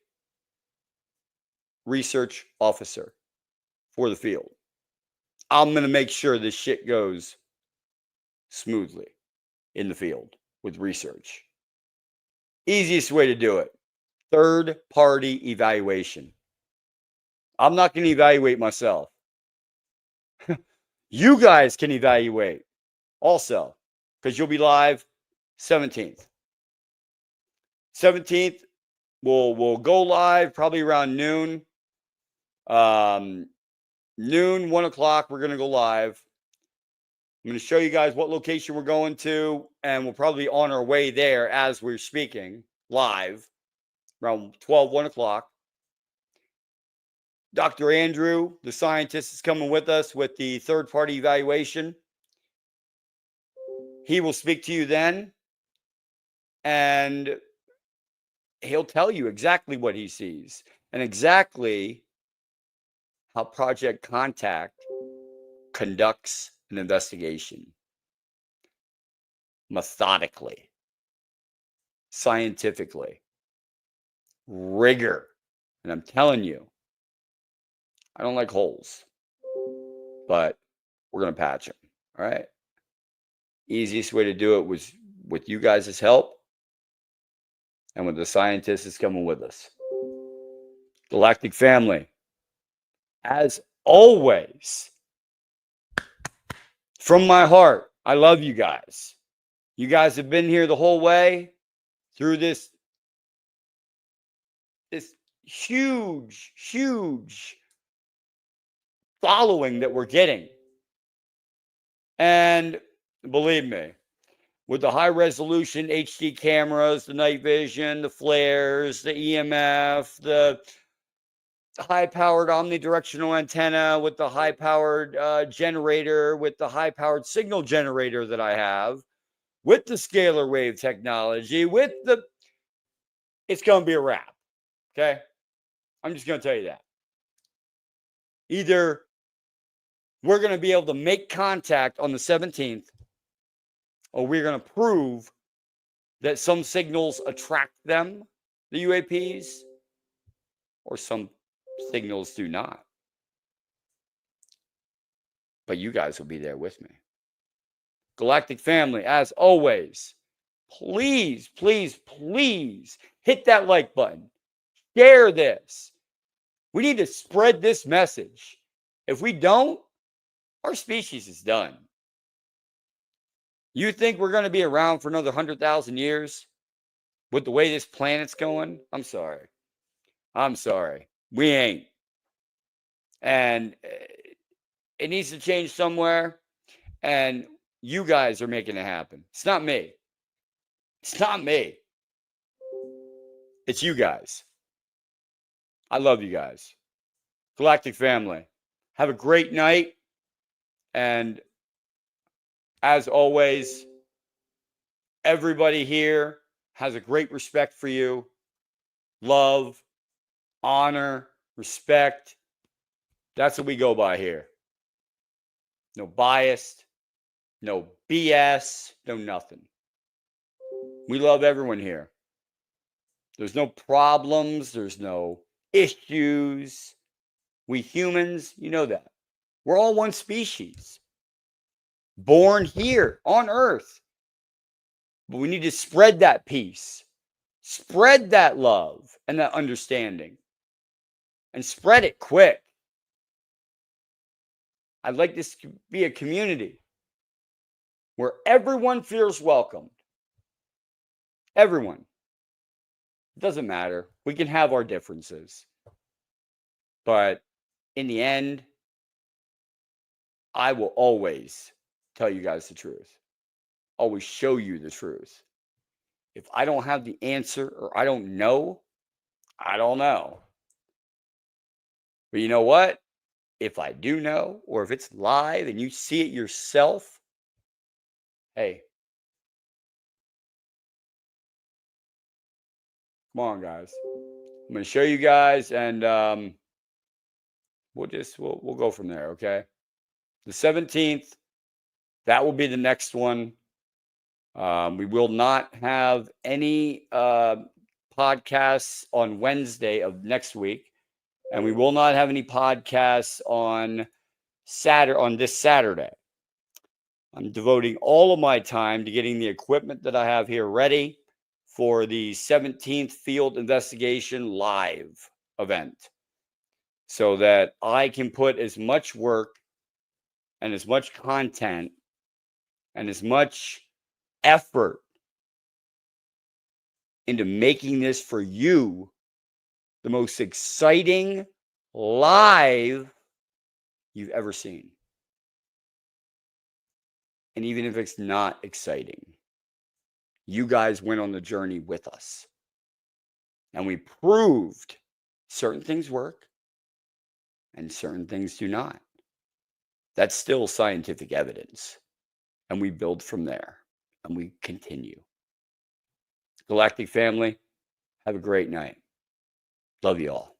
research officer for the field. I'm going to make sure this shit goes smoothly in the field with research. Easiest way to do it, third party evaluation. I'm not going to evaluate myself. You guys can evaluate also, because you'll be live 17th. 17th, we'll go live probably around noon. Noon, 1 o'clock, we're going to go live. I'm going to show you guys what location we're going to, and we'll probably be on our way there as we're speaking live around 12, 1 o'clock. Dr. Andrew, the scientist, is coming with us with the third-party evaluation. He will speak to you then, and he'll tell you exactly what he sees and exactly how Project Contact conducts an investigation methodically, scientifically, rigor. And I'm telling you, I don't like holes, but we're going to patch them. All right. Easiest way to do it was with you guys' help and with the scientists that's coming with us. Galactic family, as always, from my heart, I love you guys. You guys have been here the whole way through this huge, huge following that we're getting. And believe me, with the high resolution HD cameras, the night vision, the flares, the EMF, the high powered omnidirectional antenna with the high powered generator, with the high powered signal generator that I have, with the scalar wave technology, with the, it's going to be a wrap. Okay. I'm just going to tell you that. Either we're going to be able to make contact on the 17th, or we're going to prove that some signals attract them, the UAPs, or some signals do not. But you guys will be there with me. Galactic family, as always, please, please, please hit that like button. Share this. We need to spread this message. If we don't, our species is done. You think we're going to be around for another 100,000 years with the way this planet's going? I'm sorry. I'm sorry. We ain't. And it needs to change somewhere. And you guys are making it happen. It's not me. It's not me. It's you guys. I love you guys. Galactic family, have a great night. And as always, everybody here has a great respect for you. Love, honor, respect. That's what we go by here. No bias, no BS, no nothing. We love everyone here. There's no problems. There's no issues. We humans, you know that. We're all one species, born here on Earth. But we need to spread that peace, spread that love and that understanding, and spread it quick. I'd like this to be a community where everyone feels welcomed. Everyone. It doesn't matter. We can have our differences. But in the end, I will always tell you guys the truth. Always show you the truth. If I don't have the answer or I don't know, I don't know. But you know what? If I do know, or if it's live and you see it yourself, hey, come on, guys. I'm going to show you guys, and we'll go from there. Okay, the 17th, that will be the next one. We will not have any podcasts on Wednesday of next week, and we will not have any podcasts on this Saturday. I'm devoting all of my time to getting the equipment that I have here ready for the 17th Field Investigation Live event, so that I can put as much work and as much content and as much effort into making this for you the most exciting live you've ever seen. And even if it's not exciting, you guys went on the journey with us. And we proved certain things work and certain things do not. That's still scientific evidence. And we build from there and we continue. Galactic family, have a great night. Love you all.